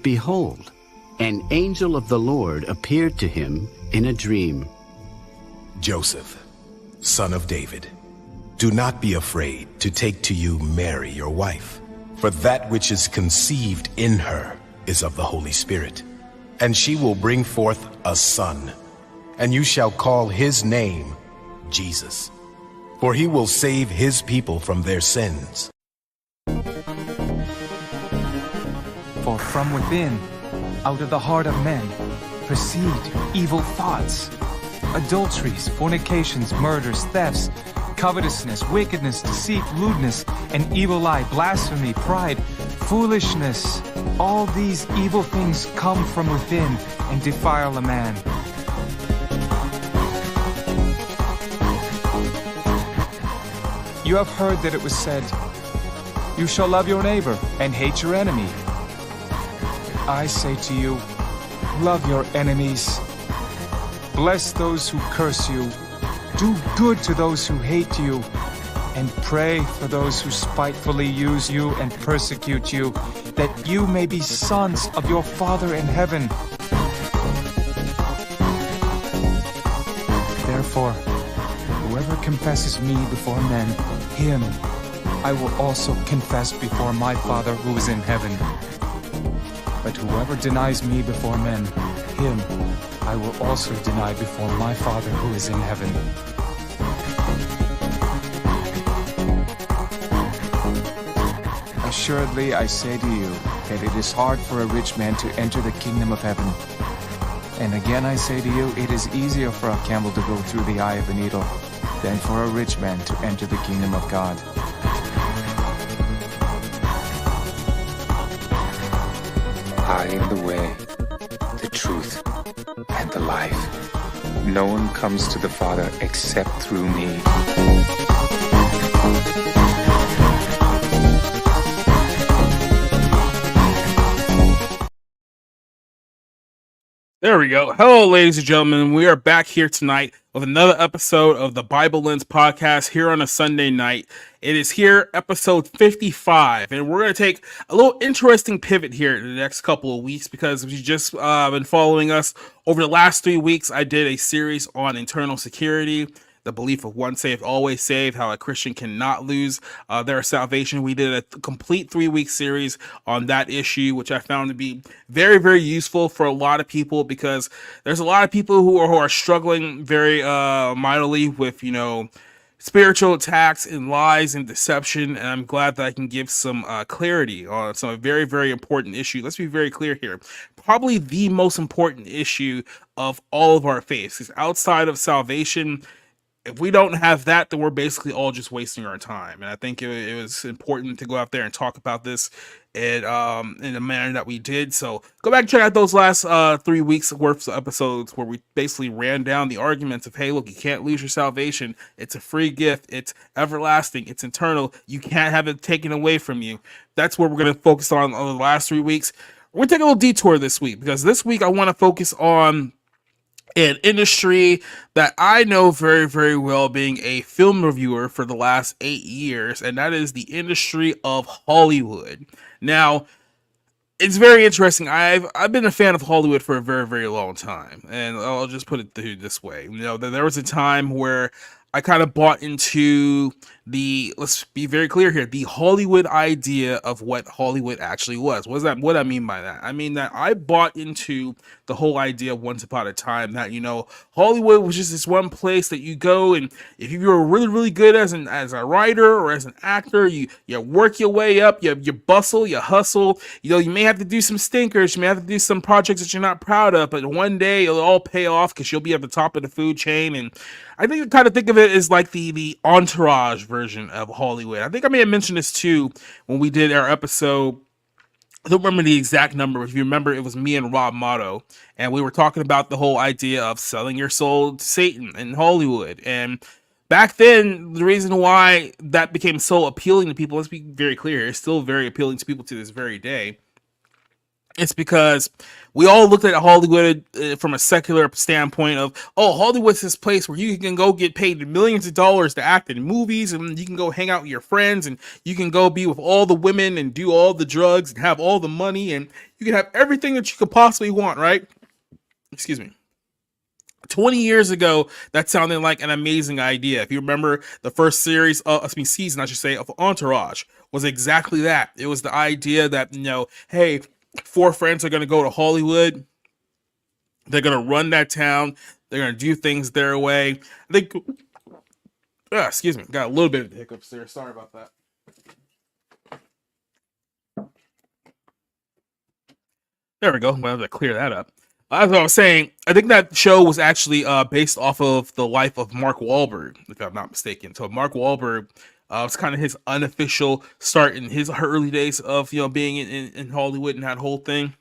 behold, an angel of the Lord appeared to him in a dream. Joseph, son of David, do not be afraid to take to you Mary, your wife, for that which is conceived in her is of the Holy Spirit. And she will bring forth a son, and you shall call his name Jesus, for he will save his people from their sins. For from within, out of the heart of men, proceed evil thoughts, adulteries, fornications, murders, thefts, covetousness, wickedness, deceit, lewdness, an evil eye, blasphemy, pride, foolishness. All these evil things come from within and defile a man. You have heard that it was said, "You shall love your neighbor and hate your enemy." I say to you, love your enemies. Bless those who curse you. Do good to those who hate you. And pray for those who spitefully use you and persecute you, that you may be sons of your Father in heaven. Therefore, whoever confesses me before men, him I will also confess before my Father who is in heaven. But whoever denies me before men, him I will also deny before my Father who is in heaven. Assuredly, I say to you that it is hard for a rich man to enter the kingdom of heaven. And again I say to you, it is easier for a camel to go through the eye of a needle than for a rich man to enter the kingdom of God. I am the way, the truth, and the life. No one comes to the Father except through me. There we go. Hello, ladies and gentlemen. We are back here tonight with another episode of the Bible Lens podcast here on a Sunday night. It is here, episode 55, and we're going to take a little interesting pivot here in the next couple of weeks because if you've just been following us over the last 3 weeks, I did a series on internal security, the belief of once saved, always saved, how a Christian cannot lose their salvation. We did a complete 3-week series on that issue, which I found to be very, very useful for a lot of people because there's a lot of people who are struggling very mightily with, spiritual attacks and lies and deception. And I'm glad that I can give some clarity on some very, very important issue. Let's be very clear here. Probably the most important issue of all of our faiths is outside of salvation. If we don't have that, then we're basically all just wasting our time. And I think it was important to go out there and talk about this in the manner that we did. So go back and check out those last 3 weeks worth of episodes where we basically ran down the arguments of, hey, look, you can't lose your salvation. It's a free gift. It's everlasting. It's eternal. You can't have it taken away from you. That's what we're going to focus on the last 3 weeks. We're going to take a little detour this week because this week I want to focus on an industry that I know very, very well, being a film reviewer for the last 8 years, and that is the industry of Hollywood. Now, it's very interesting. I've been a fan of Hollywood for a very, very long time, and I'll just put it this way. There was a time where I kind of bought into let's be very clear here, the Hollywood idea of what Hollywood actually was. What I mean by that? I mean that I bought into the whole idea once upon a time that, Hollywood was just this one place that you go, and if you were really, really good as a writer or as an actor, you work your way up, you bustle, you hustle, you may have to do some stinkers, you may have to do some projects that you're not proud of, but one day it'll all pay off because you'll be at the top of the food chain. And I think I kind of think of it as like the Entourage version of Hollywood. I think I may have mentioned this too when we did our episode. I don't remember the exact number. If you remember, it was me and Rob Motto, and we were talking about the whole idea of selling your soul to Satan in Hollywood. And back then, the reason why that became so appealing to people, let's be very clear, it's still very appealing to people to this very day, It's because we all looked at Hollywood from a secular standpoint of, oh, Hollywood's this place where you can go get paid millions of dollars to act in movies, and you can go hang out with your friends, and you can go be with all the women and do all the drugs and have all the money, and you can have everything that you could possibly want, right? Excuse me. 20 years ago, that sounded like an amazing idea. If you remember, the first season, I should say, of Entourage was exactly that. It was the idea that, hey, four friends are going to go to Hollywood. They're going to run that town. They're going to do things their way. Excuse me, got a little bit of hiccups there. Sorry about that. There we go. We'll have to clear that up. As I was saying, I think that show was actually based off of the life of Mark Wahlberg, if I'm not mistaken. So Mark Wahlberg was kind of his unofficial start in his early days of being in Hollywood and that whole thing.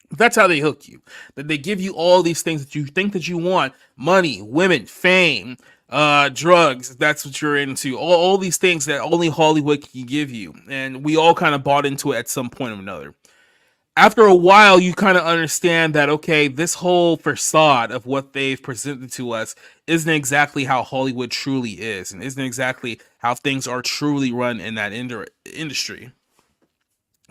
That's how they hook you. That they give you all these things that you think that you want: money, women, fame, drugs. That's what you're into. All these things that only Hollywood can give you, and we all kind of bought into it at some point or another. After a while, you kind of understand that, okay, this whole facade of what they've presented to us isn't exactly how Hollywood truly is, and isn't exactly how things are truly run in that industry.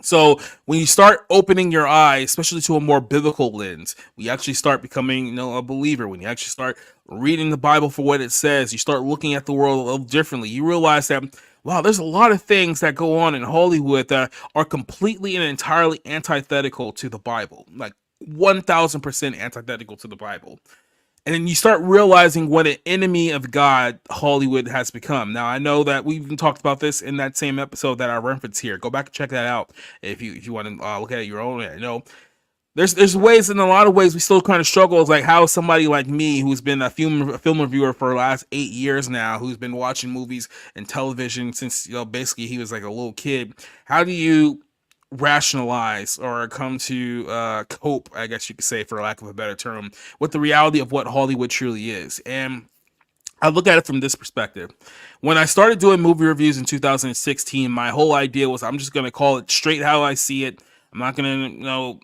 So when you start opening your eyes, especially to a more biblical lens, we actually start becoming, a believer. When you actually start reading the Bible for what it says, you start looking at the world a little differently. You realize that, wow, there's a lot of things that go on in Hollywood that are completely and entirely antithetical to the Bible, like 1000% antithetical to the Bible. And then you start realizing what an enemy of God Hollywood has become. Now, I know that we even talked about this in that same episode that I reference here. Go back and check that out if you want to look at it your own. There's ways, in a lot of ways, we still kind of struggle. It's like, how somebody like me, who's been a film reviewer for the last 8 years now, who's been watching movies and television since basically he was like a little kid. How do you rationalize or come to cope, I guess you could say, for lack of a better term, with the reality of what Hollywood truly is? And I look at it from this perspective. When I started doing movie reviews in 2016, my whole idea was, I'm just going to call it straight how I see it. I'm not going to,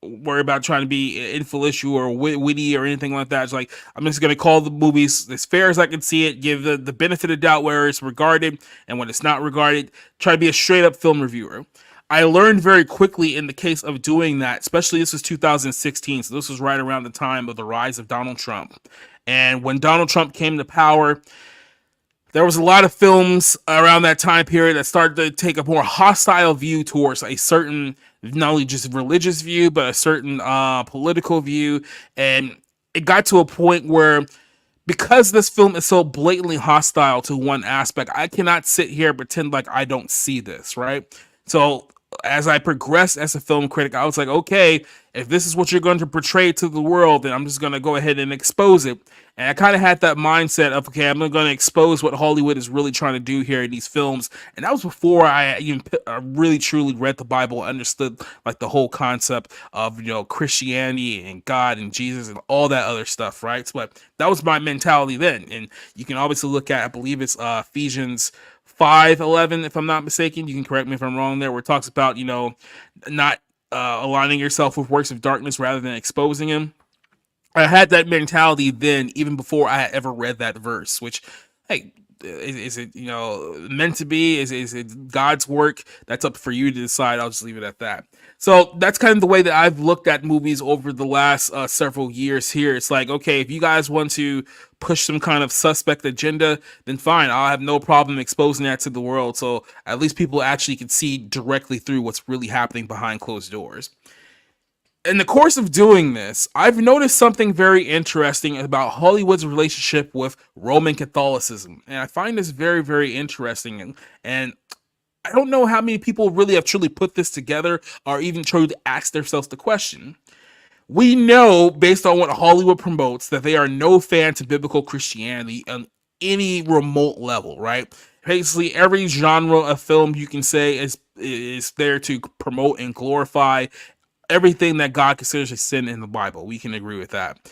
worry about trying to be influential or witty or anything like that. It's like, I'm just going to call the movies as fair as I can see it, give the benefit of doubt where it's regarded, and when it's not regarded, try to be a straight up film reviewer. I learned very quickly in the case of doing that, especially this was 2016, so this was right around the time of the rise of Donald Trump. And when Donald Trump came to power, there was a lot of films around that time period that started to take a more hostile view towards a certain, not only just religious view, but a certain political view. And it got to a point where, because this film is so blatantly hostile to one aspect, I cannot sit here and pretend like I don't see this, right? So as I progressed as a film critic, I was like, okay, if this is what you're going to portray to the world, then I'm just going to go ahead and expose it. And I kind of had that mindset of, okay, I'm going to expose what Hollywood is really trying to do here in these films. And that was before I even really truly read the Bible, understood like the whole concept of, Christianity and God and Jesus and all that other stuff, right? So, but that was my mentality then. And you can obviously look at, I believe it's Ephesians 5:11, if I'm not mistaken. You can correct me if I'm wrong there, where it talks about, not aligning yourself with works of darkness rather than exposing him. I had that mentality then, even before I had ever read that verse, which, hey, is it, meant to be? Is it God's work? That's up for you to decide. I'll just leave it at that. So that's kind of the way that I've looked at movies over the last several years here. It's like, okay, if you guys want to push some kind of suspect agenda, then fine. I'll have no problem exposing that to the world. So at least people actually can see directly through what's really happening behind closed doors. In the course of doing this, I've noticed something very interesting about Hollywood's relationship with Roman Catholicism. And I find this very, very interesting. And I don't know how many people really have truly put this together or even tried to ask themselves the question. We know, based on what Hollywood promotes, that they are no fans of biblical Christianity on any remote level, right? Basically, every genre of film you can say is there to promote and glorify everything that God considers a sin in the Bible. We can agree with that.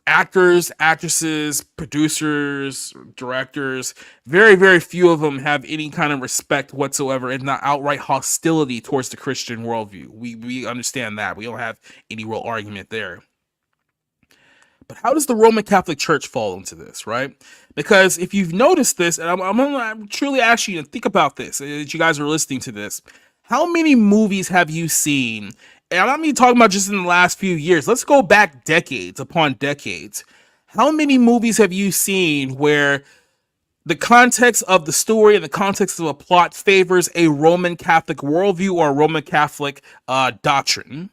actors, actresses, producers, directors, very, very few of them have any kind of respect whatsoever and not outright hostility towards the Christian worldview. We understand that. We don't have any real argument there. But how does the Roman Catholic Church fall into this, right? Because if you've noticed this, and I'm truly asking you to think about this as you guys are listening to this, how many movies have you seen? And I'm not even talking about just in the last few years. Let's go back decades upon decades. How many movies have you seen where the context of the story and the context of a plot favors a Roman Catholic worldview or a Roman Catholic doctrine?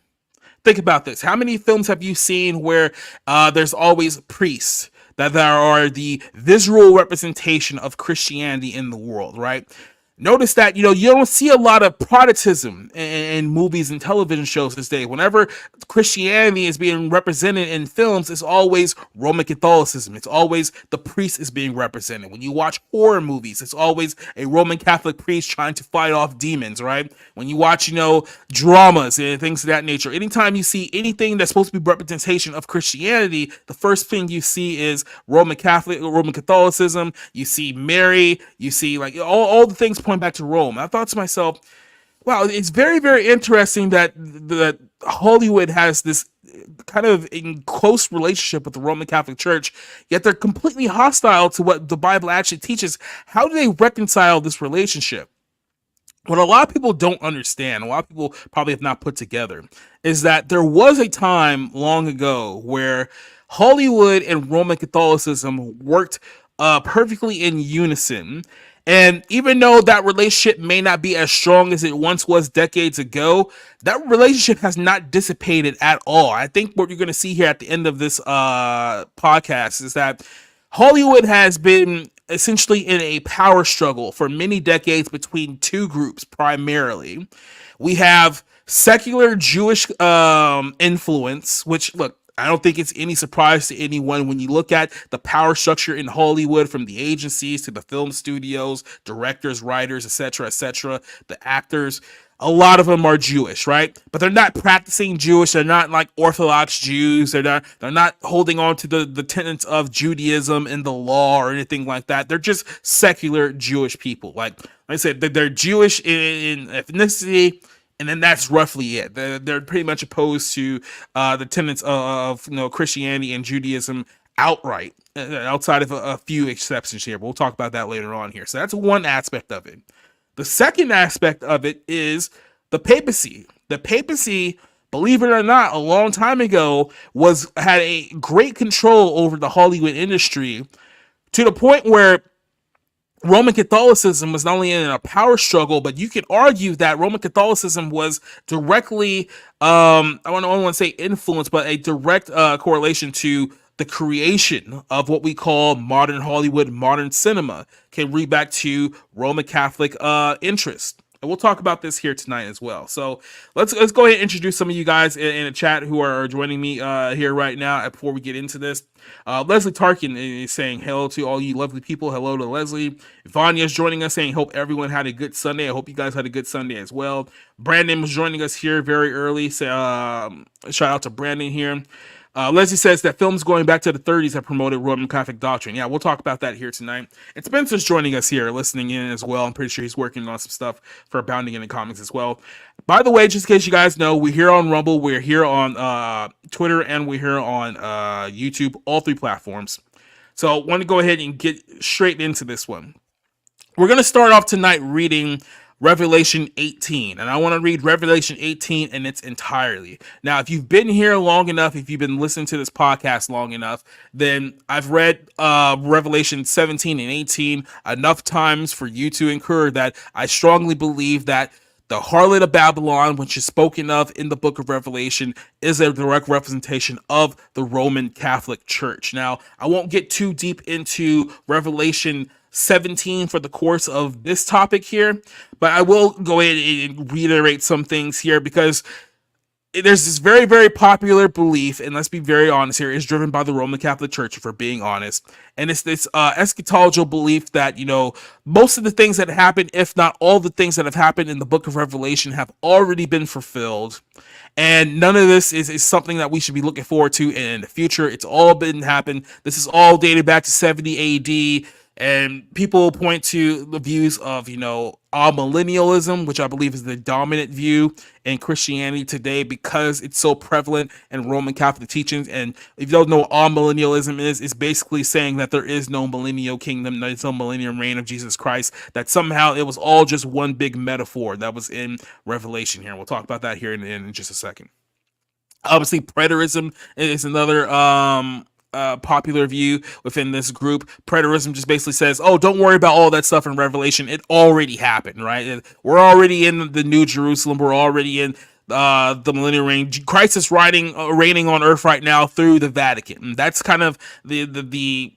Think about this. How many films have you seen where there's always priests that are the visual representation of Christianity in the world, right? Notice that, you don't see a lot of Protestantism in movies and television shows this day. Whenever Christianity is being represented in films, it's always Roman Catholicism. It's always the priest is being represented. When you watch horror movies, it's always a Roman Catholic priest trying to fight off demons, right? When you watch, dramas and things of that nature, anytime you see anything that's supposed to be representation of Christianity, the first thing you see is Roman Catholicism. You see Mary. You see all the things point back to Rome. I thought to myself, wow, it's very, very interesting that Hollywood has this kind of in close relationship with the Roman Catholic Church, yet they're completely hostile to what the Bible actually teaches. How do they reconcile this relationship? What a lot of people don't understand, a lot of people probably have not put together, is that there was a time long ago where Hollywood and Roman Catholicism worked perfectly in unison. And even though that relationship may not be as strong as it once was decades ago, that relationship has not dissipated at all. I think what you're going to see here at the end of this podcast is that Hollywood has been essentially in a power struggle for many decades between two groups primarily. We have secular Jewish influence, which, look, I don't think it's any surprise to anyone when you look at the power structure in Hollywood, from the agencies to the film studios, directors, writers, etc., the actors. A lot of them are Jewish, right? But they're not practicing Jewish. They're not like Orthodox Jews. They're not holding on to the tenets of Judaism and the law or anything like that. They're just secular Jewish people. Like I said, they're Jewish in ethnicity. And then that's roughly it. They're pretty much opposed to the tenets of Christianity and Judaism outright, outside of a few exceptions here. But we'll talk about that later on here. So that's one aspect of it. The second aspect of it is the papacy. The papacy, believe it or not, a long time ago had a great control over the Hollywood industry, to the point where Roman Catholicism was not only in a power struggle, but you could argue that Roman Catholicism was directly, I don't want to say influenced, but a direct correlation to the creation of what we call modern Hollywood, modern cinema. Can read back to Roman Catholic interest. And we'll talk about this here tonight as well. So let's go ahead and introduce some of you guys in the chat who are joining me here right now before we get into this. Leslie Tarkin is saying hello to all you lovely people. Hello to Leslie. Vanya is joining us saying hope everyone had a good Sunday. I hope you guys had a good Sunday as well. Brandon was joining us here very early. So, shout out to Brandon here. Leslie says that films going back to the 30s have promoted Roman Catholic doctrine. Yeah, we'll talk about that here tonight. And Spencer's joining us here, listening in as well. I'm pretty sure he's working on some stuff for Abounding in the Comics as well. By the way, just in case you guys know, we're here on Rumble, we're here on Twitter, and we're here on YouTube, all three platforms. So I want to go ahead and get straight into this one. We're going to start off tonight reading Revelation 18, and I want to read Revelation 18 in its entirety. Now, if you've been here long enough, if you've been listening to this podcast long enough, then I've read Revelation 17 and 18 enough times for you to incur that I strongly believe that the harlot of Babylon, which is spoken of in the book of Revelation, is a direct representation of the Roman Catholic Church. Now, I won't get too deep into Revelation 17 for the course of this topic here, but I will go ahead and reiterate some things here, because there's this very, very popular belief, and let's be very honest here, is driven by the Roman Catholic Church, if we're being honest. And it's this eschatological belief that, most of the things that happen, if not all the things that have happened in the book of Revelation, have already been fulfilled. And none of this is something that we should be looking forward to in the future. It's all been happened. This is all dated back to 70 AD. And people point to the views of, amillennialism, which I believe is the dominant view in Christianity today because it's so prevalent in Roman Catholic teachings. And if you don't know what amillennialism is, it's basically saying that there is no millennial kingdom, there's no millennium reign of Jesus Christ, that somehow it was all just one big metaphor that was in Revelation here. We'll talk about that here in just a second. Obviously, preterism is another popular view within this group. Preterism just basically says, oh, don't worry about all that stuff in Revelation. It already happened, right? We're already in the New Jerusalem. We're already in the millennial reign. Christ is reigning on earth right now through the Vatican. And that's kind of the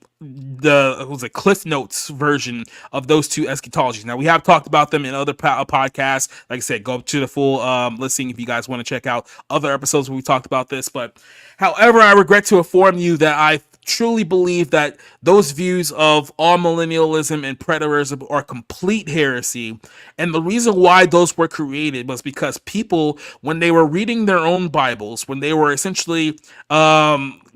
Cliff Notes version of those two eschatologies. Now, we have talked about them in other podcasts. Like I said, go to the full listing if you guys want to check out other episodes where we talked about this. But however, I regret to inform you that I truly believe that those views of amillennialism and preterism are complete heresy. And the reason why those were created was because people, when they were reading their own Bibles, when they were essentially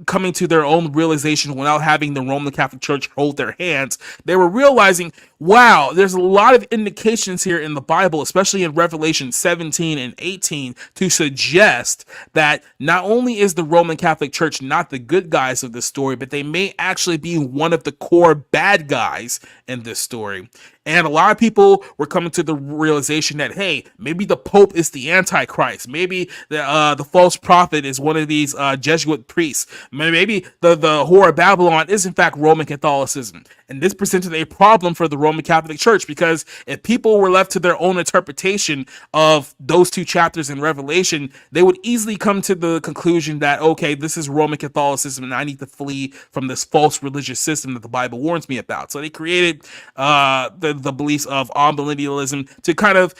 coming to their own realization without having the Roman Catholic Church hold their hands, they were realizing, wow, there's a lot of indications here in the Bible, especially in Revelation 17 and 18, to suggest that not only is the Roman Catholic Church not the good guys of this story, but they may actually be one of the core bad guys in this story. And a lot of people were coming to the realization that, hey, maybe the Pope is the Antichrist. Maybe the false prophet is one of these Jesuit priests. Maybe the whore of Babylon is in fact Roman Catholicism. And this presented a problem for the Roman Catholic Church, because if people were left to their own interpretation of those two chapters in Revelation, they would easily come to the conclusion that, okay, this is Roman Catholicism and I need to flee from this false religious system that the Bible warns me about. So they created the beliefs of amillennialism to kind of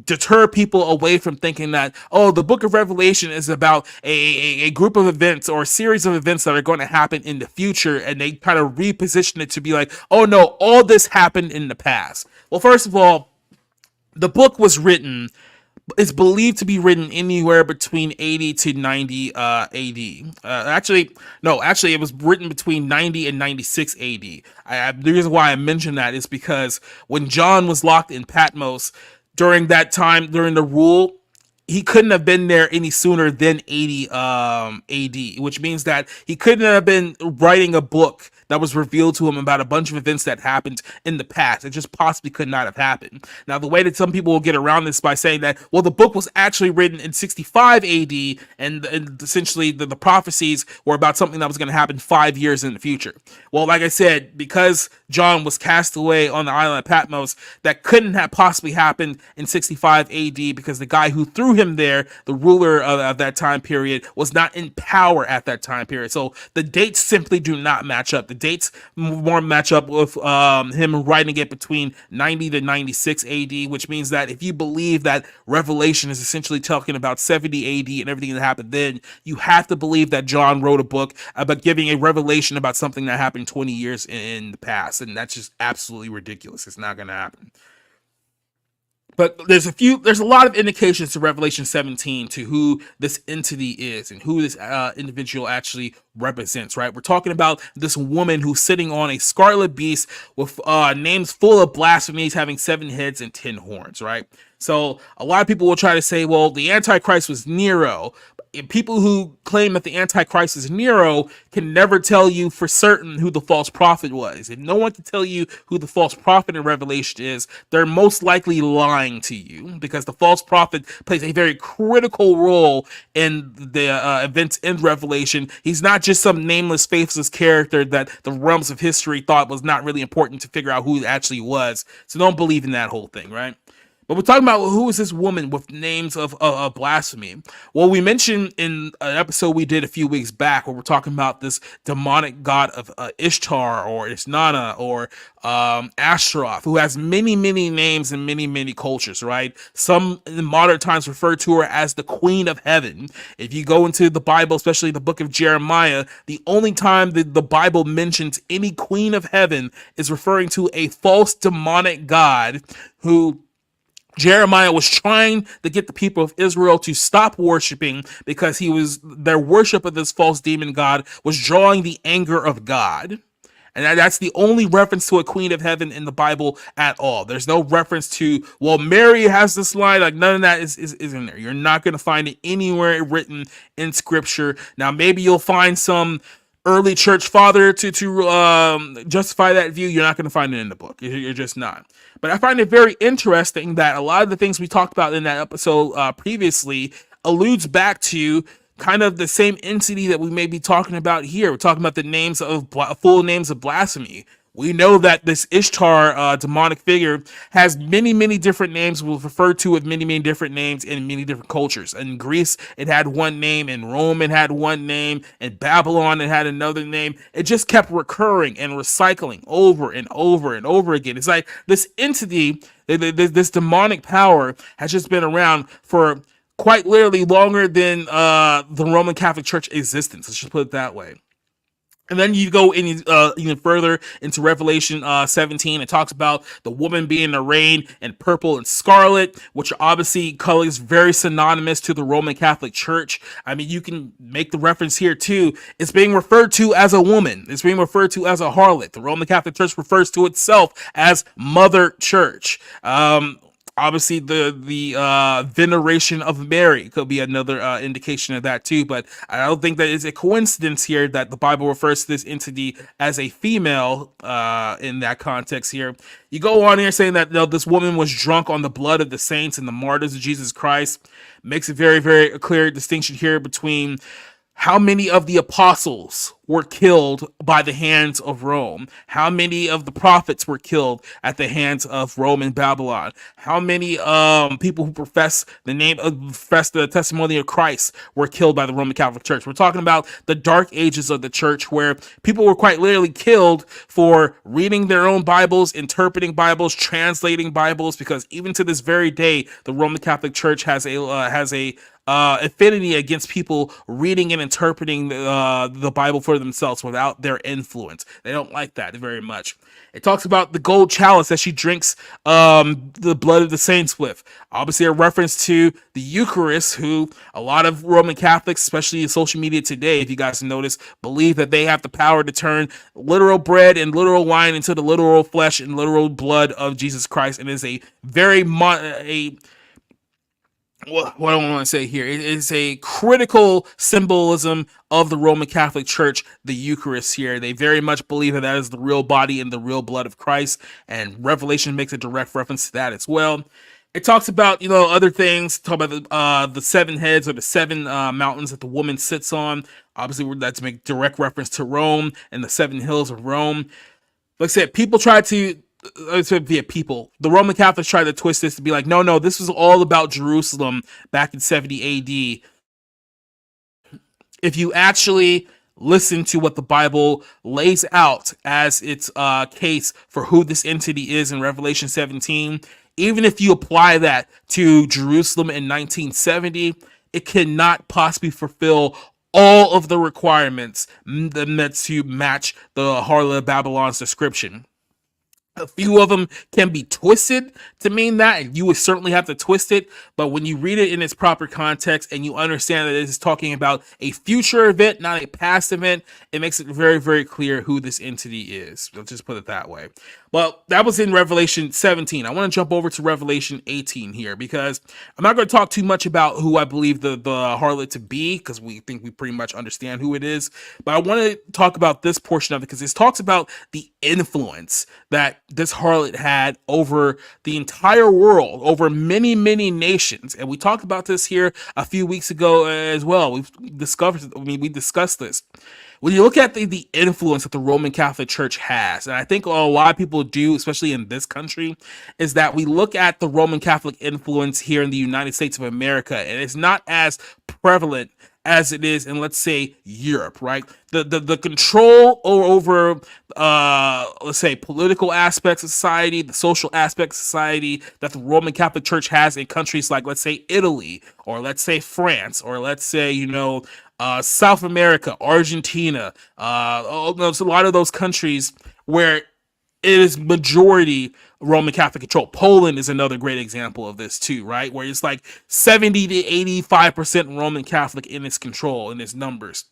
deter people away from thinking that, oh, the book of Revelation is about a group of events or a series of events that are going to happen in the future, and they kind of reposition it to be like, oh no, all this happened in the past. Well, first of all, the book was written, it's believed to be written anywhere between 80 to 90 AD. Actually, it was written between 90 and 96 AD. The reason why I mentioned that is because when John was locked in Patmos, during that time, during the rule, he couldn't have been there any sooner than 80 AD, which means that he couldn't have been writing a book that was revealed to him about a bunch of events that happened in the past. It just possibly could not have happened. Now, the way that some people will get around this by saying that, well, the book was actually written in 65 AD, and essentially the prophecies were about something that was going to happen 5 years in the future. Well, like I said, because John was cast away on the island of Patmos, that couldn't have possibly happened in 65 AD, because the guy who threw him there, the ruler of that time period, was not in power at that time period. So the dates simply do not match up. The dates more match up with him writing it between 90 to 96 AD, which means that if you believe that Revelation is essentially talking about 70 AD and everything that happened then, you have to believe that John wrote a book about giving a revelation about something that happened 20 years in the past, and that's just absolutely ridiculous. It's not going to happen. But there's a lot of indications to Revelation 17 to who this entity is and who this individual actually represents, right? We're talking about this woman who's sitting on a scarlet beast with names full of blasphemies, having 7 heads and 10 horns, right? So a lot of people will try to say, well, the Antichrist was Nero. People who claim that the Antichrist is Nero can never tell you for certain who the false prophet was. If no one can tell you who the false prophet in Revelation is, they're most likely lying to you, because the false prophet plays a very critical role in the events in Revelation. He's not just some nameless, faceless character that the realms of history thought was not really important to figure out who it actually was. So don't believe in that whole thing, right? But we're talking about who is this woman with names of blasphemy. Well, we mentioned in an episode we did a few weeks back where we're talking about this demonic god of Ishtar or Isnana or Ashtaroth, who has many, many names in many, many cultures, right? Some in modern times refer to her as the Queen of Heaven. If you go into the Bible, especially the book of Jeremiah, the only time that the Bible mentions any Queen of Heaven is referring to a false demonic god who Jeremiah was trying to get the people of Israel to stop worshiping because their worship of this false demon god was drawing the anger of God. And that's the only reference to a Queen of Heaven in the Bible at all. There's no reference to, well, Mary has this line. Like, none of that is in there. You're not going to find it anywhere written in Scripture. Now, maybe you'll find some early church father to justify that view. You're not going to find it in the book. You're just not. But I find it very interesting that a lot of the things we talked about in that episode previously alludes back to kind of the same entity that we may be talking about here. We're talking about the full names of blasphemy. We know that this Ishtar demonic figure has many, many different names. We'll refer to it many, many different names in many different cultures. In Greece, it had one name. In Rome, it had one name. In Babylon, it had another name. It just kept recurring and recycling over and over and over again. It's like this entity, this demonic power has just been around for quite literally longer than the Roman Catholic Church existence. Let's just put it that way. And then you go even further into Revelation 17. It talks about the woman being arrayed in purple and scarlet, which are obviously colors very synonymous to the Roman Catholic Church. I mean, you can make the reference here too. It's being referred to as a woman. It's being referred to as a harlot. The Roman Catholic Church refers to itself as Mother Church. Obviously, the veneration of Mary could be another indication of that too, but I don't think that it's a coincidence here that the Bible refers to this entity as a female in that context here. You go on here saying that this woman was drunk on the blood of the saints and the martyrs of Jesus Christ. Makes a very, very clear distinction here between how many of the apostles were killed by the hands of Rome? How many of the prophets were killed at the hands of Rome and Babylon? How many people who profess the testimony of Christ were killed by the Roman Catholic Church? We're talking about the dark ages of the church where people were quite literally killed for reading their own Bibles, interpreting Bibles, translating Bibles, because even to this very day, the Roman Catholic Church has a affinity against people reading and interpreting the Bible for themselves without their influence. They don't like that very much. It talks about the gold chalice that she drinks the blood of the saints with. Obviously a reference to the Eucharist, who a lot of Roman Catholics, especially in social media today, if you guys notice, believe that they have the power to turn literal bread and literal wine into the literal flesh and literal blood of Jesus Christ. And is a very what I want to say here, it is a critical symbolism of the Roman Catholic Church, the Eucharist here. They very much believe that is the real body and the real blood of Christ, and Revelation makes a direct reference to that as well. It talks about, other things, talk about the seven heads or the seven mountains that the woman sits on. Obviously, that's make direct reference to Rome and the seven hills of Rome. Like I said, people try to the Roman Catholics tried to twist this to be like, no, this was all about Jerusalem back in 70 AD. If you actually listen to what the Bible lays out as its case for who this entity is in Revelation 17, even if you apply that to Jerusalem in 1970, it cannot possibly fulfill all of the requirements meant to match the harlot of Babylon's description. A few of them can be twisted to mean that, and you would certainly have to twist it. But when you read it in its proper context and you understand that it is talking about a future event, not a past event, it makes it very, very clear who this entity is. Let's just put it that way. Well, that was in Revelation 17. I want to jump over to Revelation 18 here because I'm not going to talk too much about who I believe the harlot to be, because we think we pretty much understand who it is. But I want to talk about this portion of it because it talks about the influence that this harlot had over the entire world, over many, many nations. And we talked about this here a few weeks ago as well. We discussed this. when you look at the influence that the Roman Catholic Church has, and I think a lot of people do, especially in this country, is that we look at the Roman Catholic influence here in the United States of America, and it's not as prevalent as it is in, let's say, Europe, right? The control over let's say, political aspects of society, the social aspects of society that the Roman Catholic Church has in countries like, let's say, Italy, or let's say France, or let's say, South America, Argentina, there's a lot of those countries where it is majority Roman Catholic control. Poland is another great example of this too, right? Where it's like 70 to 85% Roman Catholic in its control, in its numbers.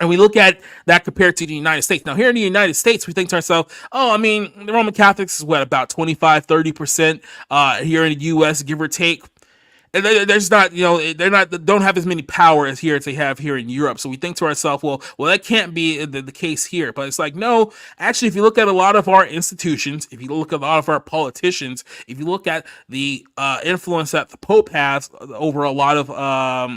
And we look at that compared to the United States. Now, here in the United States, we think to ourselves, the Roman Catholics is about 25, 30% here in the U.S., give or take. And there's not, don't have as many power as they have here in Europe. So we think to ourselves, well, that can't be the case here. But it's like, no, actually, if you look at a lot of our institutions, if you look at a lot of our politicians, if you look at the influence that the Pope has over a lot of,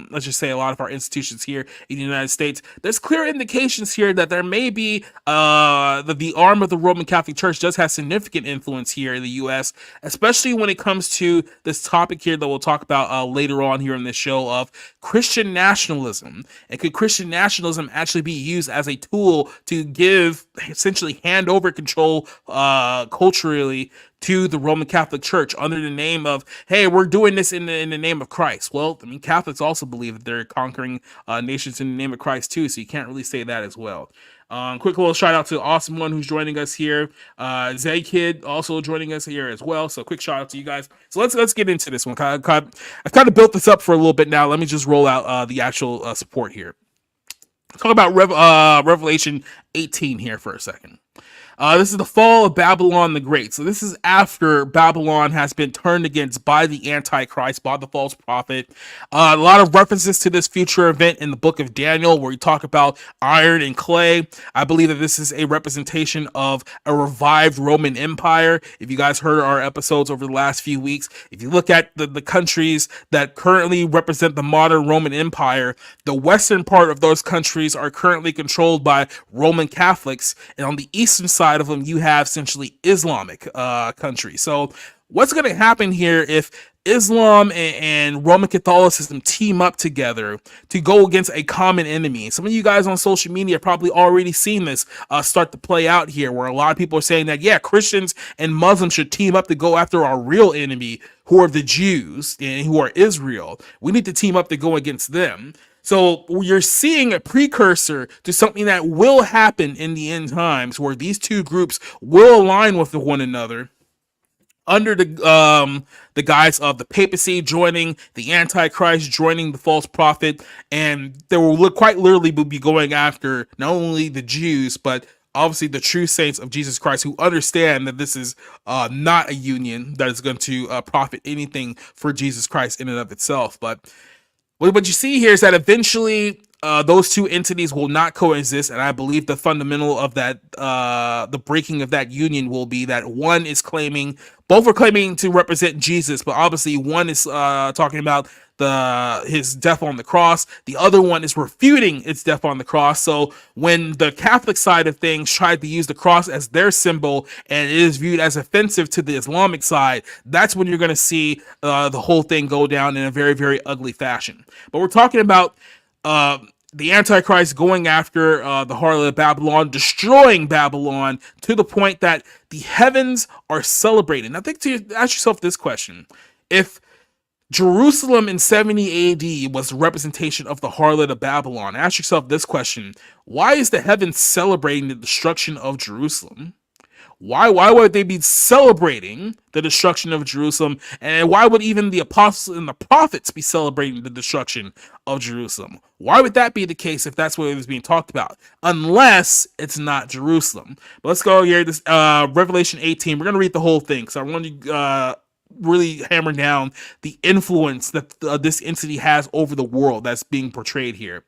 let's just say, a lot of our institutions here in the United States, there's clear indications here that there may be the arm of the Roman Catholic Church does have significant influence here in the U.S., especially when it comes to this topic here that we'll talk about later on here in this show of Christian nationalism. And could Christian nationalism actually be used as a tool to essentially hand over control culturally to the Roman Catholic Church under the name of, hey, we're doing this in the name of Christ? Well, Catholics also believe that they're conquering nations in the name of Christ too, so you can't really say that as well. Quick little shout out to Awesome One who's joining us here. Zay Kid also joining us here as well. So quick shout out to you guys. So let's get into this one. I've kind of built this up for a little bit now. Let me just roll out the actual support here. Let's talk about Revelation 18 here for a second. This is the fall of Babylon the Great. So this is after Babylon has been turned against by the Antichrist, by the false prophet. A lot of references to this future event in the book of Daniel, where we talk about iron and clay. I believe that this is a representation of a revived Roman Empire. If you guys heard our episodes over the last few weeks, if you look at the countries that currently represent the modern Roman Empire, the western part of those countries are currently controlled by Roman Catholics, and on the eastern side of them, you have essentially Islamic countries. So what's going to happen here if Islam and Roman Catholicism team up together to go against a common enemy? Some of you guys on social media have probably already seen this start to play out here, where a lot of people are saying that, yeah, Christians and Muslims should team up to go after our real enemy, who are the Jews and who are Israel. We need to team up to go against them. So you're seeing a precursor to something that will happen in the end times, where these two groups will align with one another under the guise of the papacy joining the Antichrist, joining the false prophet, and they will quite literally be going after not only the Jews, but obviously the true saints of Jesus Christ, who understand that this is not a union that is going to profit anything for Jesus Christ in and of itself. But what you see here is that eventually those two entities will not coexist, and I believe the fundamental of that, the breaking of that union, will be that both are claiming to represent Jesus, but obviously one is talking about his death on the cross. The other one is refuting its death on the cross. So when the Catholic side of things tried to use the cross as their symbol, and it is viewed as offensive to the Islamic side, that's when you're going to see the whole thing go down in a very, very ugly fashion. But we're talking about the Antichrist going after the harlot of Babylon, destroying Babylon to the point that the heavens are celebrating. I think to ask yourself this question: if Jerusalem in 70 AD was the representation of the harlot of Babylon, ask yourself this question: why is the heavens celebrating the destruction of Jerusalem? Why would they be celebrating the destruction of Jerusalem? And why would even the apostles and the prophets be celebrating the destruction of Jerusalem? Why would that be the case if that's what it was being talked about? Unless it's not Jerusalem. But let's go here. This Revelation 18. We're going to read the whole thing, because I want to really hammer down the influence that this entity has over the world that's being portrayed here.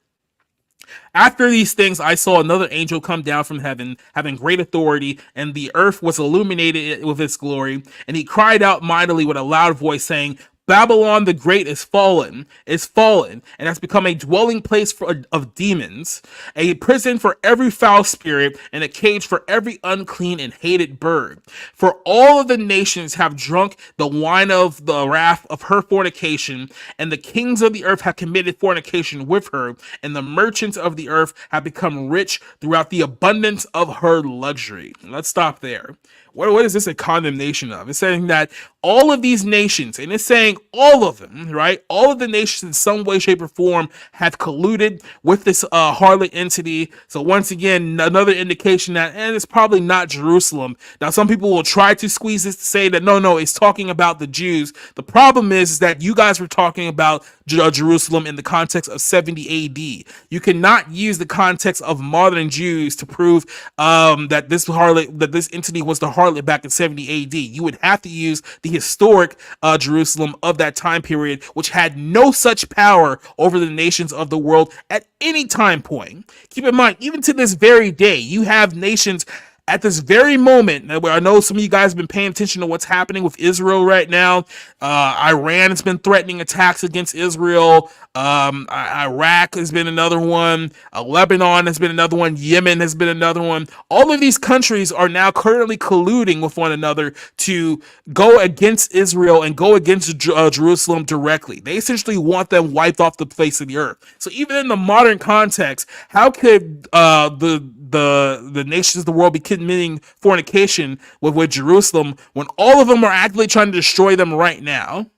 After these things, I saw another angel come down from heaven, having great authority, and the earth was illuminated with its glory. And he cried out mightily with a loud voice, saying, Babylon the Great is fallen, and has become a dwelling place of demons, a prison for every foul spirit, and a cage for every unclean and hated bird. For all of the nations have drunk the wine of the wrath of her fornication, and the kings of the earth have committed fornication with her, and the merchants of the earth have become rich throughout the abundance of her luxury. Let's stop there. What is this a condemnation of? It's saying that all of these nations, and it's saying all of them, right? All of the nations in some way, shape, or form have colluded with this harlot entity. So once again, another indication that, and it's probably not Jerusalem. Now, some people will try to squeeze this to say that, no, it's talking about the Jews. The problem is that you guys were talking about Jerusalem in the context of 70 AD. You cannot use the context of modern Jews to prove that this entity was the harlot back in 70 AD. You would have to use the historic Jerusalem of that time period, which had no such power over the nations of the world at any time point. Keep in mind, even to this very day, you have nations at this very moment, where I know some of you guys have been paying attention to what's happening with Israel right now. Iran has been threatening attacks against Israel. Iraq has been another one. Lebanon has been another one. Yemen has been another one. All of these countries are now currently colluding with one another to go against Israel and go against Jerusalem directly. They essentially want them wiped off the face of the earth. So even in the modern context, how could the nations of the world be committing fornication with Jerusalem when all of them are actively trying to destroy them right now?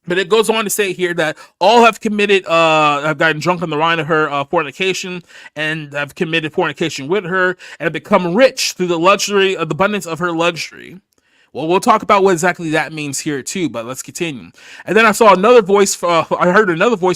But it goes on to say here that all have gotten drunk on the wine of her fornication, and have committed fornication with her, and have become rich through the abundance of her luxury. Well, we'll talk about what exactly that means here too, but let's continue. And then I heard another voice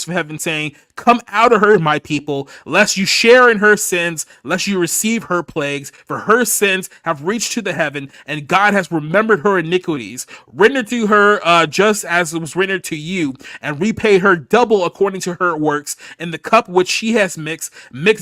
from heaven saying, "Come out of her, my people, lest you share in her sins, lest you receive her plagues, for her sins have reached to the heaven, and God has remembered her iniquities. Render to her just as it was rendered to you, and repay her double according to her works. In the cup which she has mix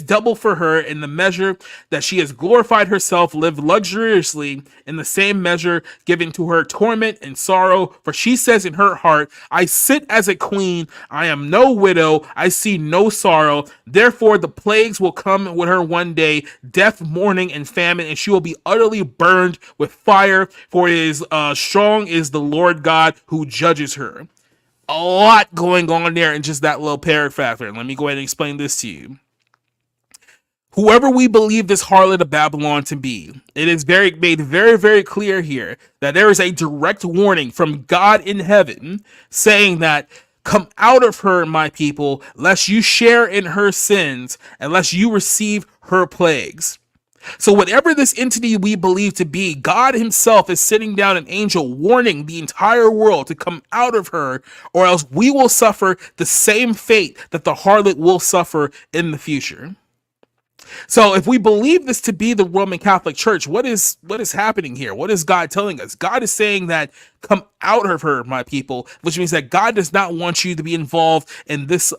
double for her. In the measure that she has glorified herself, live luxuriously. In the same measure, giving to her torment and sorrow. For she says in her heart, I sit as a queen, I am no widow, I see no sorrow. Therefore the plagues will come with her one day, death, mourning, and famine, and she will be utterly burned with fire, for it is strong is the Lord God who judges her." A lot going on there in just that little paragraph there. Let me go ahead and explain this to you. Whoever we believe this harlot of Babylon to be, it is made very, very clear here that there is a direct warning from God in heaven saying that, "Come out of her, my people, lest you share in her sins, and lest you receive her plagues." So whatever this entity we believe to be, God himself is sitting down an angel warning the entire world to come out of her, or else we will suffer the same fate that the harlot will suffer in the future. So if we believe this to be the Roman Catholic Church, what is happening here? What is God telling us? God is saying that, "Come out of her, my people," which means that God does not want you to be involved in this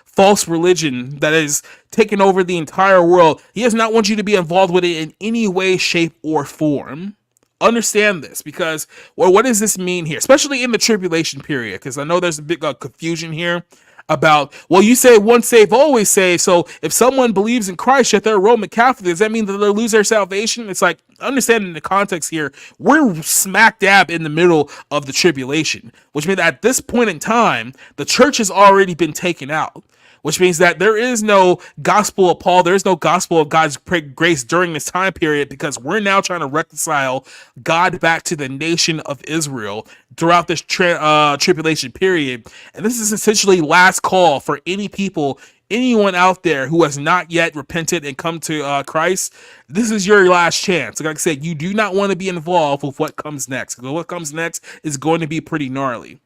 false religion that is taken over the entire world. He does not want you to be involved with it in any way, shape, or form. Understand this, because what does this mean here, especially in the tribulation period? Because I know there's a big confusion here about, well, you say once saved, always saved. So if someone believes in Christ, yet they're a Roman Catholic, does that mean that they'll lose their salvation? It's like, understanding the context here, we're smack dab in the middle of the tribulation, which means that at this point in time, the church has already been taken out. Which means that there is no gospel of Paul, there is no gospel of God's grace during this time period, because we're now trying to reconcile God back to the nation of Israel throughout this tribulation period. And this is essentially last call for anyone out there who has not yet repented and come to Christ. This is your last chance. Like I said, you do not want to be involved with what comes next, because what comes next is going to be pretty gnarly.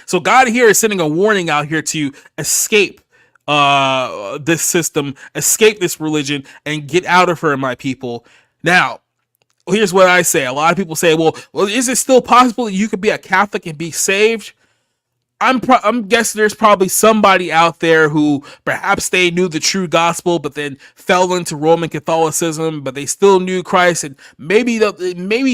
So God here is sending a warning out here to escape this system, escape this religion, and get out of her, my people. Now, here's what I say. A lot of people say, well, is it still possible that you could be a Catholic and be saved? I'm guessing there's probably somebody out there who perhaps they knew the true gospel, but then fell into Roman Catholicism, but they still knew Christ, and maybe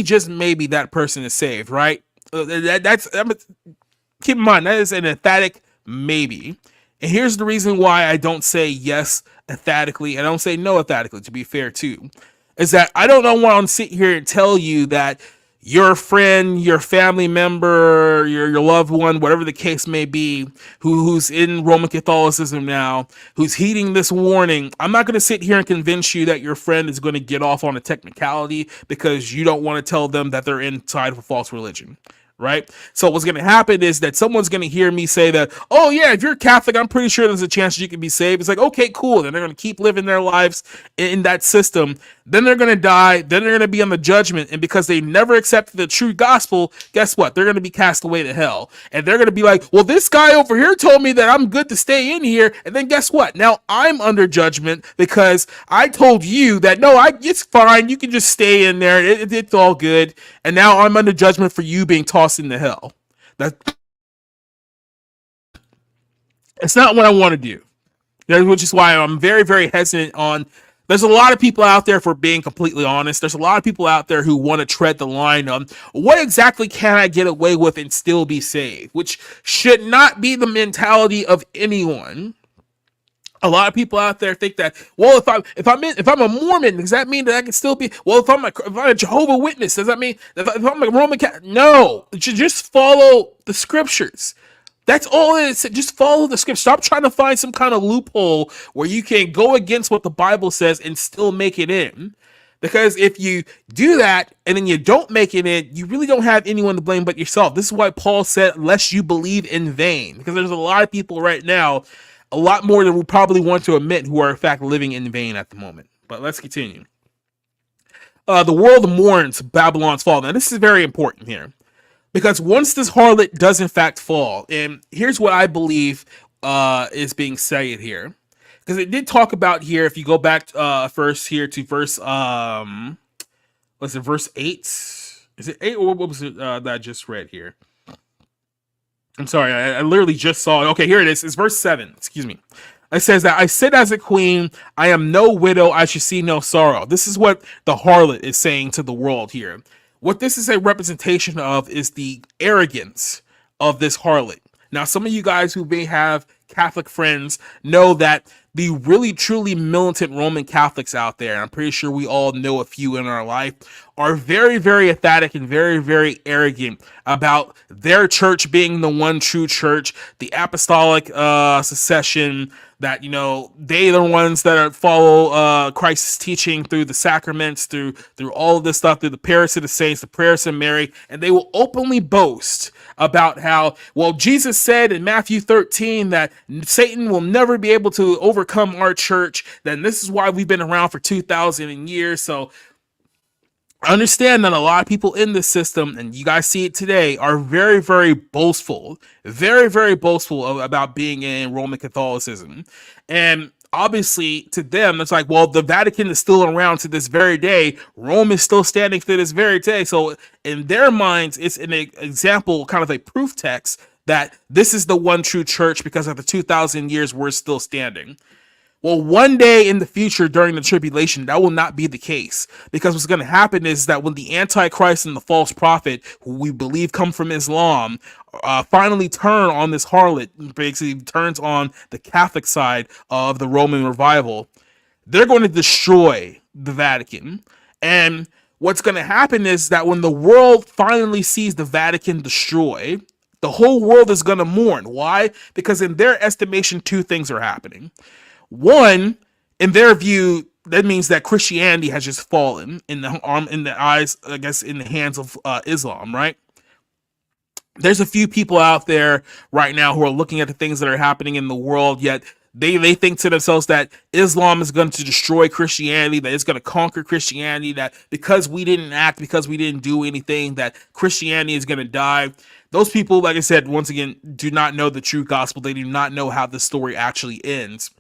just maybe that person is saved, right? Keep in mind, that is an emphatic maybe. And here's the reason why I don't say yes emphatically and I don't say no emphatically, to be fair too, is that I don't want to sit here and tell you that your friend, your family member, your loved one, whatever the case may be, who's in Roman Catholicism now, who's heeding this warning. I'm not going to sit here and convince you that your friend is going to get off on a technicality because you don't want to tell them that they're inside of a false religion. Right? So what's going to happen is that someone's going to hear me say that, oh yeah, if you're Catholic, I'm pretty sure there's a chance you can be saved. It's like, okay, cool. Then they're going to keep living their lives in that system. Then they're going to die. Then they're going to be on the judgment. And because they never accepted the true gospel, guess what? They're going to be cast away to hell. And they're going to be like, well, this guy over here told me that I'm good to stay in here. And then guess what? Now I'm under judgment because I told you that, no, it's fine. You can just stay in there. It's all good. And now I'm under judgment for you being tossed into hell. It's not what I want to do. Which is why I'm very, very hesitant on. There's a lot of people out there, for being completely honest. There's a lot of people out there who want to tread the line on what exactly can I get away with and still be saved, which should not be the mentality of anyone. A lot of people out there think that, well, if I'm a Mormon, does that mean that I can still be? Well, if I'm a Jehovah's Witness, does that mean if I'm a Roman Catholic? No, just follow the scriptures. That's all it is. Just follow the scripture. Stop trying to find some kind of loophole where you can go against what the Bible says and still make it in. Because if you do that and then you don't make it in, you really don't have anyone to blame but yourself. This is why Paul said, lest you believe in vain. Because there's a lot of people right now, a lot more than we probably want to admit, who are in fact living in vain at the moment. But let's continue. The world mourns Babylon's fall. Now this is very important here. Because once this harlot does in fact fall, and here's what I believe is being said here. Because it did talk about here, if you go back first here to verse, was it verse 8? Is it 8 or what was it that I just read here? I'm sorry, I literally just saw it. Okay, here it is. It's verse 7, excuse me. It says that I sit as a queen, I am no widow, I should see no sorrow. This is what the harlot is saying to the world here. What this is a representation of is the arrogance of this harlot. Now, some of you guys who may have Catholic friends know that the really truly militant Roman Catholics out there, and I'm pretty sure we all know a few in our life, are very, very emphatic and very, very arrogant about their church being the one true church, the apostolic succession, that, you know, they are the ones that follow Christ's teaching through the sacraments, through all of this stuff, through the prayers of the saints, the prayers of Mary, and they will openly boast about how, well, Jesus said in Matthew 13 that Satan will never be able to overcome our church, then this is why we've been around for 2,000 years. So I understand that a lot of people in this system, and you guys see it today, are very, very boastful, very, very boastful about being in Roman Catholicism. And obviously to them, it's like, well, the Vatican is still around to this very day. Rome is still standing to this very day. So in their minds, it's an example, kind of a proof text that this is the one true church because after 2,000 years, we're still standing. Well, one day in the future during the tribulation, that will not be the case, because what's going to happen is that when the Antichrist and the false prophet, who we believe come from Islam, finally turn on this harlot, basically turns on the Catholic side of the Roman revival, they're going to destroy the Vatican. And what's going to happen is that when the world finally sees the Vatican destroyed, the whole world is going to mourn. Why? Because in their estimation, two things are happening. One, in their view, that means that Christianity has just fallen in the eyes, I guess, in the hands of Islam, right? There's a few people out there right now who are looking at the things that are happening in the world, yet they think to themselves that Islam is going to destroy Christianity, that it's going to conquer Christianity, that because we didn't act, because we didn't do anything, that Christianity is going to die. Those people, like I said, once again, do not know the true gospel. They do not know how the story actually ends.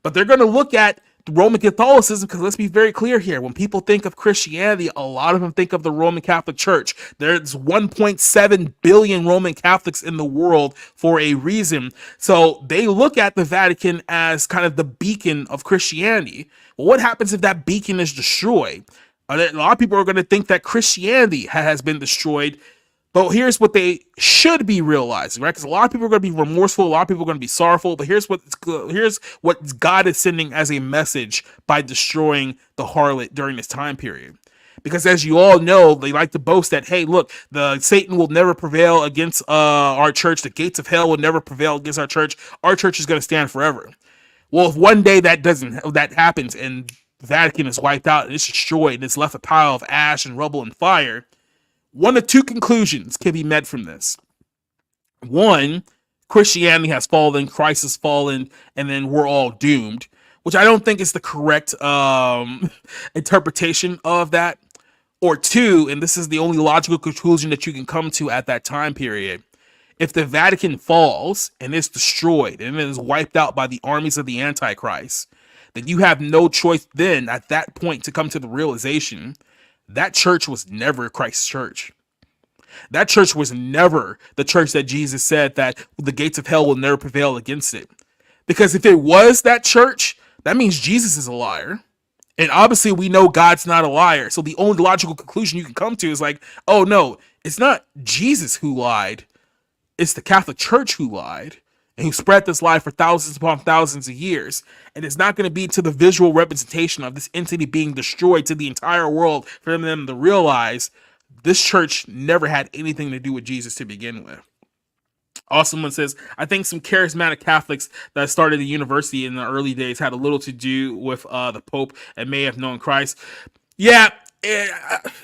But they're going to look at Roman Catholicism, because let's be very clear here. When people think of Christianity, a lot of them think of the Roman Catholic Church. There's 1.7 billion Roman Catholics in the world for a reason. So they look at the Vatican as kind of the beacon of Christianity. Well, what happens if that beacon is destroyed? A lot of people are going to think that Christianity has been destroyed. But here's what they should be realizing, right? Because a lot of people are going to be remorseful, a lot of people are going to be sorrowful. But here's what God is sending as a message by destroying the harlot during this time period. Because as you all know, they like to boast that, hey, look, the Satan will never prevail against our church. The gates of hell will never prevail against our church. Our church is going to stand forever. Well, if one day that happens and the Vatican is wiped out and it's destroyed and it's left a pile of ash and rubble and fire, one of two conclusions can be met from this. One, Christianity has fallen, Christ has fallen, and then we're all doomed, which I don't think is the correct interpretation of that. Or two, and this is the only logical conclusion that you can come to at that time period, if the Vatican falls and is destroyed and it is wiped out by the armies of the Antichrist, then you have no choice then at that point to come to the realization that church was never Christ's church. That church was never the church that Jesus said that the gates of hell will never prevail against it. Because if it was that church, that means Jesus is a liar. And obviously we know God's not a liar. So the only logical conclusion you can come to is like, oh no, it's not Jesus who lied. It's the Catholic Church who lied and who spread this lie for thousands upon thousands of years. And it's not going to be to the visual representation of this entity being destroyed to the entire world for them to realize this church never had anything to do with Jesus to begin with. Also, one says, I think some charismatic Catholics that started the university in the early days had a little to do with the Pope and may have known Christ. Yeah,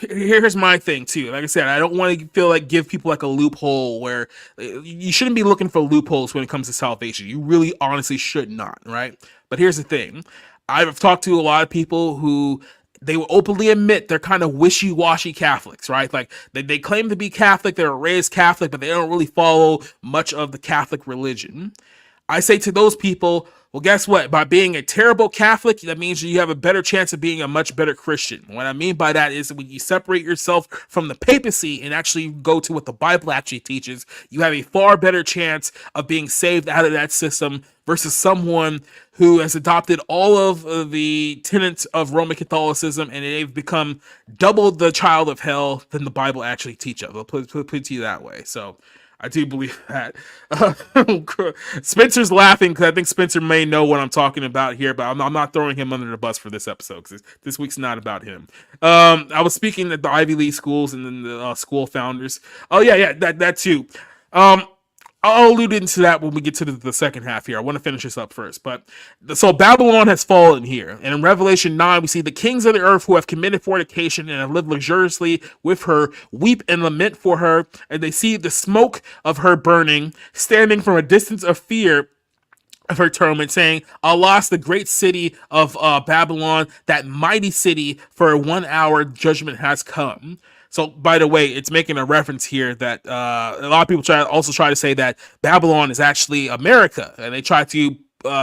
here's my thing too. Like I said, I don't want to feel like give people like a loophole where you shouldn't be looking for loopholes when it comes to salvation. You really honestly should not, right? But here's the thing. I've talked to a lot of people who they will openly admit they're kind of wishy-washy Catholics, right? Like they claim to be Catholic, they were raised Catholic, but they don't really follow much of the Catholic religion. I say to those people, well, guess what? By being a terrible Catholic, that means you have a better chance of being a much better Christian. What I mean by that is when you separate yourself from the papacy and actually go to what the Bible actually teaches, you have a far better chance of being saved out of that system versus someone who has adopted all of the tenets of Roman Catholicism and they've become double the child of hell than the Bible actually teaches. I'll put it to you that way. So I do believe that. Spencer's laughing because I think Spencer may know what I'm talking about here, but I'm not throwing him under the bus for this episode because this week's not about him. I was speaking at the Ivy League schools and then the school founders. Oh, yeah, that too. I'll allude into that when we get to the second half here. I want to finish this up first. So Babylon has fallen here. And in Revelation 9, we see the kings of the earth who have committed fornication and have lived luxuriously with her weep and lament for her. And they see the smoke of her burning, standing from a distance of fear of her torment, saying, Alas, the great city of Babylon, that mighty city, for 1 hour judgment has come. So, by the way, it's making a reference here that a lot of people try to say that Babylon is actually America, and they try to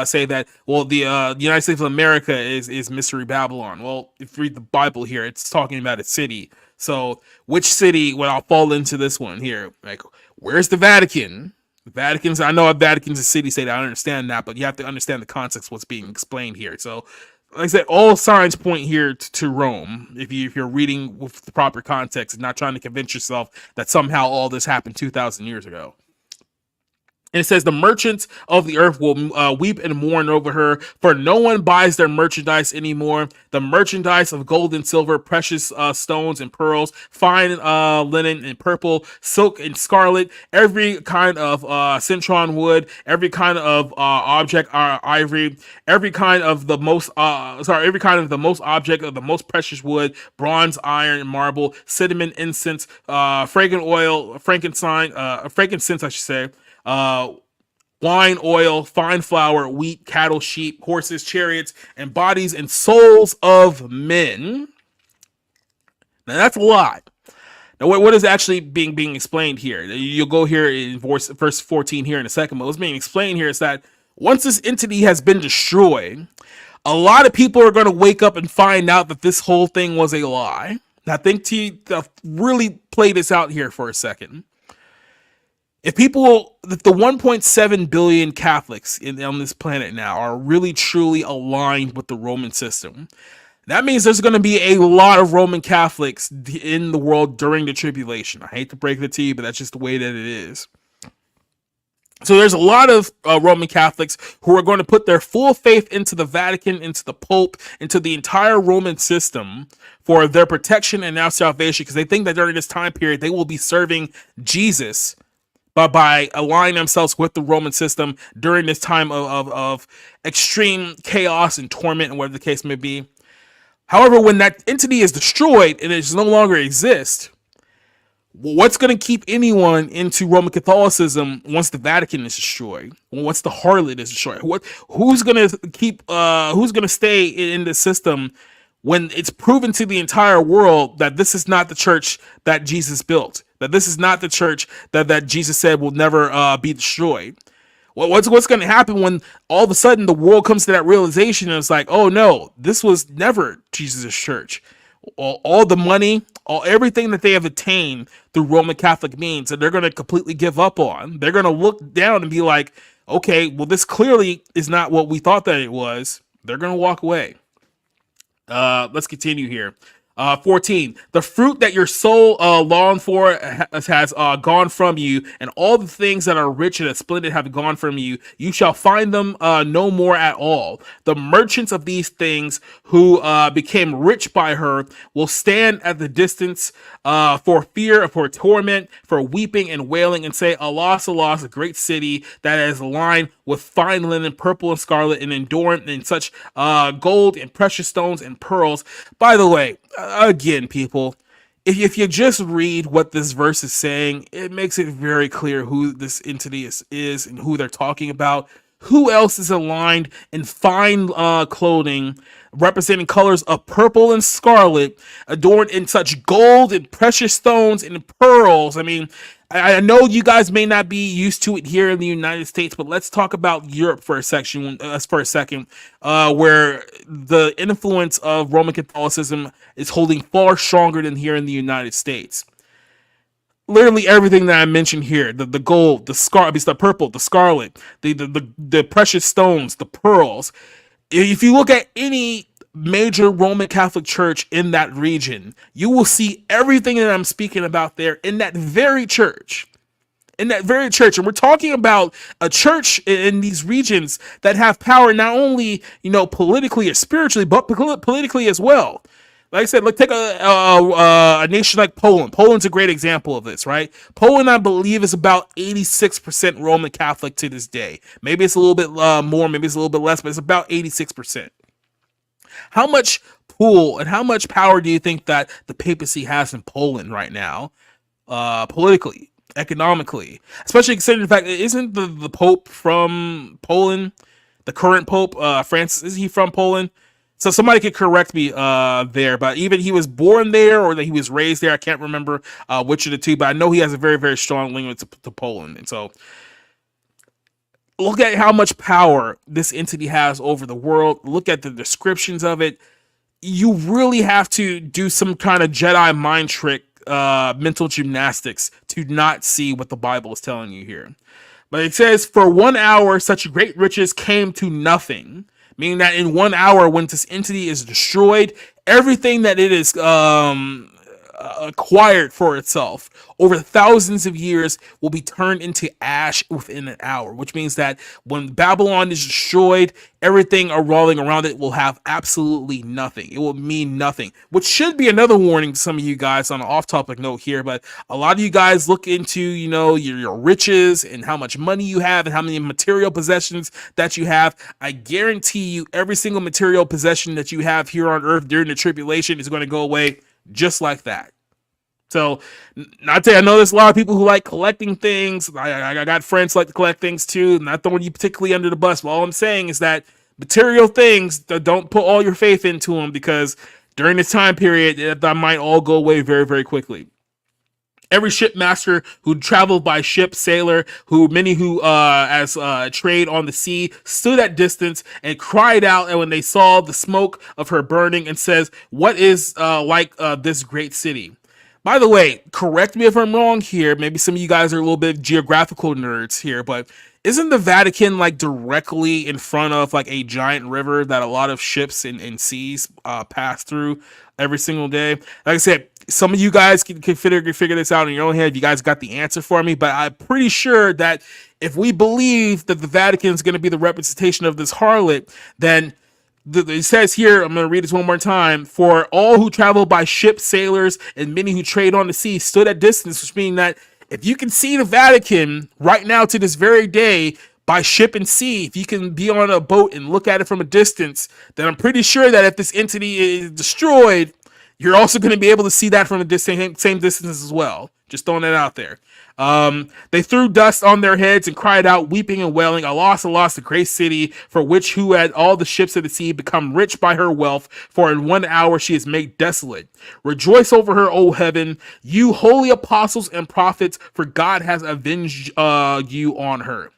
say that, well, the United States of America is Mystery Babylon. Well, if you read the Bible here, it's talking about a city. So, which city? Well, I'll fall into this one here. Like, where's the Vatican? I know a Vatican's a city state. I understand that, but you have to understand the context of what's being explained here. So, like I said, all signs point here to Rome. If you're reading with the proper context and not trying to convince yourself that somehow all this happened 2,000 years ago. And it says, the merchants of the earth will weep and mourn over her, for no one buys their merchandise anymore. The merchandise of gold and silver, precious stones and pearls, fine linen and purple, silk and scarlet, every kind of citron wood, every kind of object ivory, every kind of the most object of the most precious wood, bronze, iron, and marble, cinnamon, incense, fragrant oil, frankincense, I should say. Wine, oil, fine flour, wheat, cattle, sheep, horses, chariots, and bodies and souls of men. Now that's a lot. Now what is actually being explained here? You'll go here in verse 14 here in a second, but what's being explained here is that once this entity has been destroyed, a lot of people are going to wake up and find out that this whole thing was a lie. Now think to really play this out here for a second. If the 1.7 billion Catholics on this planet now are really truly aligned with the Roman system, That means there's going to be a lot of Roman Catholics in the world during the tribulation. I hate to break it to you, but that's just the way that it is. So there's a lot of Roman Catholics who are going to put their full faith into the Vatican, into the Pope, into the entire Roman system for their protection and now salvation, because they think that during this time period they will be serving Jesus by aligning themselves with the Roman system during this time of extreme chaos and torment and whatever the case may be. However, when that entity is destroyed and it no longer exists, what's going to keep anyone into Roman Catholicism once the Vatican is destroyed? Once the harlot is destroyed? Who's going to keep? Who's going to stay in the system when it's proven to the entire world that this is not the church that Jesus built? That this is not the church that Jesus said will never be destroyed? What's going to happen when all of a sudden the world comes to that realization and it's like, oh no, this was never Jesus' church. All the money, everything that they have attained through Roman Catholic means that they're going to completely give up on. They're going to look down and be like, okay, well, this clearly is not what we thought that it was. They're going to walk away. Let's continue here. 14, the fruit that your soul longed for has gone from you, and all the things that are rich and splendid have gone from you. You shall find them no more at all. The merchants of these things who became rich by her will stand at the distance for fear, for torment, for weeping and wailing, and say, alas, alas, a great city that is lined with fine linen, purple and scarlet, and adorned in such gold and precious stones and pearls. By the way, again, people, if you just read what this verse is saying, it makes it very clear who this entity is and who they're talking about. Who else is aligned in fine clothing representing colors of purple and scarlet, adorned in such gold and precious stones and pearls? I mean, I know you guys may not be used to it here in the United States, but let's talk about Europe for a second, where the influence of Roman Catholicism is holding far stronger than here in the United States. Literally everything that I mentioned here, the gold, the purple, the scarlet, the precious stones, the pearls. If you look at any major Roman Catholic church in that region, you will see everything that I'm speaking about there in that very church. And we're talking about a church in these regions that have power not only, politically or spiritually, but politically as well. Like I said, let's take a nation like Poland. Poland's a great example of this, right? Poland, I believe, is about 86% Roman Catholic to this day. Maybe it's a little bit more, maybe it's a little bit less, but it's about 86%. How much pull and how much power do you think that the papacy has in Poland right now, politically, economically? Especially considering the fact that isn't the Pope from Poland, the current Pope, Francis, is he from Poland? So somebody could correct me there, but even he was born there or that he was raised there. I can't remember which of the two, but I know he has a very, very strong link to Poland. And so look at how much power this entity has over the world. Look at the descriptions of it. You really have to do some kind of Jedi mind trick, mental gymnastics to not see what the Bible is telling you here. But it says, for 1 hour, such great riches came to nothing. Meaning that in 1 hour, when this entity is destroyed, everything that it is acquired for itself over thousands of years will be turned into ash within an hour, which means that when Babylon is destroyed, everything revolving around it will have absolutely nothing. It will mean nothing, which should be another warning to some of you guys on an off-topic note here. But a lot of you guys look into, your riches and how much money you have and how many material possessions that you have. I guarantee you every single material possession that you have here on earth during the tribulation is going to go away just like that. So, I know there's a lot of people who like collecting things. I got friends who like to collect things too. Not throwing you particularly under the bus. But all I'm saying is that material things, don't put all your faith into them, because during this time period, that might all go away very, very quickly. Every shipmaster who traveled by ship, sailor, many who as trade on the sea, stood at distance and cried out, and when they saw the smoke of her burning, and says, what is like this great city? By the way, correct me if I'm wrong here. Maybe some of you guys are a little bit geographical nerds here, but isn't the Vatican like directly in front of like a giant river that a lot of ships and seas pass through every single day? Like I said, some of you guys can figure this out in your own head. You guys got the answer for me, but I'm pretty sure that if we believe that the Vatican is going to be the representation of this harlot, then it says here, I'm going to read this one more time. For all who travel by ship, sailors, and many who trade on the sea stood at distance, which means that if you can see the Vatican right now to this very day by ship and sea, if you can be on a boat and look at it from a distance, then I'm pretty sure that if this entity is destroyed, you're also going to be able to see that from a same distance as well. Just throwing that out there. They threw dust on their heads and cried out, weeping and wailing, Alas, alas, the great city, for which who had all the ships of the sea become rich by her wealth, for in 1 hour she is made desolate. Rejoice over her, O heaven, you holy apostles and prophets, for God has avenged you on her.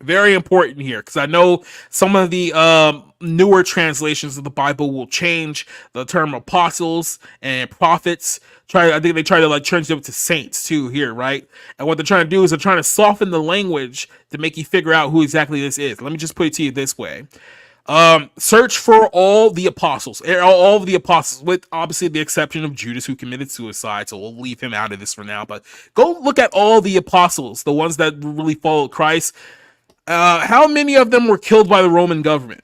Very important here, because I know some of the newer translations of the Bible will change the term apostles and prophets. I think they try to like change them to saints too here, right? And what they're trying to do is they're trying to soften the language to make you figure out who exactly this is. Let me just put it to you this way. Search for all the apostles, with obviously the exception of Judas, who committed suicide, so we'll leave him out of this for now. But go look at all the apostles, the ones that really followed Christ. How many of them were killed by the Roman government?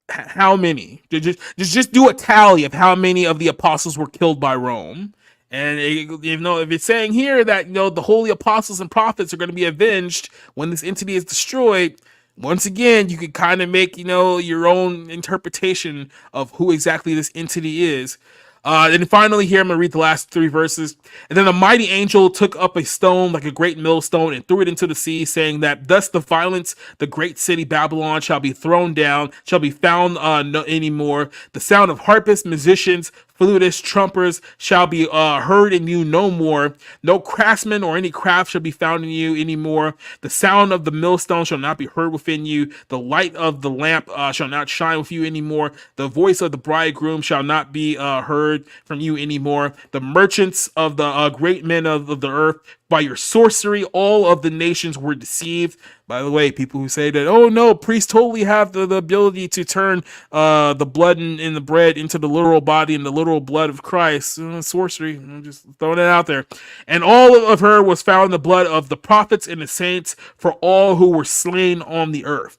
How many? Just do a tally of how many of the apostles were killed by Rome. And if it's saying here that the holy apostles and prophets are going to be avenged when this entity is destroyed, once again you can kind of make your own interpretation of who exactly this entity is. And finally here, I'm going to read the last 3 verses. And then the mighty angel took up a stone like a great millstone and threw it into the sea, saying that thus the violence, the great city Babylon, shall be thrown down, shall be found no anymore. The sound of harpists, musicians, flutists, trumpers shall be heard in you no more. No craftsman or any craft shall be found in you anymore. The sound of the millstone shall not be heard within you. The light of the lamp shall not shine with you anymore. The voice of the bridegroom shall not be heard from you anymore. The merchants of the great men of the earth, by your sorcery, all of the nations were deceived. By the way, people who say that, oh no, priests totally have the ability to turn the blood in the bread into the literal body and the literal blood of Christ. Sorcery. I'm just throwing it out there. And all of her was found in the blood of the prophets and the saints, for all who were slain on the earth.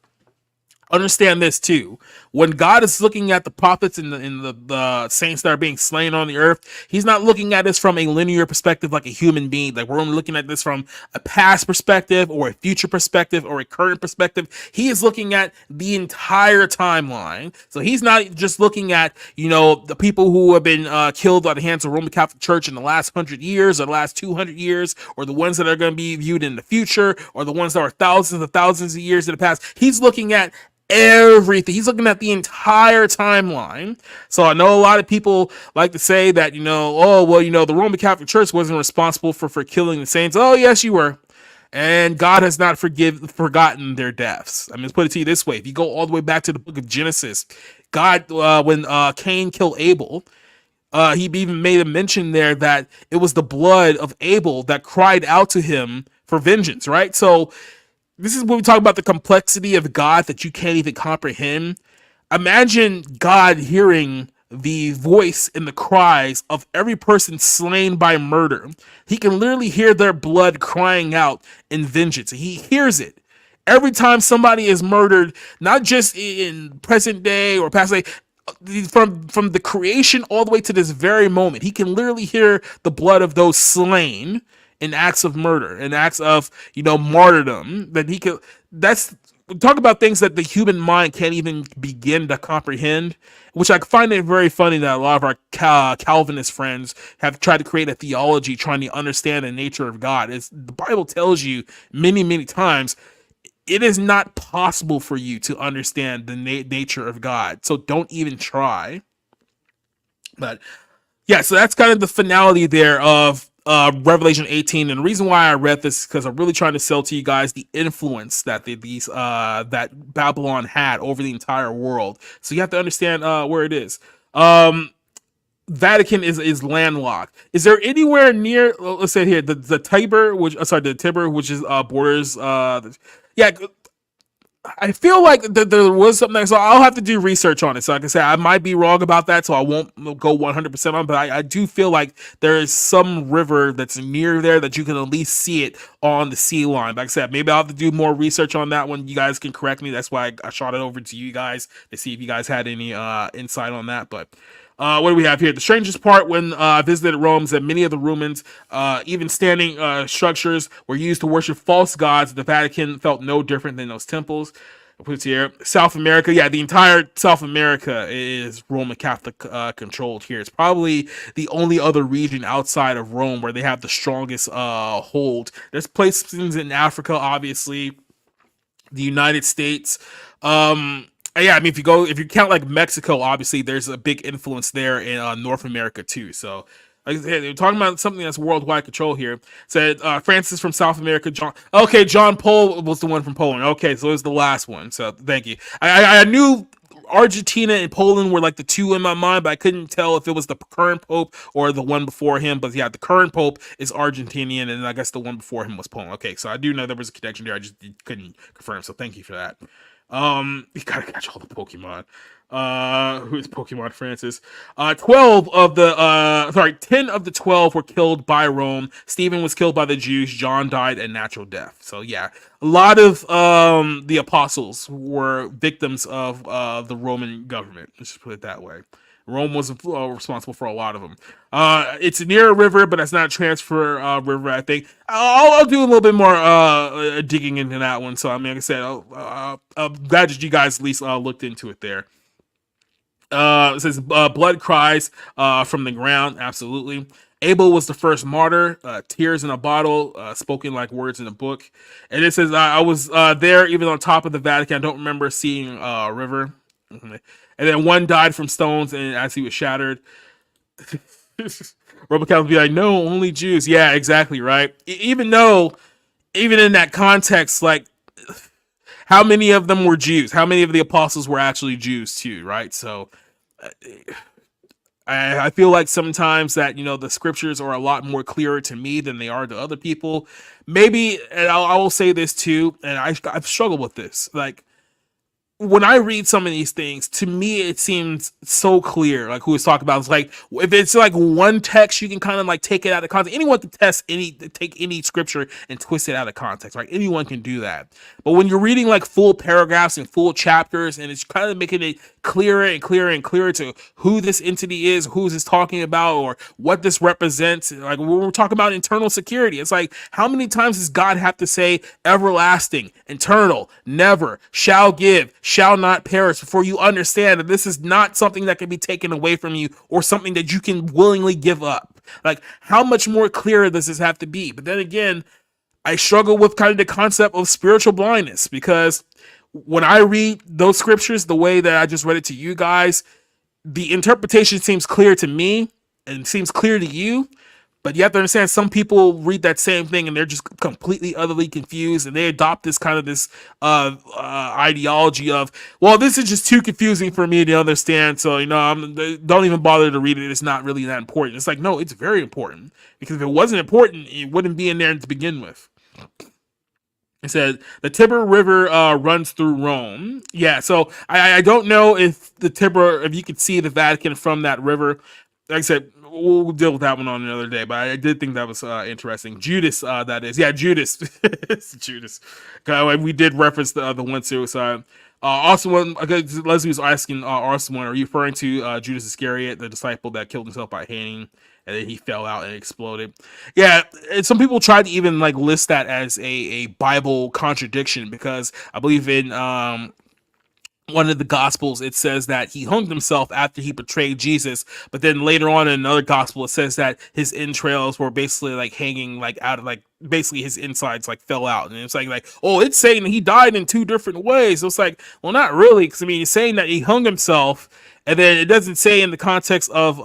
Understand this too. When God is looking at the prophets and the saints that are being slain on the earth, he's not looking at this from a linear perspective like a human being. Like we're only looking at this from a past perspective or a future perspective or a current perspective. He is looking at the entire timeline. So he's not just looking at, the people who have been killed by the hands of the Roman Catholic Church in the last 100 years or the last 200 years, or the ones that are going to be viewed in the future, or the ones that are thousands of years in the past. He's looking at everything. He's looking at the entire timeline. So I know a lot of people like to say that, the Roman Catholic Church wasn't responsible for killing the saints. Oh, yes, you were. And God has not forgotten their deaths. I mean, let's put it to you this way. If you go all the way back to the book of Genesis, God, when Cain killed Abel, he even made a mention there that it was the blood of Abel that cried out to him for vengeance, right? So this is when we talk about the complexity of God that you can't even comprehend. Imagine God hearing the voice and the cries of every person slain by murder. He can literally hear their blood crying out in vengeance. He hears it every time somebody is murdered, not just in present day or past day, from the creation all the way to this very moment. He can literally hear the blood of those slain in acts of murder, in acts of martyrdom. That he could. Talk about things that the human mind can't even begin to comprehend. Which I find it very funny that a lot of our Calvinist friends have tried to create a theology trying to understand the nature of God. As the Bible tells you many times, it is not possible for you to understand the nature of God. So don't even try. But yeah, so that's kind of the finality there of Revelation 18, and the reason why I read this is because I'm really trying to sell to you guys the influence that that Babylon had over the entire world. So you have to understand where it is. Vatican is landlocked. Is there anywhere near, let's say here, the Tiber, the Tiber, which is borders, yeah, I feel like there was something, so I'll have to do research on it. So like I said, I might be wrong about that, so I won't go 100% on, but I do feel like there is some river that's near there that you can at least see it on the sea line. Like I said, maybe I'll have to do more research on that one. You guys can correct me. That's why I shot it over to you guys to see if you guys had any insight on that. But what do we have here? The strangest part when I visited Rome is that many of the Romans, even standing structures, were used to worship false gods. The Vatican felt no different than those temples. I'll put it here. South America, yeah, the entire South America is Roman Catholic controlled here. It's probably the only other region outside of Rome where they have the strongest hold. There's places in Africa, obviously, the United States. Yeah, I mean, if you count like Mexico, obviously there's a big influence there in North America too. So, like I said, they're talking about something that's worldwide control here. Said Francis from South America. John Paul was the one from Poland. Okay, so it was the last one. So thank you. I knew Argentina and Poland were like the two in my mind, but I couldn't tell if it was the current pope or the one before him. But yeah, the current pope is Argentinian, and I guess the one before him was Poland. Okay, so I do know there was a connection there. I just couldn't confirm. So thank you for that. You gotta catch all the Pokemon. Who is Pokemon Francis? 10 of the 12 were killed by Rome. Stephen was killed by the Jews. John died a natural death. So yeah, a lot of the apostles were victims of the Roman government. Let's just put it that way. Rome was responsible for a lot of them. It's near a river, but it's not a transfer river, I think. I'll do a little bit more digging into that one. So, I mean, like I said, I'm glad that you guys at least looked into it there. It says blood cries from the ground. Absolutely. Abel was the first martyr. Tears in a bottle, spoken like words in a book. And it says, I was there even on top of the Vatican. I don't remember seeing a river. Mm-hmm. And then one died from stones, and as he was shattered, Roman Catholics be like, no, only Jews. Yeah, exactly, right? Even in that context, like, how many of them were Jews? How many of the apostles were actually Jews too, right? So I feel like sometimes that, the scriptures are a lot more clearer to me than they are to other people. Maybe, and I will say this too, and I've struggled with this, like, when I read some of these things, to me, it seems so clear, like who is talking about. It's like, if it's like one text, you can kind of like take it out of context. Anyone can take any scripture and twist it out of context, right? Anyone can do that. But when you're reading like full paragraphs and full chapters, and it's kind of making it clearer and clearer and clearer to who this entity is, who is this talking about, or what this represents. Like when we're talking about internal security, it's like, how many times does God have to say everlasting, eternal, never, shall give, shall not perish, before you understand that this is not something that can be taken away from you or something that you can willingly give up? Like, how much more clear does this have to be? But then again, I struggle with kind of the concept of spiritual blindness, because when I read those scriptures the way that I just read it to you guys, the interpretation seems clear to me and seems clear to you. But you have to understand, some people read that same thing and they're just completely, utterly confused, and they adopt this kind of this ideology of, well, this is just too confusing for me to understand, so don't even bother to read it. It's not really that important. It's like, no, it's very important, because if it wasn't important, it wouldn't be in there to begin with. It said the Tiber River runs through Rome. Yeah, so I don't know if the Tiber, if you could see the Vatican from that river. Like I said, we'll deal with that one on another day, but I did think that was interesting. Judas, that is. Yeah, Judas. Judas. We did reference the one suicide. Also, Leslie was asking, Austin, are you referring to Judas Iscariot, the disciple that killed himself by hanging, and then he fell out and exploded? Yeah, and some people tried to even like list that as a Bible contradiction, because I believe in one of the gospels, it says that he hung himself after he betrayed Jesus, but then later on in another gospel, it says that his entrails were basically like hanging like out of, like, basically his insides like fell out, and it's like, oh, it's saying that he died in two different ways. So it's like, well, not really, because I mean, it's saying that he hung himself, and then it doesn't say in the context of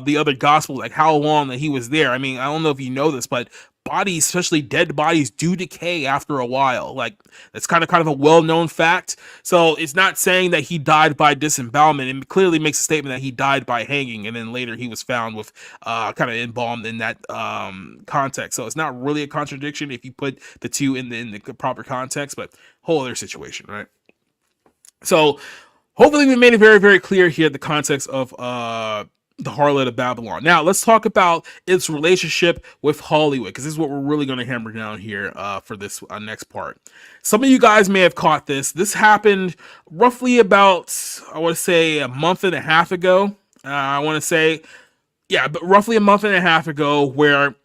the other gospel like how long that he was there. I mean, I don't know if you know this, but bodies, especially dead bodies, do decay after a while. Like, that's kind of a well-known fact. So it's not saying that he died by disembowelment. It clearly makes a statement that he died by hanging, and then later he was found with kind of embalmed in that context. So it's not really a contradiction if you put the two in the proper context, but whole other situation, right? So hopefully we made it very, very clear here the context of the harlot of Babylon. Now let's talk about its relationship with Hollywood, because this is what we're really going to hammer down here for this next part. Some of you guys may have caught this. This happened roughly about, I want to say, a month and a half ago. But roughly a month and a half ago, where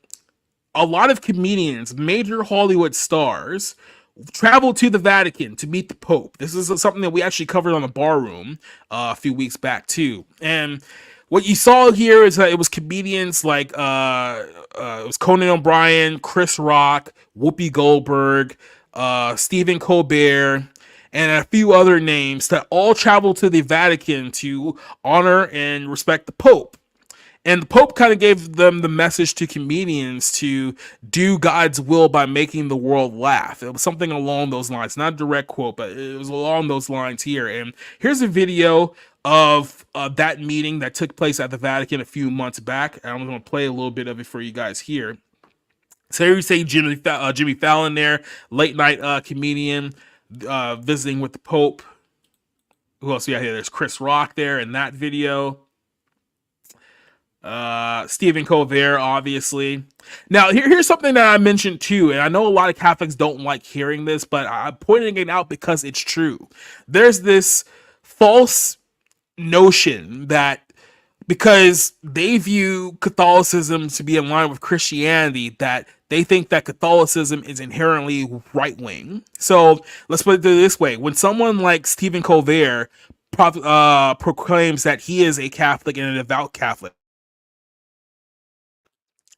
a lot of comedians, major Hollywood stars, traveled to the Vatican to meet the Pope. This is something that we actually covered on the Bar Room a few weeks back too. And what you saw here is that it was comedians like it was Conan O'Brien, Chris Rock, Whoopi Goldberg, Stephen Colbert, and a few other names that all traveled to the Vatican to honor and respect the Pope. And the Pope kind of gave them the message to comedians to do God's will by making the world laugh. It was something along those lines, not a direct quote, but it was along those lines here. And here's a video of that meeting that took place at the Vatican a few months back. And I'm going to play a little bit of it for you guys here. So here you say Jimmy Fallon there, late night comedian, visiting with the Pope. Who else we got here? There's Chris Rock there in that video. Stephen Colbert, obviously. Now, here's something that I mentioned too, and I know a lot of Catholics don't like hearing this, but I'm pointing it out because it's true. There's this false notion that because they view Catholicism to be in line with Christianity, that they think that Catholicism is inherently right-wing. So let's put it this way. When someone like Stephen Colbert proclaims that he is a Catholic and a devout Catholic,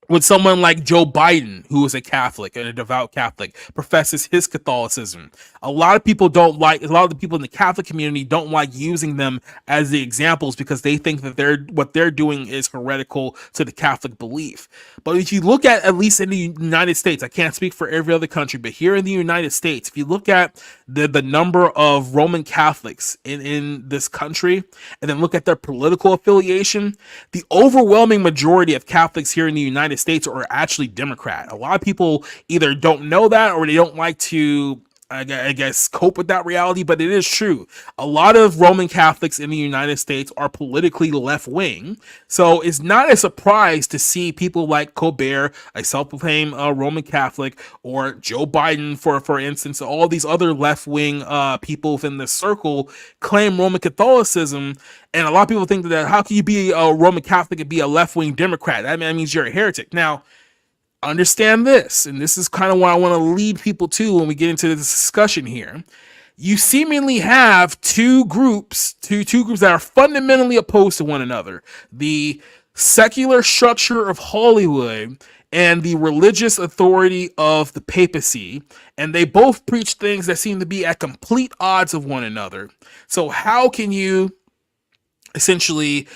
when someone like Joe Biden, who is a Catholic and a devout Catholic, professes his Catholicism, a lot of the people in the Catholic community don't like using them as the examples because they think that what they're doing is heretical to the Catholic belief. But if you look at least in the United States, I can't speak for every other country, but here in the United States, if you look at the number of Roman Catholics in this country, and then look at their political affiliation, the overwhelming majority of Catholics here in the United States are actually Democrat. A lot of people either don't know that or they don't like to, I guess, cope with that reality, but it is true. A lot of Roman Catholics in the United States are politically left-wing, so it's not a surprise to see people like Colbert, a self-proclaimed Roman Catholic, or Joe Biden, for instance, all these other left-wing people within this circle claim Roman Catholicism. And a lot of people think that how can you be a Roman Catholic and be a left-wing Democrat? That means you're a heretic. Now, understand this, and this is kind of what I want to lead people to when we get into this discussion here. You seemingly have two groups that are fundamentally opposed to one another: the secular structure of Hollywood and the religious authority of the papacy, and they both preach things that seem to be at complete odds of one another. So how can you essentially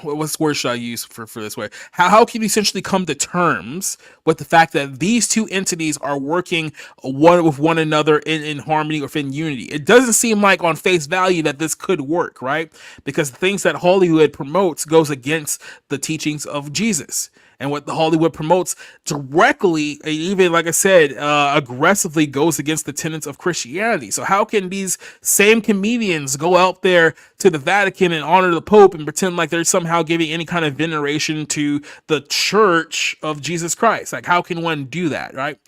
what's the word should I use for this way? How can you essentially come to terms with the fact that these two entities are working with one another in harmony or in unity? It doesn't seem like on face value that this could work, right? Because the things that Hollywood promotes goes against the teachings of Jesus. And what the Hollywood promotes directly, even like I said, aggressively goes against the tenets of Christianity. So how can these same comedians go out there to the Vatican and honor the Pope and pretend like they're somehow giving any kind of veneration to the Church of Jesus Christ? Like, how can one do that, right?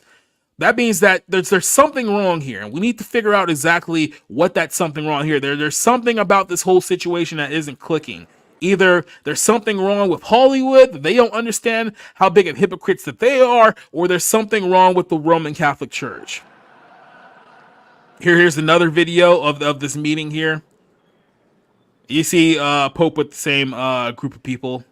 That means that there's something wrong here, and we need to figure out exactly what that something wrong here. There's something about this whole situation that isn't clicking. Either there's something wrong with Hollywood, that they don't understand how big of hypocrites that they are, or there's something wrong with the Roman Catholic Church. Here's another video of this meeting here. You see Pope with the same group of people.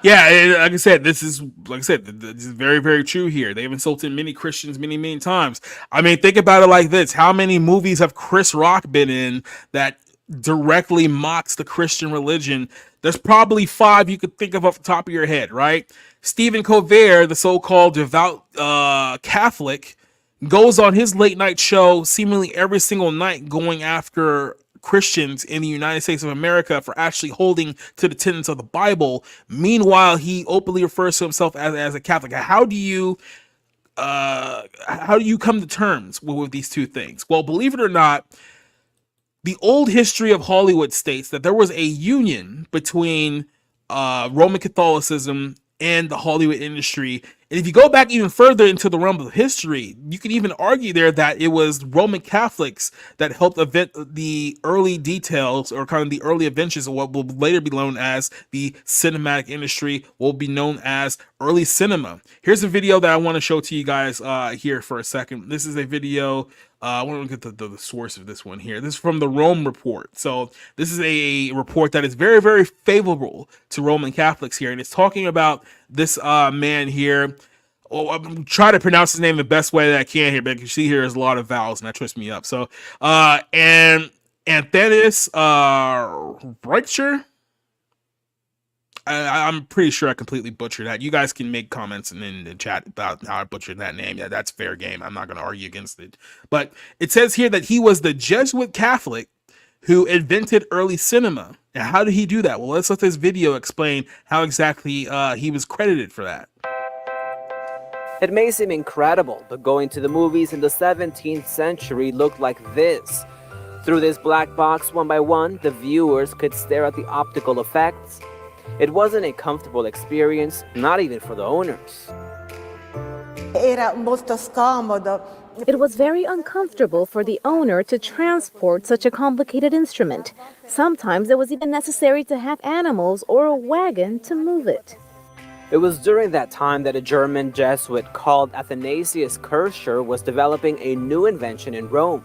Yeah, and like I said, this is very, very true here. They've insulted many Christians many, many times. I mean, think about it like this: how many movies have Chris Rock been in that directly mocks the Christian religion? There's probably 5 you could think of off the top of your head, right? Stephen Colbert, the so-called devout Catholic, goes on his late night show seemingly every single night going after Christians in the United States of America for actually holding to the tenets of the Bible. Meanwhile, he openly refers to himself as a Catholic. How do you come to terms with these two things? Well, believe it or not, the old history of Hollywood states that there was a union between Roman Catholicism and the Hollywood industry. And if you go back even further into the realm of history, you can even argue there that it was Roman Catholics that helped invent the early details, or kind of the early inventions of what will later be known as the cinematic industry, will be known as early cinema. Here's a video that I want to show to you guys here for a second. This is a video. I want to get the source of this one here. This is from the Rome Report. So this is a report that is very, very favorable to Roman Catholics here. And it's talking about this man here. Oh, I'm trying to pronounce his name the best way that I can here, but you see here is a lot of vowels and that twists me up. So and Anthenius Reicher. I'm pretty sure I completely butchered that. You guys can make comments in the chat about how I butchered that name. Yeah, that's fair game. I'm not going to argue against it. But it says here that he was the Jesuit Catholic who invented early cinema. Now, how did he do that? Well, let's let this video explain how exactly he was credited for that. It may seem incredible, but going to the movies in the 17th century looked like this. Through this black box, one by one, the viewers could stare at the optical effects. It wasn't a comfortable experience, not even for the owners. It was very uncomfortable for the owner to transport such a complicated instrument. Sometimes it was even necessary to have animals or a wagon to move it. It was during that time that a German Jesuit called Athanasius Kircher was developing a new invention in Rome.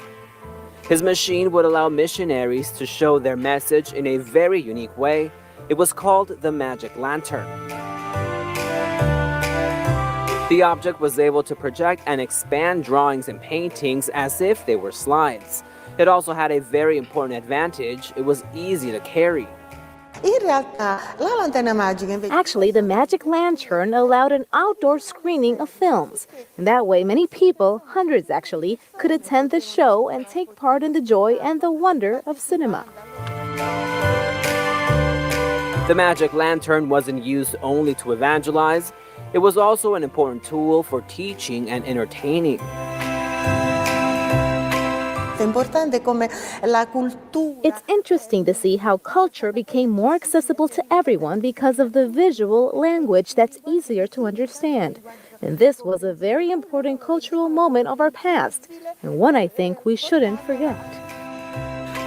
His machine would allow missionaries to show their message in a very unique way. It was called the magic lantern. The object was able to project and expand drawings and paintings as if they were slides. It also had a very important advantage: it was easy to carry. Actually, the magic lantern allowed an outdoor screening of films. And that way, many people, hundreds actually, could attend the show and take part in the joy and the wonder of cinema. The magic lantern wasn't used only to evangelize. It was also an important tool for teaching and entertaining. It's interesting to see how culture became more accessible to everyone because of the visual language that's easier to understand. And this was a very important cultural moment of our past, and one I think we shouldn't forget.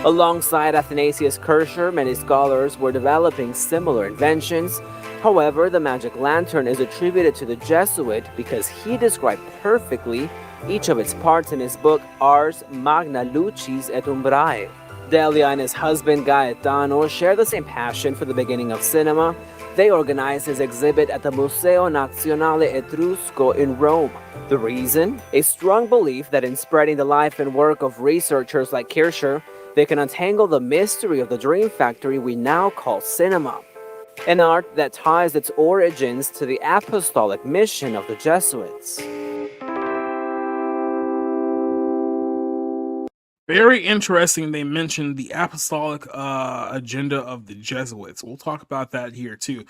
Alongside Athanasius Kircher, many scholars were developing similar inventions. However, the magic lantern is attributed to the Jesuit because he described perfectly each of its parts in his book Ars Magna Lucis et Umbrae. Delia and his husband Gaetano share the same passion for the beginning of cinema. They organized his exhibit at the Museo Nazionale Etrusco in Rome. The reason? A strong belief that in spreading the life and work of researchers like Kircher, they can untangle the mystery of the dream factory we now call cinema, an art that ties its origins to the apostolic mission of the Jesuits. Very interesting. They mentioned the apostolic agenda of the Jesuits. We'll talk about that here too.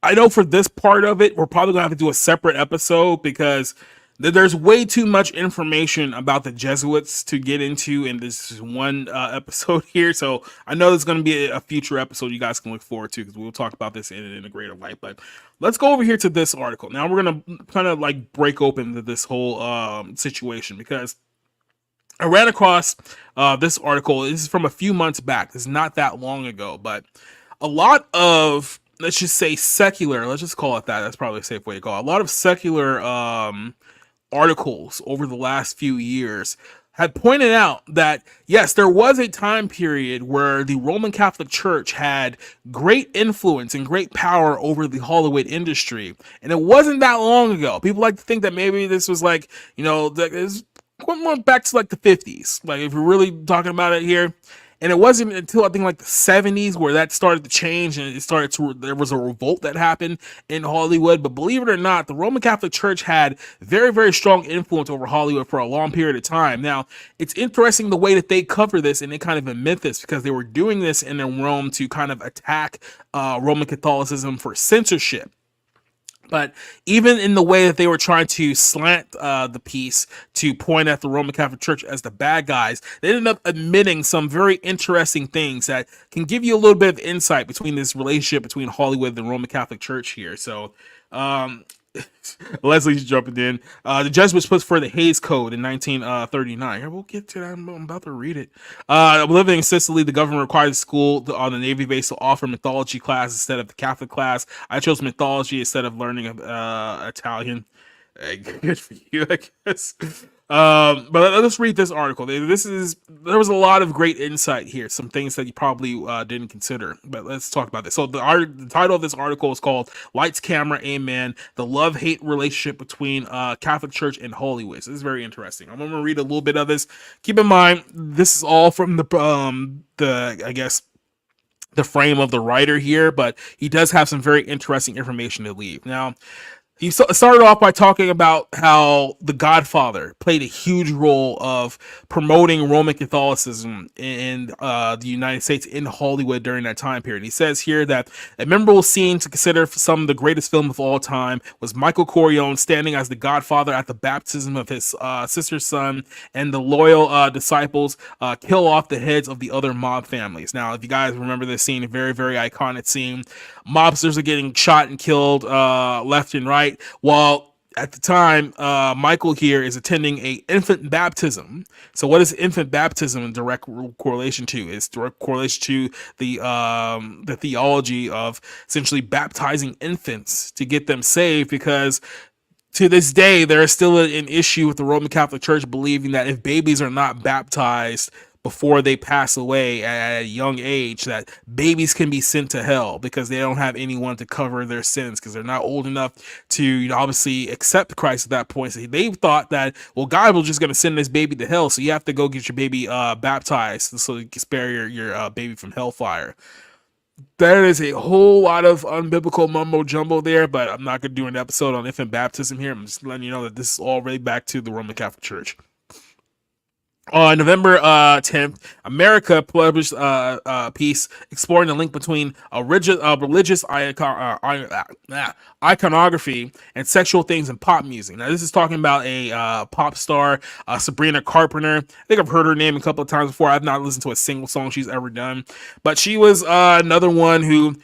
I know for this part of it, we're probably gonna have to do a separate episode because there's way too much information about the Jesuits to get into in this one episode here. So I know there's going to be a future episode you guys can look forward to because we'll talk about this in a greater light. But let's go over here to this article. Now we're going to kind of like break open this whole situation because I ran across this article. This is from a few months back. This is not that long ago, but a lot of, let's just say secular, let's just call it that. That's probably a safe way to call it. A lot of secular articles over the last few years had pointed out that yes, there was a time period where the Roman Catholic Church had great influence and great power over the Hollywood industry, and it wasn't that long ago. People like to think that maybe this was like, that is going more back to like the 50s, like if we're really talking about it here. And it wasn't until I think like the 70s where that started to change, and there was a revolt that happened in Hollywood. But believe it or not, the Roman Catholic Church had very, very strong influence over Hollywood for a long period of time. Now, it's interesting the way that they cover this and they kind of admit this, because they were doing this in Rome to kind of attack Roman Catholicism for censorship. But even in the way that they were trying to slant the piece to point at the Roman Catholic Church as the bad guys, they ended up admitting some very interesting things that can give you a little bit of insight between this relationship between Hollywood and the Roman Catholic Church here. So, Leslie's jumping in. The Jesuits put for the Hayes Code in 1939. We'll get to that. I'm about to read it. Living in Sicily, the government required the school on the Navy base to offer mythology class instead of the Catholic class. I chose mythology instead of learning Italian. Good for you, I guess. But let's read this article. There was a lot of great insight here, some things that you probably didn't consider, but let's talk about this. So the title of this article is called Lights, Camera, Amen, the love-hate relationship between Catholic Church and Hollywood. So this is very interesting. I'm going to read a little bit of this. Keep in mind, this is all from I guess, the frame of the writer here, but he does have some very interesting information to leave. Now, he started off by talking about how The Godfather played a huge role of promoting Roman Catholicism in the United States, in Hollywood during that time period. He says here that a memorable scene to consider for some of the greatest film of all time was Michael Corleone standing as the Godfather at the baptism of his sister's son, and the loyal disciples kill off the heads of the other mob families. Now, if you guys remember this scene, a very, very iconic scene. Mobsters are getting shot and killed left and right, while at the time Michael here is attending a infant baptism. So what is infant baptism in direct correlation to? It's direct correlation to the theology of essentially baptizing infants to get them saved, because to this day there is still an issue with the Roman Catholic Church believing that if babies are not baptized before they pass away at a young age, that babies can be sent to hell because they don't have anyone to cover their sins, because they're not old enough to obviously accept Christ at that point. So they thought that, well, God was just going to send this baby to hell, so you have to go get your baby baptized so you can spare your baby from hellfire. There is a whole lot of unbiblical mumbo jumbo there, but I'm not going to do an episode on infant baptism here. I'm just letting you know that this is all really back to the Roman Catholic Church. On November 10th, America published a piece exploring the link between religious iconography and sexual things in pop music. Now, this is talking about a pop star, Sabrina Carpenter. I think I've heard her name a couple of times before. I've not listened to a single song she's ever done, but she was another one who,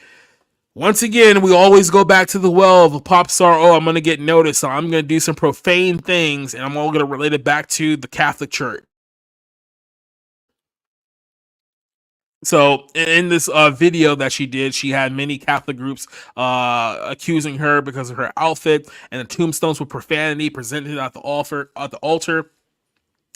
once again, we always go back to the well of a pop star. Oh, I'm going to get noticed, so I'm going to do some profane things, and I'm all going to relate it back to the Catholic Church. So in this video that she did, she had many Catholic groups accusing her because of her outfit, and the tombstones with profanity presented at the altar.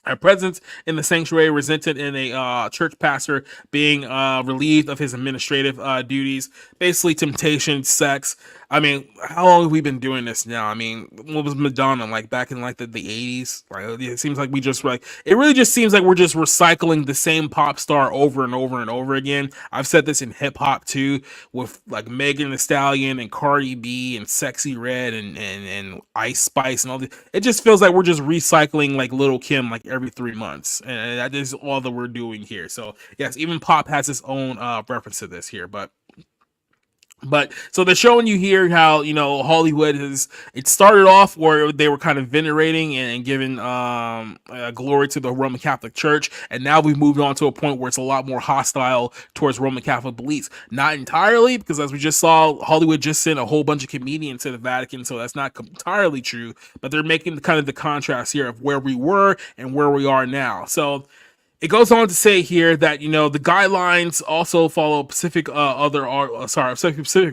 Her presence in the sanctuary resulted in a church pastor being relieved of his administrative duties. Basically, temptation, sex. I mean, how long have we been doing this now? I mean, what was Madonna like back in like the 80s? Like, it seems like it really just seems like we're just recycling the same pop star over and over and over again. I've said this in hip hop too, with like Megan Thee Stallion and Cardi B and Sexy Red and Ice Spice and all this. It just feels like we're just recycling like Lil' Kim like every 3 months, and that is all that we're doing here. So yes, even pop has its own reference to this here, but so they're showing you here how, Hollywood it started off where they were kind of venerating and giving glory to the Roman Catholic Church, and now we've moved on to a point where it's a lot more hostile towards Roman Catholic beliefs. Not entirely, because as we just saw, Hollywood just sent a whole bunch of comedians to the Vatican, so that's not entirely true, but they're making kind of the contrast here of where we were and where we are now. So it goes on to say here that, the guidelines also follow specific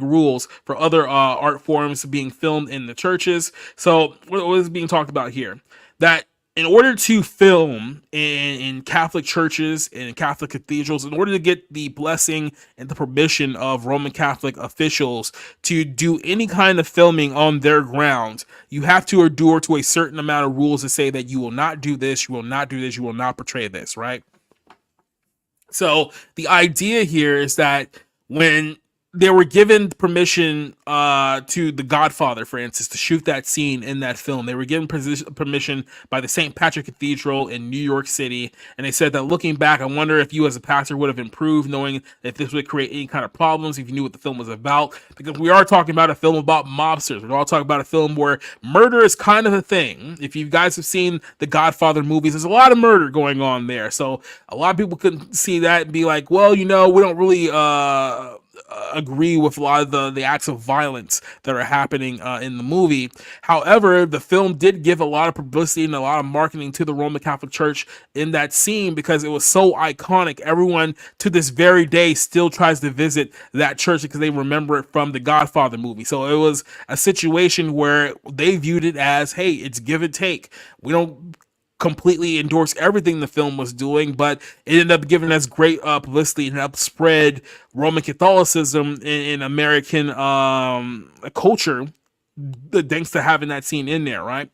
rules for other art forms being filmed in the churches. So what is being talked about here? That in order to film in Catholic churches and Catholic cathedrals, in order to get the blessing and the permission of Roman Catholic officials to do any kind of filming on their grounds, you have to adhere to a certain amount of rules to say that you will not do this, you will not do this, you will not portray this, right? So the idea here is that when they were given permission to the Godfather, for instance, to shoot that scene in that film, they were given permission by the St. Patrick Cathedral in New York City, and they said that looking back, I wonder if you as a pastor would have improved, knowing if this would create any kind of problems, if you knew what the film was about, because we are talking about a film about mobsters. We're all talking about a film where murder is kind of a thing. If you guys have seen the Godfather movies, there's a lot of murder going on there, so a lot of people could see that and be like, well, we don't really agree with a lot of the acts of violence that are happening in the movie. However, the film did give a lot of publicity and a lot of marketing to the Roman Catholic Church in that scene because it was so iconic. Everyone to this very day still tries to visit that church because they remember it from the Godfather movie. So it was a situation where they viewed it as, hey, it's give and take. We don't completely endorse everything the film was doing, but it ended up giving us great publicity and helped spread Roman Catholicism in American culture, thanks to having that scene in there, right?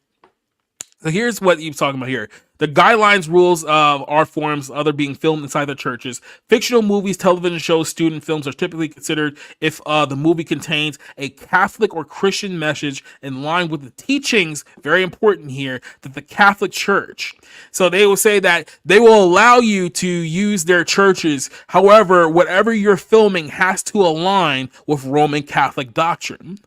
So here's what he's talking about here. The guidelines, rules of art forms, other being filmed inside the churches. Fictional movies, television shows, student films are typically considered if the movie contains a Catholic or Christian message in line with the teachings, very important here, that the Catholic Church. So they will say that they will allow you to use their churches. However, whatever you're filming has to align with Roman Catholic doctrine.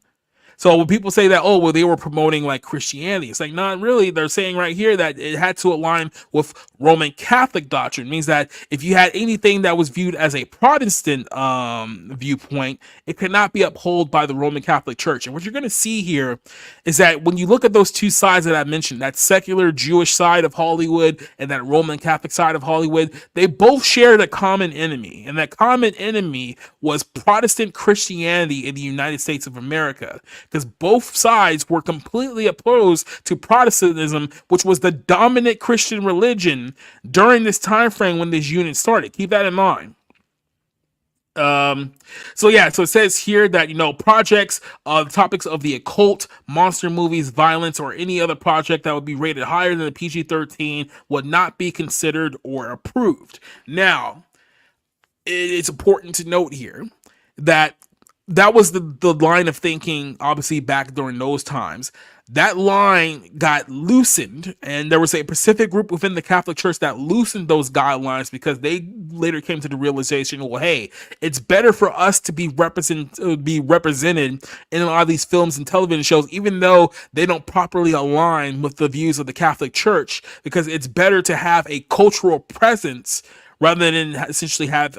So when people say that, oh, well, they were promoting like Christianity, it's like, not really. They're saying right here that it had to align with Roman Catholic doctrine. It means that if you had anything that was viewed as a Protestant viewpoint, it could not be upheld by the Roman Catholic Church. And what you're going to see here is that when you look at those two sides that I mentioned, that secular Jewish side of Hollywood and that Roman Catholic side of Hollywood, they both shared a common enemy. And that common enemy was Protestant Christianity in the United States of America. Because both sides were completely opposed to Protestantism, which was the dominant Christian religion during this time frame when this unit started. Keep that in mind. So it says here that, projects, topics of the occult, monster movies, violence, or any other project that would be rated higher than the PG-13 would not be considered or approved. Now, it's important to note here that was the line of thinking, obviously, back during those times. That line got loosened, and there was a specific group within the Catholic Church that loosened those guidelines because they later came to the realization, well, hey, it's better for us to be represented in a lot of these films and television shows, even though they don't properly align with the views of the Catholic Church, because it's better to have a cultural presence rather than essentially have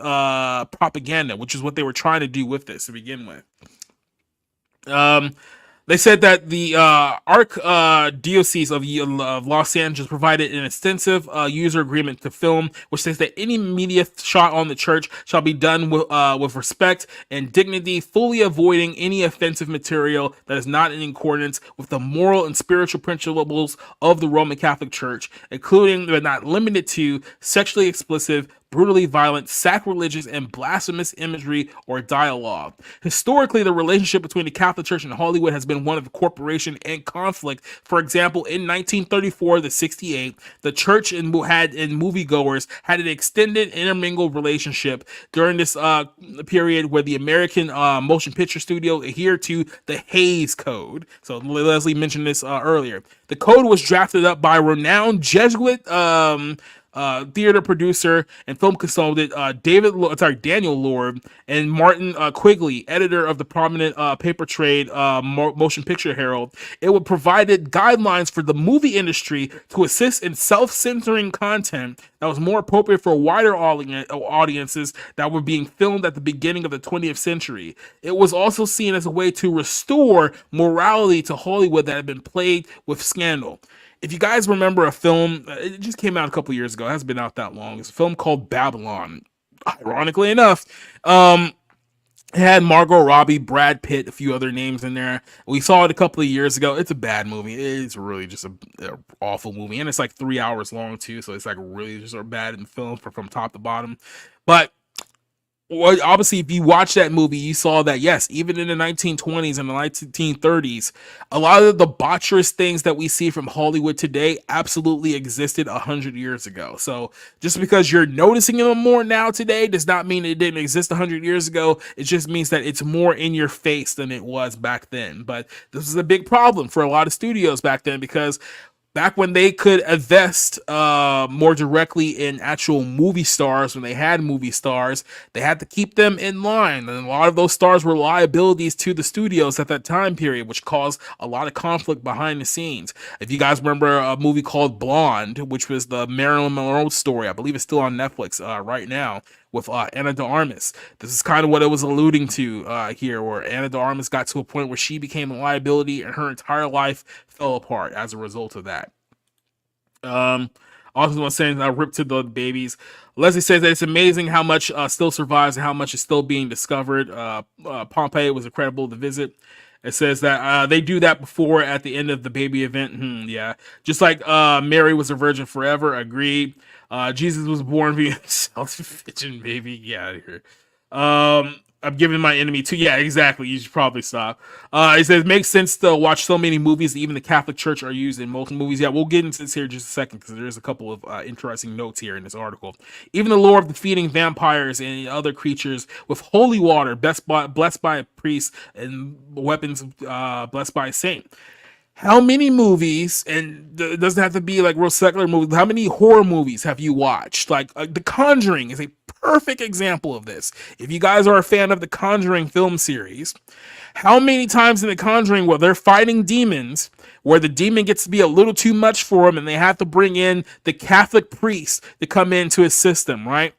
propaganda, which is what they were trying to do with this to begin with. They said that the Archdiocese of Los Angeles provided an extensive user agreement to film, which says that any media shot on the church shall be done with respect and dignity, fully avoiding any offensive material that is not in accordance with the moral and spiritual principles of the Roman Catholic Church, including but not limited to sexually explicit, brutally violent, sacrilegious, and blasphemous imagery or dialogue. Historically, the relationship between the Catholic Church and Hollywood has been one of cooperation and conflict. For example, in 1934 to 68, the church and moviegoers had an extended intermingled relationship during this period where the American motion picture studio adhered to the Hays Code. So Leslie mentioned this earlier. The code was drafted up by renowned Jesuit theater producer and film consultant Daniel Lord and Martin Quigley, editor of the prominent paper trade Motion Picture Herald. It would provided guidelines for the movie industry to assist in self-censoring content that was more appropriate for wider audiences that were being filmed at the beginning of the 20th century. It was also seen as a way to restore morality to Hollywood that had been plagued with scandal. If you guys remember a film, it just came out a couple years ago. It hasn't been out that long. It's a film called Babylon. Ironically enough, It had Margot Robbie, Brad Pitt, a few other names in there. We saw it a couple of years ago. It's a bad movie. It's really just a awful movie, and it's like 3 hours long too. So it's like really just bad in the film from top to bottom. But well, obviously, if you watch that movie, you saw that, yes, even in the 1920s and the 1930s, a lot of the debaucherous things that we see from Hollywood today absolutely existed 100 years ago. So just because you're noticing them more now today does not mean it didn't exist 100 years ago. It just means that it's more in your face than it was back then. But this is a big problem for a lot of studios back then, because back when they could invest more directly in actual movie stars, when they had movie stars, they had to keep them in line. And a lot of those stars were liabilities to the studios at that time period, which caused a lot of conflict behind the scenes. If you guys remember a movie called Blonde, which was the Marilyn Monroe story, I believe it's still on Netflix right now, with Anna de Armas. This is kind of what it was alluding to here, where Anna de Armas got to a point where she became a liability and her entire life fell apart as a result of that. Also want to say, rip to the babies. Leslie says that it's amazing how much still survives and how much is still being discovered. Pompeii was incredible to visit. It says that they do that before at the end of the baby event. Yeah, just like Mary was a virgin forever. Agreed. Jesus was born via self-sufficient baby. Get out of here. I'm giving my enemy to. Yeah, exactly. You should probably stop. It says, makes sense to watch so many movies. Even the Catholic Church are used in most movies. Yeah, we'll get into this here in just a second, because there's a couple of interesting notes here in this article. Even the lore of defeating vampires and other creatures with holy water, blessed by a priest, and weapons blessed by a saint. How many movies, and it doesn't have to be like real secular movies, how many horror movies have you watched? Like The Conjuring is a perfect example of this. If you guys are a fan of the Conjuring film series, how many times in The Conjuring where they're fighting demons, where the demon gets to be a little too much for them and they have to bring in the Catholic priest to come in to assist them, right?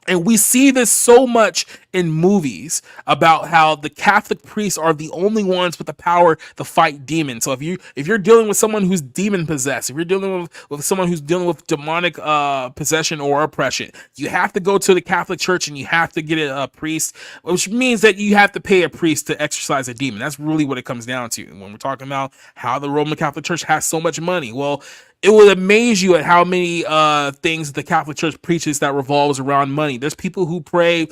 And we see this so much in movies about how the Catholic priests are the only ones with the power to fight demons. So if you're dealing with someone who's demon possessed, if you're dealing with someone who's dealing with demonic possession or oppression, you have to go to the Catholic Church and you have to get a priest, which means that you have to pay a priest to exorcise a demon. That's really what it comes down to when we're talking about how the Roman Catholic Church has so much money. Well, it will amaze you at how many things the Catholic Church preaches that revolves around money. There's people who pay,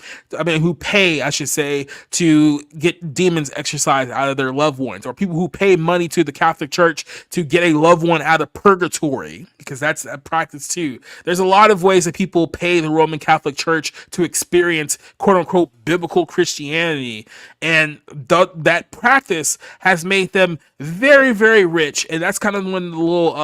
I should say, to get demons exorcised out of their loved ones, or people who pay money to the Catholic Church to get a loved one out of purgatory, because that's a practice too. There's a lot of ways that people pay the Roman Catholic Church to experience quote unquote biblical Christianity, and that practice has made them very, very rich. And that's kind of one of the little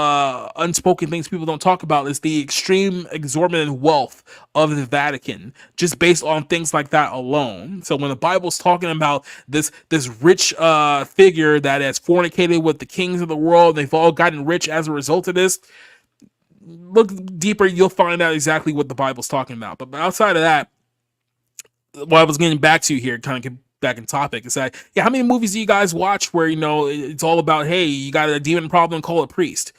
unspoken things people don't talk about, is the extreme exorbitant wealth of the Vatican, just based on things like that alone. So when the Bible's talking about this rich figure that has fornicated with the kings of the world, they've all gotten rich as a result of this, look deeper, you'll find out exactly what the Bible's talking about. But outside of that, what I was getting back to here, kind of get back in topic, is that, yeah, how many movies do you guys watch where, it's all about, hey, you got a demon problem, call a priest?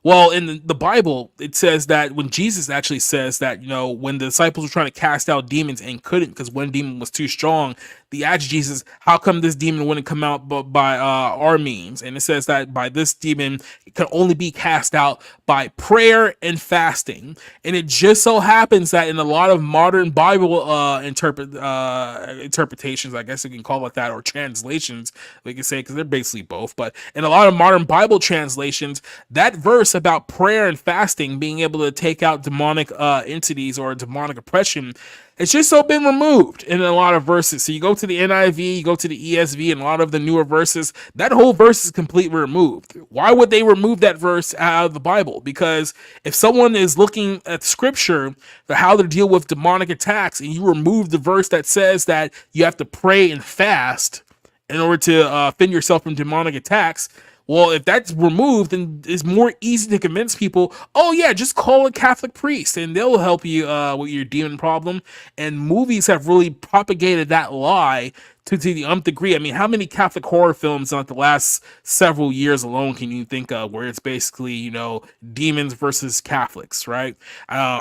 Well, in the Bible, it says that when Jesus actually says that, when the disciples were trying to cast out demons and couldn't because one demon was too strong, they asked Jesus, how come this demon wouldn't come out by our means? And it says that by this demon, it can only be cast out by prayer and fasting. And it just so happens that in a lot of modern Bible interpretations, I guess you can call it that, or translations, we can say, because they're basically both, but in a lot of modern Bible translations, that verse about prayer and fasting being able to take out demonic entities or demonic oppression, it's just so been removed in a lot of verses. So you go to the NIV, you go to the ESV, and a lot of the newer verses, that whole verse is completely removed. Why would they remove that verse out of the Bible? Because if someone is looking at scripture for how to deal with demonic attacks, and you remove the verse that says that you have to pray and fast in order to fend yourself from demonic attacks, well, if that's removed, then it's more easy to convince people, oh yeah, just call a Catholic priest and they'll help you with your demon problem. And movies have really propagated that lie to the nth degree. I mean, how many Catholic horror films in like the last several years alone can you think of where it's basically, you know, demons versus Catholics, right?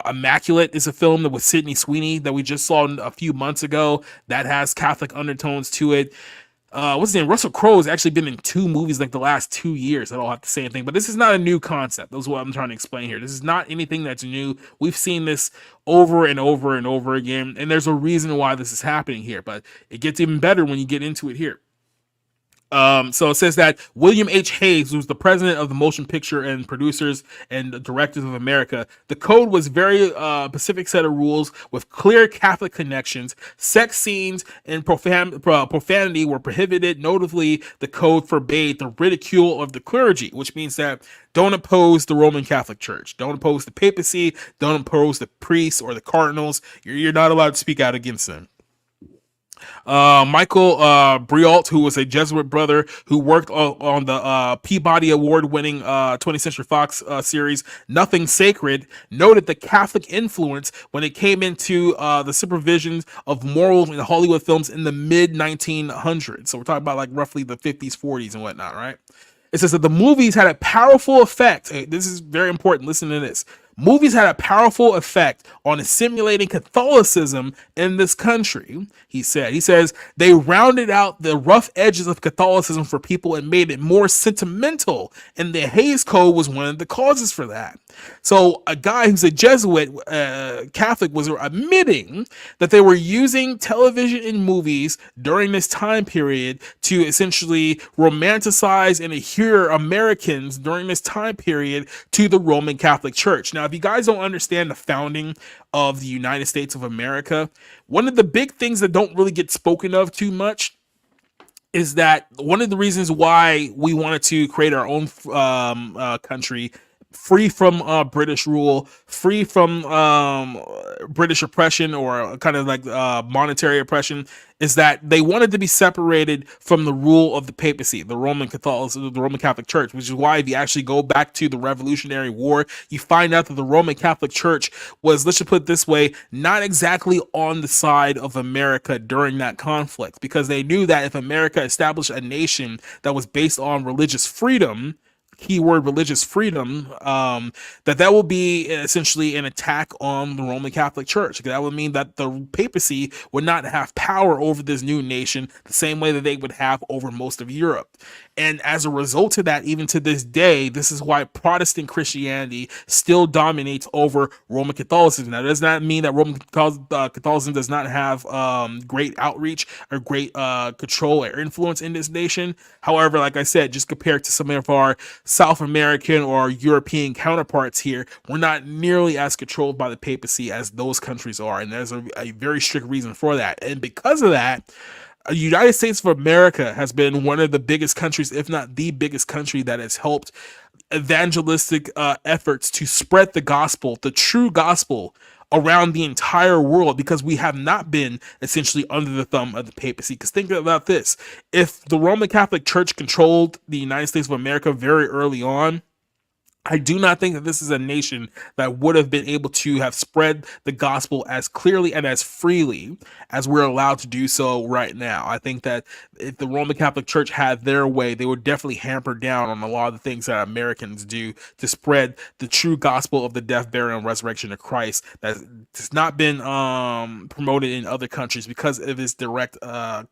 Immaculate is a film that with Sydney Sweeney that we just saw a few months ago that has Catholic undertones to it. What's his name? Russell Crowe has actually been in 2 movies like the last 2 years. I don't have to say anything, but this is not a new concept. That's what I'm trying to explain here. This is not anything that's new. We've seen this over and over and over again, and there's a reason why this is happening here, but it gets even better when you get into it here. So it says that William H. Hayes, who's the president of the Motion Picture and Producers and Directors of America, the code was very specific set of rules with clear Catholic connections. Sex scenes and profanity were prohibited. Notably, the code forbade the ridicule of the clergy, which means that don't oppose the Roman Catholic Church, don't oppose the papacy, don't oppose the priests or the cardinals. You're not allowed to speak out against them. Michael Briault, who was a Jesuit brother who worked on the Peabody Award-winning 20th Century Fox series Nothing Sacred, noted the Catholic influence when it came into the supervision of morals in Hollywood films in the mid-1900s. So we're talking about like roughly the 50s, 40s, and whatnot, right? It says that the movies had a powerful effect. This is very important. Listen to this. Movies had a powerful effect on assimilating Catholicism in this country, he said. He says they rounded out the rough edges of Catholicism for people and made it more sentimental, and the Hayes Code was one of the causes for that. So a guy who's a Jesuit Catholic was admitting that they were using television and movies during this time period to essentially romanticize and adhere Americans during this time period to the Roman Catholic Church. Now, if you guys don't understand the founding of the United States of America, one of the big things that don't really get spoken of too much is that one of the reasons why we wanted to create our own country, free from British rule, free from British oppression or kind of like monetary oppression, is that they wanted to be separated from the rule of the papacy, the Roman Catholicism, the Roman Catholic Church, which is why if you actually go back to the Revolutionary War, you find out that the Roman Catholic Church was, let's just put it this way, not exactly on the side of America during that conflict, because they knew that if America established a nation that was based on religious freedom, keyword religious freedom, that will be essentially an attack on the Roman Catholic Church. That would mean that the papacy would not have power over this new nation the same way that they would have over most of Europe. And as a result of that, even to this day, this is why Protestant Christianity still dominates over Roman Catholicism. Now, does not mean that Roman Catholicism does not have great outreach or great control or influence in this nation. However, like I said, just compared to some of our South American or European counterparts here, we're not nearly as controlled by the papacy as those countries are. And there's a very strict reason for that. And because of that, the United States of America has been one of the biggest countries, if not the biggest country, that has helped evangelistic efforts to spread the gospel, the true gospel, around the entire world, because we have not been essentially under the thumb of the papacy. Because think about this. If the Roman Catholic Church controlled the United States of America very early on, I do not think that this is a nation that would have been able to have spread the gospel as clearly and as freely as we're allowed to do so right now. I think that if the Roman Catholic Church had their way, they would definitely hamper down on a lot of the things that Americans do to spread the true gospel of the death, burial, and resurrection of Christ that has not been promoted in other countries because of its direct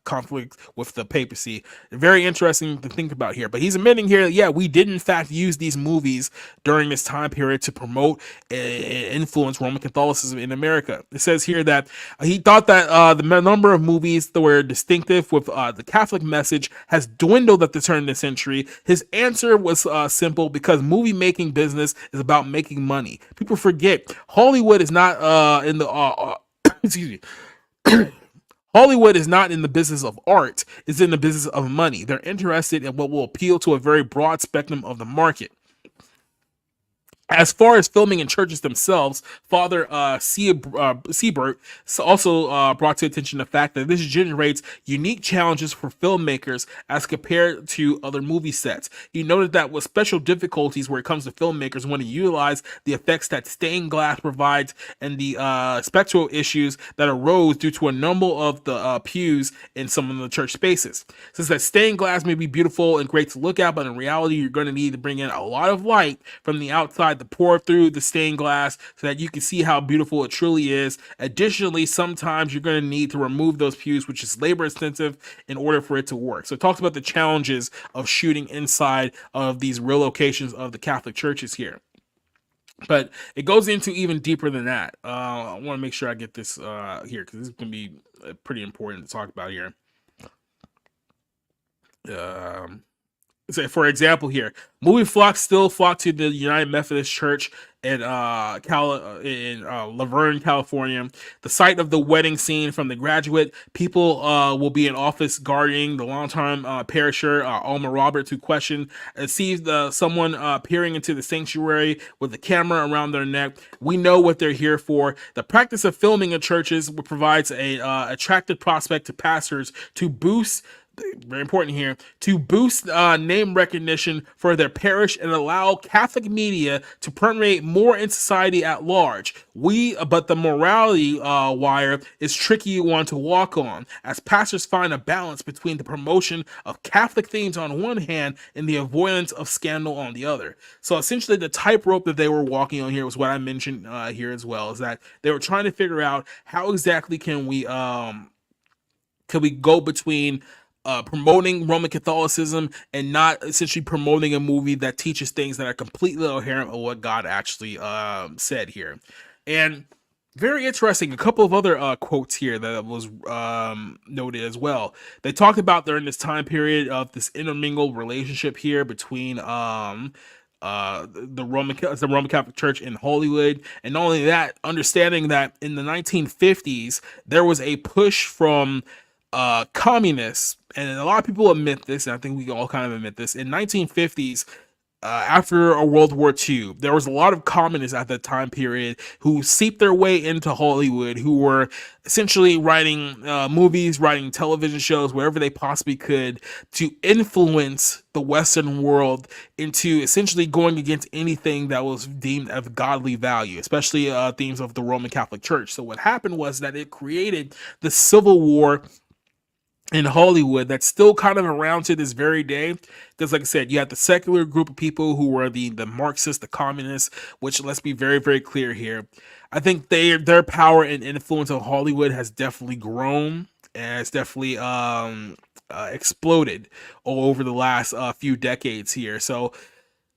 conflict with the papacy. Very interesting to think about here. But he's admitting here that, yeah, we did in fact use these movies during this time period to promote and influence Roman Catholicism in America. It says here that he thought that the number of movies that were distinctive with the Catholic message has dwindled at the turn of the century. His answer was simple: because movie making business is about making money. People forget Hollywood is not in the excuse me. Hollywood is not in the business of art, it's in the business of money. They're interested in what will appeal to a very broad spectrum of the market. As far as filming in churches themselves, Father Siebert also brought to attention the fact that this generates unique challenges for filmmakers as compared to other movie sets. He noted that with special difficulties where it comes to filmmakers want to utilize the effects that stained glass provides and the spectral issues that arose due to a number of the pews in some of the church spaces. Since that stained glass may be beautiful and great to look at, but in reality, you're going to need to bring in a lot of light from the outside to pour through the stained glass so that you can see how beautiful it truly is. Additionally, sometimes you're going to need to remove those pews, which is labor intensive, in order for it to work. So it talks about the challenges of shooting inside of these real locations of the Catholic churches here. But it goes into even deeper than that. I want to make sure I get this here, because this is going to be pretty important to talk about here. So for example here, movie flocks still flock to the United Methodist Church in Laverne, California, the site of the wedding scene from The Graduate. People will be in office guarding the longtime parisher, Alma Roberts, who questioned and sees someone peering into the sanctuary with a camera around their neck. We know what they're here for. The practice of filming in churches provides a attractive prospect to pastors to boost, very important here, to boost name recognition for their parish and allow Catholic media to permeate more in society at large. But the morality wire is tricky one to walk on, as pastors find a balance between the promotion of Catholic themes on one hand and the avoidance of scandal on the other. So essentially, the tightrope that they were walking on here was what I mentioned here as well, is that they were trying to figure out how exactly can we go between promoting Roman Catholicism and not essentially promoting a movie that teaches things that are completely inherent of what God actually said here. And very interesting, a couple of other quotes here that was noted as well. They talked about during this time period of this intermingled relationship here between the Roman Catholic Church in Hollywood, and not only that, understanding that in the 1950s there was a push from communists, and a lot of people admit this, and I think we all kind of admit this. In 1950s, after World War II, there was a lot of communists at that time period who seeped their way into Hollywood, who were essentially writing movies, writing television shows, wherever they possibly could, to influence the Western world into essentially going against anything that was deemed of godly value, especially themes of the Roman Catholic Church. So what happened was that it created the Civil War in Hollywood that's still kind of around to this very day, because like I said, you had the secular group of people who were the Marxists, the communists, which, let's be very, very clear here, I think their power and influence on Hollywood has definitely grown, and it's definitely exploded over the last few decades here. So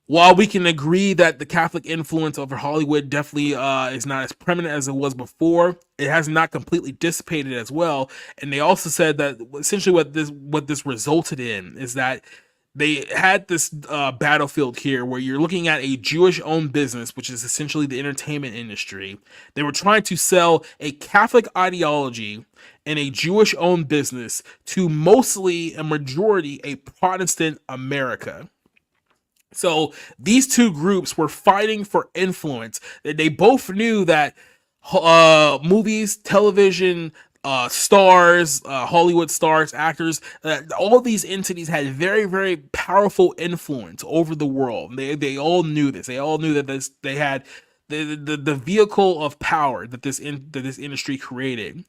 while we can agree that the Catholic influence over Hollywood definitely is not as prominent as it was before, it has not completely dissipated as well. And they also said that essentially what this resulted in is that they had this battlefield here where you're looking at a Jewish-owned business, which is essentially the entertainment industry. They were trying to sell a Catholic ideology and a Jewish-owned business to mostly a majority a Protestant America. So these two groups were fighting for influence. They both knew that movies, television, stars, Hollywood stars, actors, all these entities had very, very powerful influence over the world. They all knew this. They all knew that they had the vehicle of power that this industry created.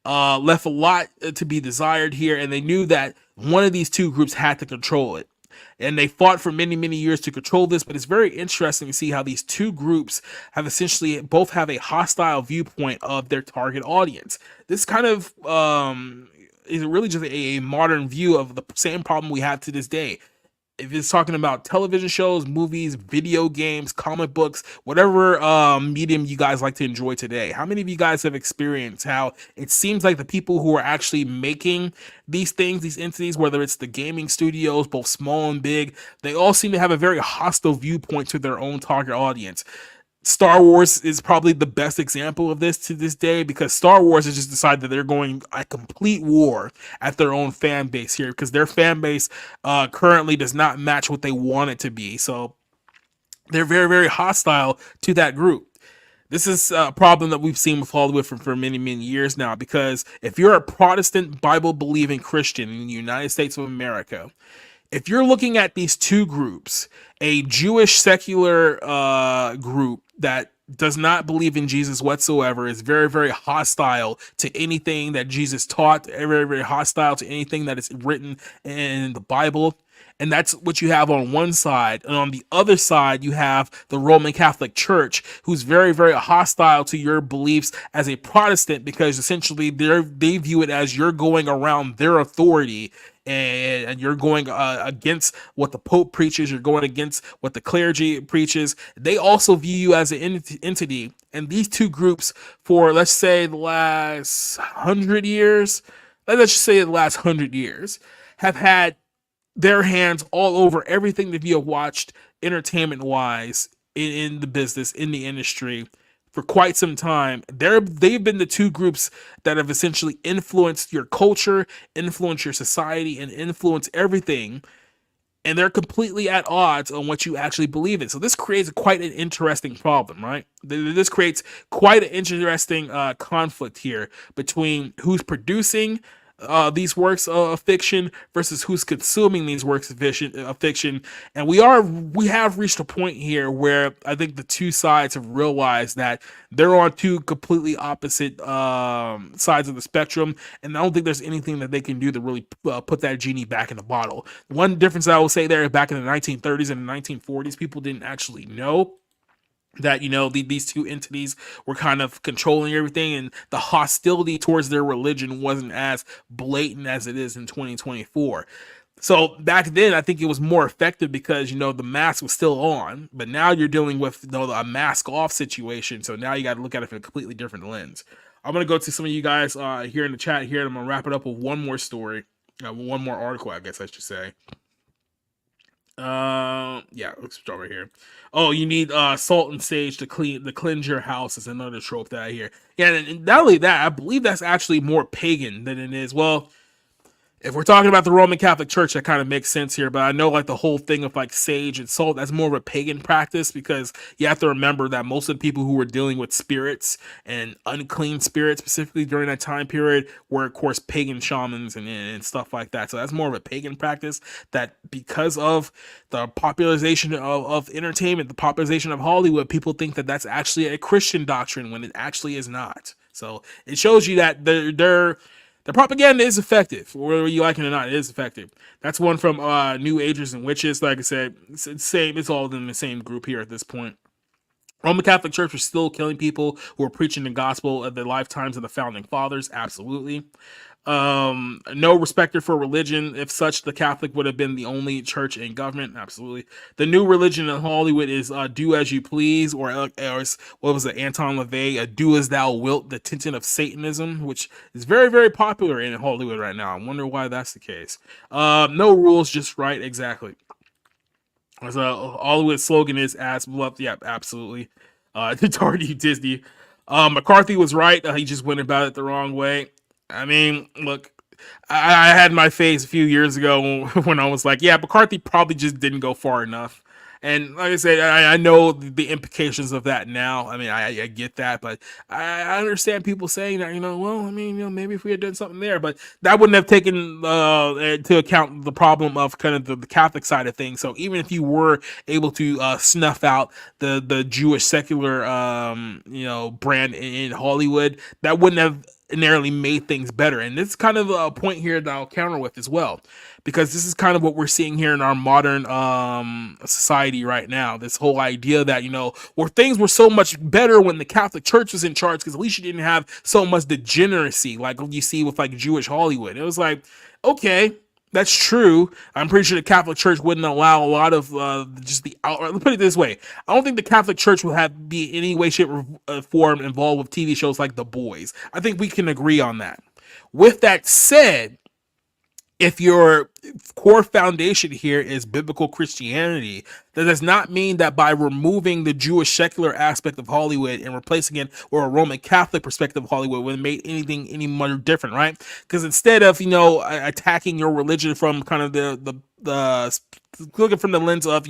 Left a lot to be desired here, and they knew that one of these two groups had to control it. And they fought for many, many years to control this, but it's very interesting to see how these two groups have essentially both have a hostile viewpoint of their target audience. This kind of is really just a modern view of the same problem we have to this day. If it's talking about television shows, movies, video games, comic books, whatever medium you guys like to enjoy today, how many of you guys have experienced how it seems like the people who are actually making these things, these entities, whether it's the gaming studios, both small and big, they all seem to have a very hostile viewpoint to their own target audience? Star Wars is probably the best example of this to this day, because Star Wars has just decided that they're going a complete war at their own fan base here, because their fan base currently does not match what they want it to be. So they're very, very hostile to that group. This is a problem that we've seen with Hollywood for many, many years now, because if you're a Protestant Bible-believing Christian in the United States of America, if you're looking at these two groups, a Jewish secular group that does not believe in Jesus whatsoever, is very, very hostile to anything that Jesus taught, very, very hostile to anything that is written in the Bible. And that's what you have on one side. And on the other side, you have the Roman Catholic Church, who's very, very hostile to your beliefs as a Protestant, because essentially they view it as you're going around their authority, and you're going against what the Pope preaches, you're going against what the clergy preaches. They also view you as an entity. And these two groups, for let's say the last 100 years, let's just say the last 100 years, have had their hands all over everything that you have watched entertainment wise in the business, in the industry, for quite some time. They've been the two groups that have essentially influenced your culture, influenced your society, and influenced everything. And they're completely at odds on what you actually believe in. So this creates quite an interesting problem, right? This creates quite an interesting conflict here between who's producing these works of fiction versus who's consuming these works of fiction. And we have reached a point here where I think the two sides have realized that they're on two completely opposite sides of the spectrum, and I don't think there's anything that they can do to really put that genie back in the bottle. One difference I will say there, back in the 1930s and the 1940s, people didn't actually know that, these two entities were kind of controlling everything, and the hostility towards their religion wasn't as blatant as it is in 2024. So back then, I think it was more effective because, the mask was still on, but now you're dealing with a mask off situation. So now you got to look at it from a completely different lens. I'm going to go to some of you guys here in the chat here, and I'm going to wrap it up with one more story, one more article, I guess I should say. Yeah, let's start right here. Oh, you need salt and sage to cleanse your house is another trope that I hear. Yeah, and not only that, I believe that's actually more pagan than it is. Well, if we're talking about the Roman Catholic Church, that kind of makes sense here. But I know the whole thing of sage and salt, that's more of a pagan practice, because you have to remember that most of the people who were dealing with spirits and unclean spirits specifically during that time period were, of course, pagan shamans and stuff like that. So that's more of a pagan practice that, because of the popularization of entertainment, the popularization of Hollywood, people think that that's actually a Christian doctrine when it actually is not. So it shows you that the propaganda is effective, whether you like it or not. It is effective. That's one from New Agers and Witches. Like I said, it's same. It's all in the same group here at this point. Roman Catholic Church was still killing people who were preaching the gospel of the lifetimes of the founding fathers. Absolutely. No respecter for religion. If such, the Catholic would have been the only church in government. Absolutely. The new religion in Hollywood is do as you please, or what was it, Anton LaVey, do as thou wilt, the tenet of Satanism, which is very, very popular in Hollywood right now. I wonder why that's the case. No rules, just right. Exactly. So Hollywood's slogan is "As beloved." Yeah, absolutely. Darn you, Disney. McCarthy was right. He just went about it the wrong way. I mean, look, I had my phase a few years ago when I was like, yeah, McCarthy probably just didn't go far enough. And like I said, I know the implications of that now. I mean, I get that, but I understand people saying that, well, I mean, maybe if we had done something there, but that wouldn't have taken into account the problem of kind of the Catholic side of things. So even if you were able to snuff out the Jewish secular, brand in Hollywood, that wouldn't have narrowly made things better. And this is kind of a point here that I'll counter with as well, because this is kind of what we're seeing here in our modern society right now. This whole idea that, where things were so much better when the Catholic Church was in charge, because at least you didn't have so much degeneracy like you see with Jewish Hollywood. It was like, okay, that's true. I'm pretty sure the Catholic Church wouldn't allow a lot of just the outright. Let's put it this way: I don't think the Catholic Church will be in any way, shape, or form involved with TV shows like The Boys. I think we can agree on that. With that said, if you're core foundation here is biblical Christianity. That does not mean that by removing the Jewish secular aspect of Hollywood and replacing it with a Roman Catholic perspective of Hollywood would have made anything any more different, right? Because instead of, attacking your religion from kind of the looking from the lens of,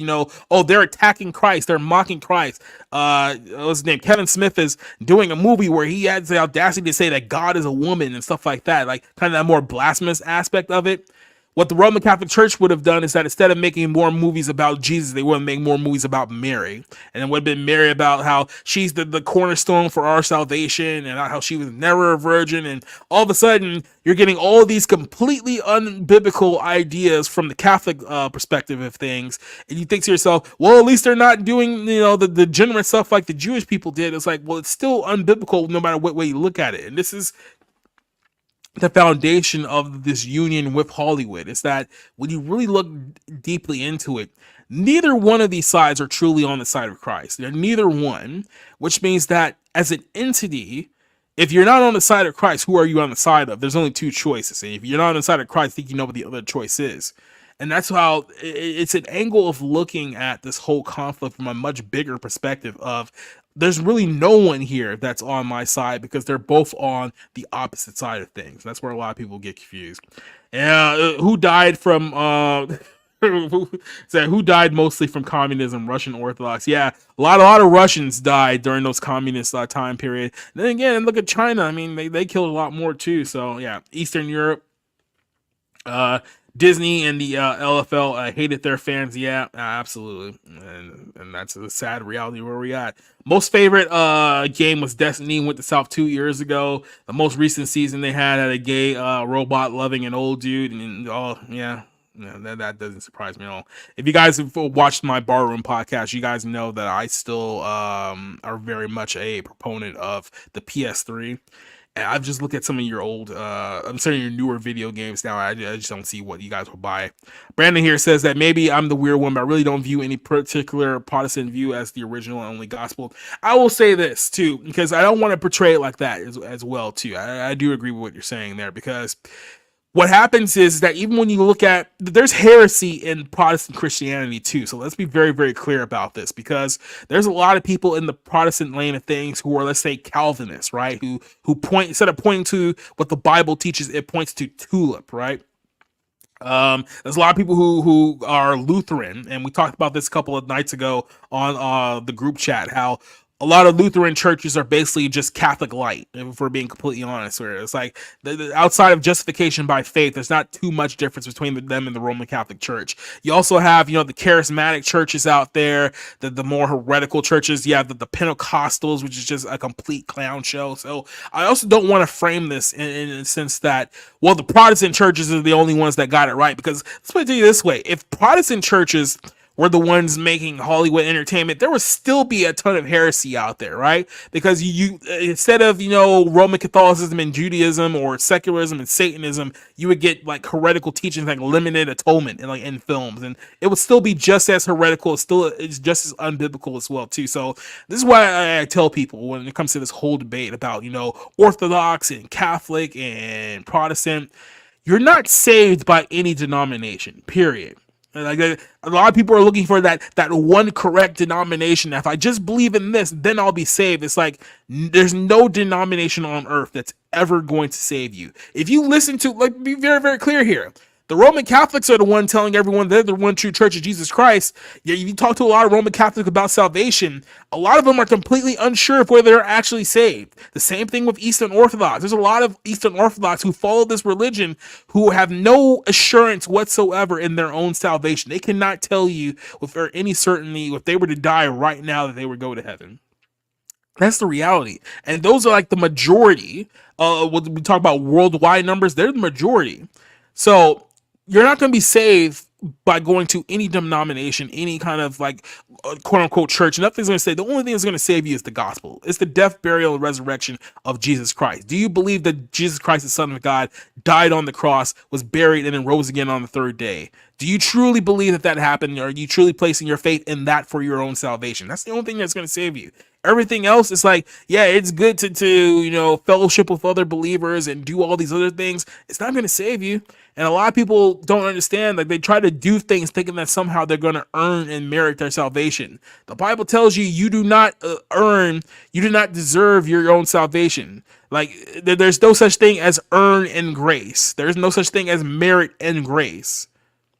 oh, they're attacking Christ, they're mocking Christ. What's his name? Kevin Smith is doing a movie where he has the audacity to say that God is a woman and stuff like that, like kind of that more blasphemous aspect of it. What the Roman Catholic Church would have done is that instead of making more movies about Jesus, they would have made more movies about Mary. And it would have been Mary about how she's the cornerstone for our salvation and how she was never a virgin. And all of a sudden, you're getting all these completely unbiblical ideas from the Catholic perspective of things. And you think to yourself, well, at least they're not doing, the degenerate stuff like the Jewish people did. It's like, well, it's still unbiblical no matter what way you look at it. And this is the foundation of this union with Hollywood, is that when you really look deeply into it, neither one of these sides are truly on the side of Christ. They're neither one, which means that as an entity, if you're not on the side of Christ, who are you on the side of? There's only two choices. And if you're not on the side of Christ, I think you know what the other choice is. And that's how it's an angle of looking at this whole conflict from a much bigger perspective of there's really no one here that's on my side because they're both on the opposite side of things. That's where a lot of people get confused. And who died from who died mostly from communism? Russian Orthodox. Yeah, a lot of Russians died during those communist time period. And then again, look at China. I mean, they killed a lot more too. So yeah, Eastern Europe. Disney and the LFL hated their fans. Yeah, absolutely. And that's a sad reality where we at. Most favorite game was Destiny. Went to South 2 years ago. The most recent season they had a gay robot loving an old dude. And that doesn't surprise me at all. If you guys have watched my Barroom podcast, you guys know that I still are very much a proponent of the PS3. And I've just looked at some of your old, I'm saying your newer video games now. I just don't see what you guys will buy. Brandon here says that maybe I'm the weird one, but I really don't view any particular Protestant view as the original and only gospel. I will say this too, because I don't want to portray it like that as well too. I do agree with what you're saying there, because what happens is that even when you look at, there's heresy in Protestant Christianity too. So let's be very, very clear about this, because there's a lot of people in the Protestant lane of things who are, let's say, Calvinists, right? Who point, instead of pointing to what the Bible teaches, it points to tulip, right? There's a lot of people who are Lutheran, and we talked about this a couple of nights ago on the group chat, how a lot of Lutheran churches are basically just Catholic light, if we're being completely honest. Where it's like outside of justification by faith, there's not too much difference between them and the Roman Catholic Church. You also have, the charismatic churches out there, the more heretical churches. You have the Pentecostals, which is just a complete clown show. So I also don't want to frame this in a sense that, well, the Protestant churches are the only ones that got it right. Because let's put it this way: if Protestant churches were the ones making Hollywood entertainment, there would still be a ton of heresy out there, right? Because you instead of, Roman Catholicism and Judaism, or secularism and Satanism, you would get like heretical teachings like limited atonement in films, and it would still be just as heretical. It's just as unbiblical as well too. So this is why I tell people when it comes to this whole debate about, Orthodox and Catholic and Protestant, you're not saved by any denomination, period. Like, a lot of people are looking for that one correct denomination. If I just believe in this, then I'll be saved. It's like there's no denomination on earth that's ever going to save you. If you listen to, be very, very clear here. The Roman Catholics are the one telling everyone they're the one true Church of Jesus Christ. Yeah, you talk to a lot of Roman Catholics about salvation, a lot of them are completely unsure of whether they're actually saved. The same thing with Eastern Orthodox. There's a lot of Eastern Orthodox who follow this religion who have no assurance whatsoever in their own salvation. They cannot tell you with any certainty if they were to die right now that they would go to heaven. That's the reality. And those are like the majority. When we talk about worldwide numbers, they're the majority. So you're not going to be saved by going to any denomination, any kind of quote unquote church. Nothing's going to say. The only thing that's going to save you is the gospel. It's the death, burial, and resurrection of Jesus Christ. Do you believe that Jesus Christ, the Son of God, died on the cross, was buried, and then rose again on the third day? Do you truly believe that happened? Or are you truly placing your faith in that for your own salvation? That's the only thing that's going to save you. Everything else is like, yeah, it's good to fellowship with other believers and do all these other things. It's not going to save you. And a lot of people don't understand. Like, they try to do things thinking that somehow they're going to earn and merit their salvation. The Bible tells you you do not earn, you do not deserve your own salvation. Like, there's no such thing as earn and grace. There's no such thing as merit and grace.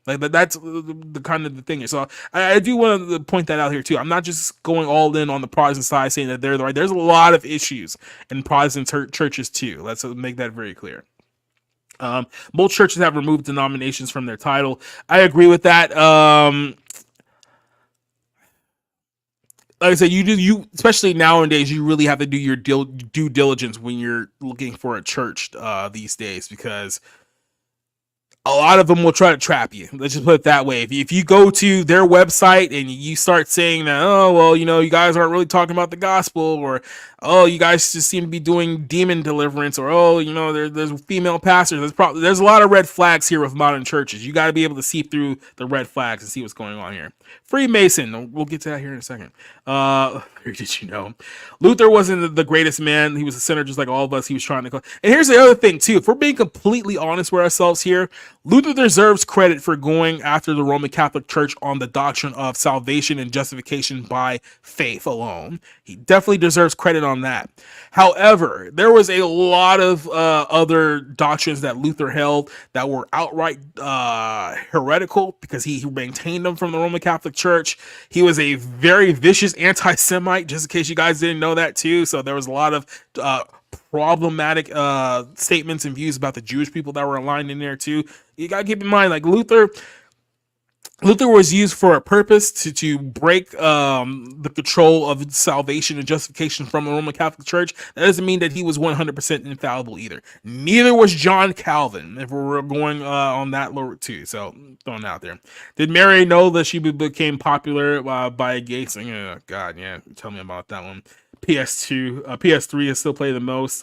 Like, that's the kind of the thing. So I do want to point that out here too. I'm not just going all in on the Protestant side saying that they're the right. There's a lot of issues in Protestant churches too. Let's make that very clear. Most churches have removed denominations from their title. I agree with that. Like I said, you especially nowadays, you really have to do your due diligence when you're looking for a church these days, because a lot of them will try to trap you. Let's just put it that way. If you go to their website and you start saying that, oh, well, you guys aren't really talking about the gospel, or, oh, you guys just seem to be doing demon deliverance, or, oh, there's female pastors. There's a lot of red flags here with modern churches. You got to be able to see through the red flags and see what's going on here. Freemason, we'll get to that here in a second. Did you know Luther wasn't the greatest man? He was a sinner just like all of us. He was trying to. And here's the other thing too. If we're being completely honest with ourselves here, Luther deserves credit for going after the Roman Catholic Church on the doctrine of salvation and justification by faith alone. He definitely deserves credit on that. However, there was a lot of other doctrines that Luther held that were outright heretical, because he maintained them from the Roman Catholic Church. He was a very vicious anti-Semite, just in case you guys didn't know that too. So there was a lot of problematic statements and views about the Jewish people that were aligned in there too. You gotta keep in mind, like, Luther was used for a purpose to break the control of salvation and justification from the Roman Catholic Church. That doesn't mean that he was 100% infallible either. Neither was John Calvin, if we're going on that lower too. So, throwing it out there. Did Mary know that she became popular by gay singing? Oh, God, yeah. Tell me about that one. PS3 is still playing the most.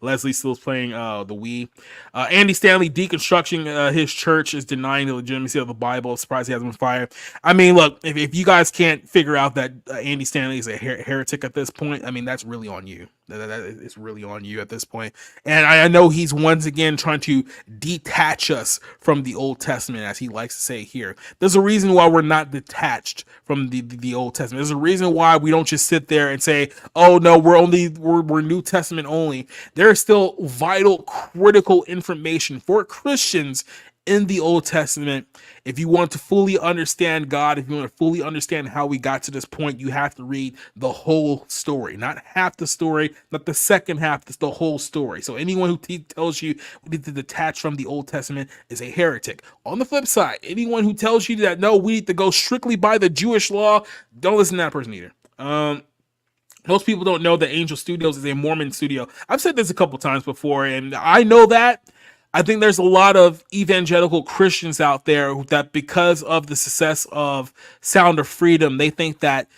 Leslie still playing the Wii. Andy Stanley deconstructing his church is denying the legitimacy of the Bible. Surprised he hasn't been fired. I mean, look, if you guys can't figure out that Andy Stanley is a heretic at this point, I mean, that's really on you. That is really on you at this point. And I know he's once again trying to detach us from the Old Testament, as he likes to say here. There's a reason why we're not detached from the Old Testament. There's a reason why we don't just sit there and say, oh no, we're New Testament only. There is still vital, critical information for Christians in the Old Testament. If you want to fully understand God, if you want to fully understand how we got to this point, you have to read the whole story, not half the story, not the second half, that's the whole story. So anyone who tells you we need to detach from the Old Testament is a heretic. On the flip side, anyone who tells you that no, we need to go strictly by the Jewish law, don't listen to that person either. Most people don't know that Angel Studios is a Mormon studio. I've said this a couple times before, and I know that. I think there's a lot of evangelical Christians out there that, because of the success of Sound of Freedom, they think that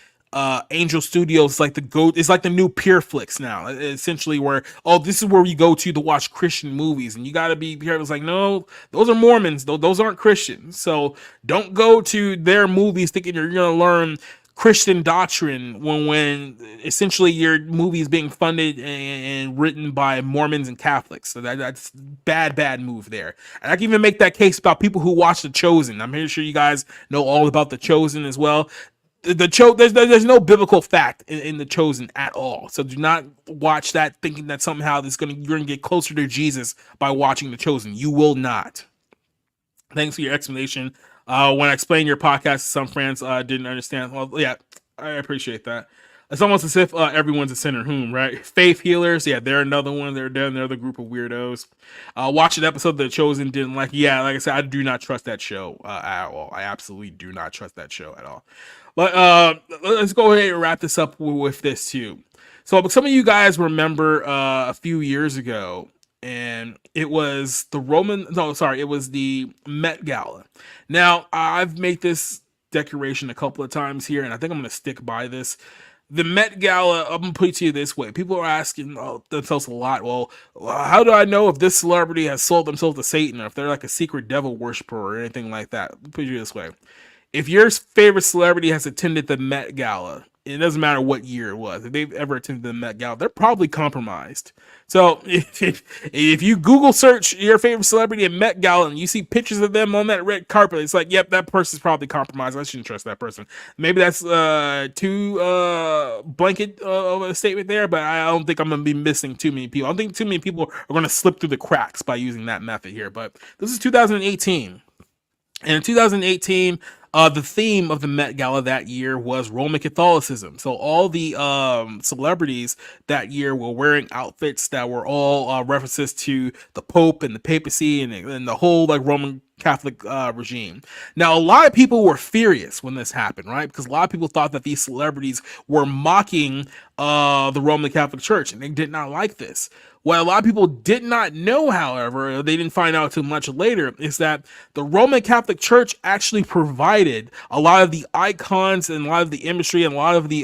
Angel Studios is like it's like the new PureFlix now, essentially, where, oh, this is where you go to watch Christian movies, and you got to be careful. It's like, no, those are Mormons, those aren't Christians. So don't go to their movies thinking you're going to learn Christian doctrine when essentially your movie is being funded and written by Mormons and Catholics. So that's bad move there. And I can even make that case about people who watch The Chosen. I'm pretty sure you guys know all about The Chosen as well. There's no biblical fact in The Chosen at all. So do not watch that thinking that somehow you're gonna get closer to Jesus by watching The Chosen. You will not. Thanks for your explanation. When I explained your podcast to some friends, didn't understand. Well, yeah, I appreciate that. It's almost as if everyone's a sinner, right? Faith healers, yeah, they're another one. They're another group of weirdos. Watch an episode that Chosen didn't like. Yeah, like I said, I do not trust that show at all. I absolutely do not trust that show at all. But let's go ahead and wrap this up with this too. So some of you guys remember a few years ago, and it was it was the Met Gala. Now, I've made this declaration a couple of times here, and I think I'm going to stick by this. the Met Gala, I'm gonna put it to you this way. People are asking themselves a lot, well, how do I know if this celebrity has sold themselves to Satan, or if they're like a secret devil worshiper or anything like that? I'll put it to you this way. If your favorite celebrity has attended the Met Gala, it doesn't matter what year it was, if they've ever attended the Met Gala, they're probably compromised. So if you Google search your favorite celebrity at Met Gala and you see pictures of them on that red carpet, it's like, yep, that person's probably compromised. I shouldn't trust that person. Maybe that's too blanket of a statement there, but I don't think I'm going to be missing too many people. I don't think too many people are going to slip through the cracks by using that method here. But this is 2018. And in 2018, the theme of the Met Gala that year was Roman Catholicism. So all the celebrities that year were wearing outfits that were all references to the Pope and the papacy and the whole like Roman Catholic regime. Now, a lot of people were furious when this happened, right? Because a lot of people thought that these celebrities were mocking the Roman Catholic Church, and they did not like this. What a lot of people did not know, however, they didn't find out too much later, is that the Roman Catholic Church actually provided a lot of the icons and a lot of the imagery and a lot of the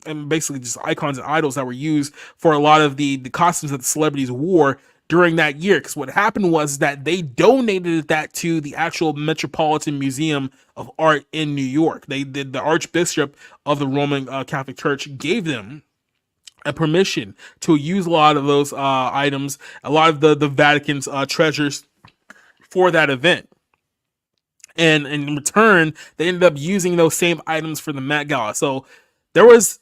and basically just icons and idols that were used for a lot of the costumes that the celebrities wore during that year. Because what happened was that they donated that to the actual Metropolitan Museum of Art in New York. They did. The Archbishop of the Roman Catholic Church gave them a permission to use a lot of those items, a lot of the Vatican's treasures for that event. And in return, they ended up using those same items for the Met Gala. So there was,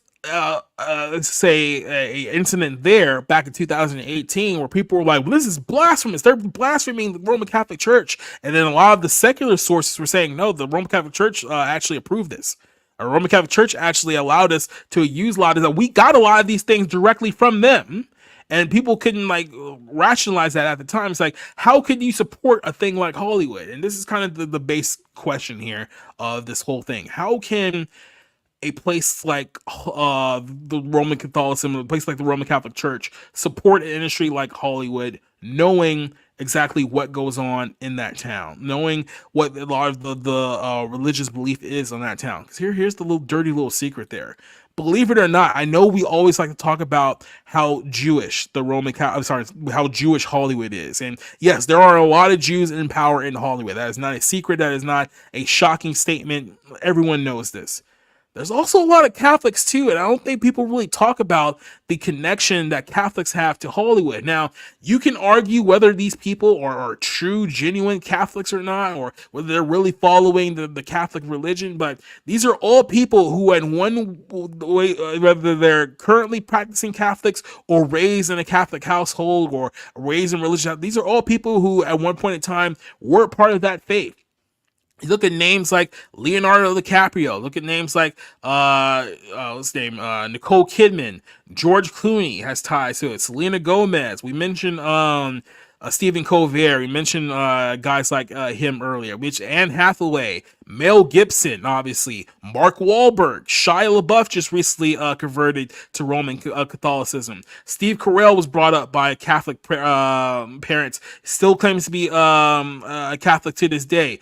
let's say, a incident there back in 2018 where people were like, well, this is blasphemous. They're blaspheming the Roman Catholic Church. And then a lot of the secular sources were saying, no, the Roman Catholic Church actually approved this. Our Roman Catholic Church actually allowed us to use a lot of that. We got a lot of these things directly from them, and people couldn't like rationalize that at the time. It's like, how could you support a thing like Hollywood? And this is kind of the base question here of this whole thing. How can a place like the Roman Catholicism, a place like the Roman Catholic Church, support an industry like Hollywood, knowing exactly what goes on in that town, knowing what a lot of the religious belief is on that town? Because here's the little dirty little secret there. Believe it or not, I know we always like to talk about how Jewish how Jewish Hollywood is. And yes, there are a lot of Jews in power in Hollywood. That is not a secret. That is not a shocking statement. Everyone knows this. There's also a lot of Catholics too, and I don't think people really talk about the connection that Catholics have to Hollywood. Now, you can argue whether these people are true, genuine Catholics or not, or whether they're really following the Catholic religion, but these are all people who in one way, whether they're currently practicing Catholics or raised in a Catholic household or raised in religion, these are all people who at one point in time were part of that faith. You look at names like Leonardo DiCaprio. Look at names like what's his name? Nicole Kidman. George Clooney has ties to it. Selena Gomez. We mentioned Stephen Colbert. We mentioned guys like him earlier. Which Anne Hathaway, Mel Gibson, obviously, Mark Wahlberg, Shia LaBeouf just recently converted to Roman Catholicism. Steve Carell was brought up by Catholic parents. Still claims to be a Catholic to this day.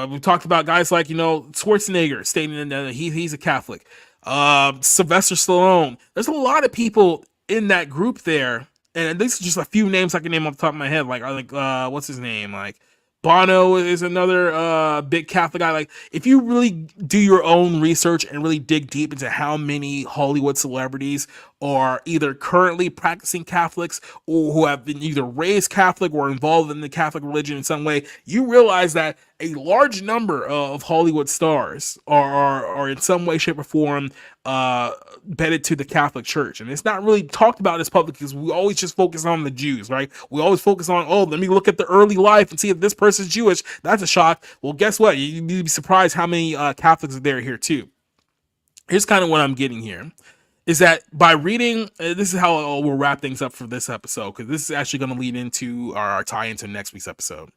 We talked about guys like, Schwarzenegger stating that he's a Catholic. Sylvester Stallone. There's a lot of people in that group there. And these are just a few names I can name off the top of my head. Like what's his name? Like Bono is another big Catholic guy. Like, if you really do your own research and really dig deep into how many Hollywood celebrities are either currently practicing Catholics or who have been either raised Catholic or involved in the Catholic religion in some way, you realize that a large number of Hollywood stars are in some way, shape, or form bedded to the Catholic Church. And it's not really talked about as public because we always just focus on the Jews, right? We always focus on, let me look at the early life and see if this person's Jewish. That's a shock. Well, guess what? You'd be surprised how many Catholics are there here too. Here's kind of what I'm getting here. Is that by reading, this is how we'll wrap things up for this episode, because this is actually going to lead into our tie into next week's episode.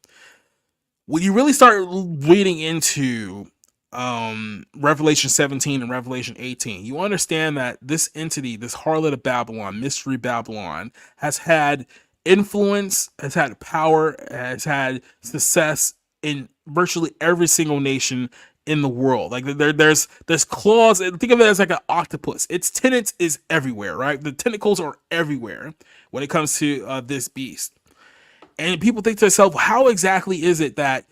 When you really start reading into Revelation 17 and Revelation 18, you understand that this entity, this harlot of Babylon, Mystery Babylon, has had influence, has had power, has had success in virtually every single nation in the world. Like there's claws. Think of it as like an octopus. Its tenants is everywhere, right? The tentacles are everywhere when it comes to this beast. And people think to themselves, how exactly is it that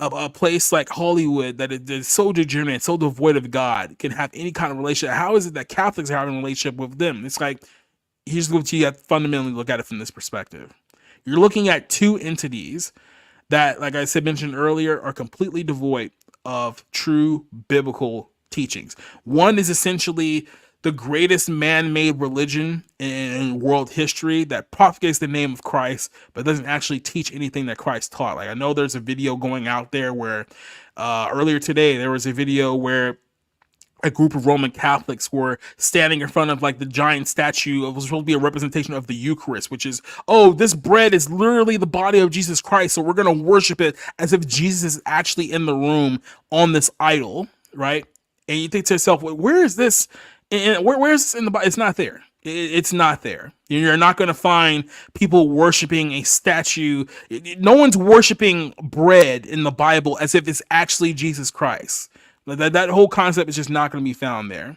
a place like Hollywood that is so degenerate, so devoid of God, can have any kind of relationship? How is it that Catholics are having a relationship with them? It's like, here's what you have to fundamentally look at it from this perspective. You're looking at two entities that, like I said, mentioned earlier, are completely devoid of true biblical teachings. One is essentially the greatest man-made religion in world history that propagates the name of Christ, but doesn't actually teach anything that Christ taught. Like, I know there's a video going out there where earlier today there was a video where a group of Roman Catholics were standing in front of like the giant statue. It was supposed to be a representation of the Eucharist, which is, oh, this bread is literally the body of Jesus Christ, so we're going to worship it as if Jesus is actually in the room on this idol, right? And you think to yourself, well, where is this? And where is this in the Bible? It's not there. It's not there. You're not going to find people worshiping a statue. No one's worshiping bread in the Bible as if it's actually Jesus Christ. That whole concept is just not going to be found there.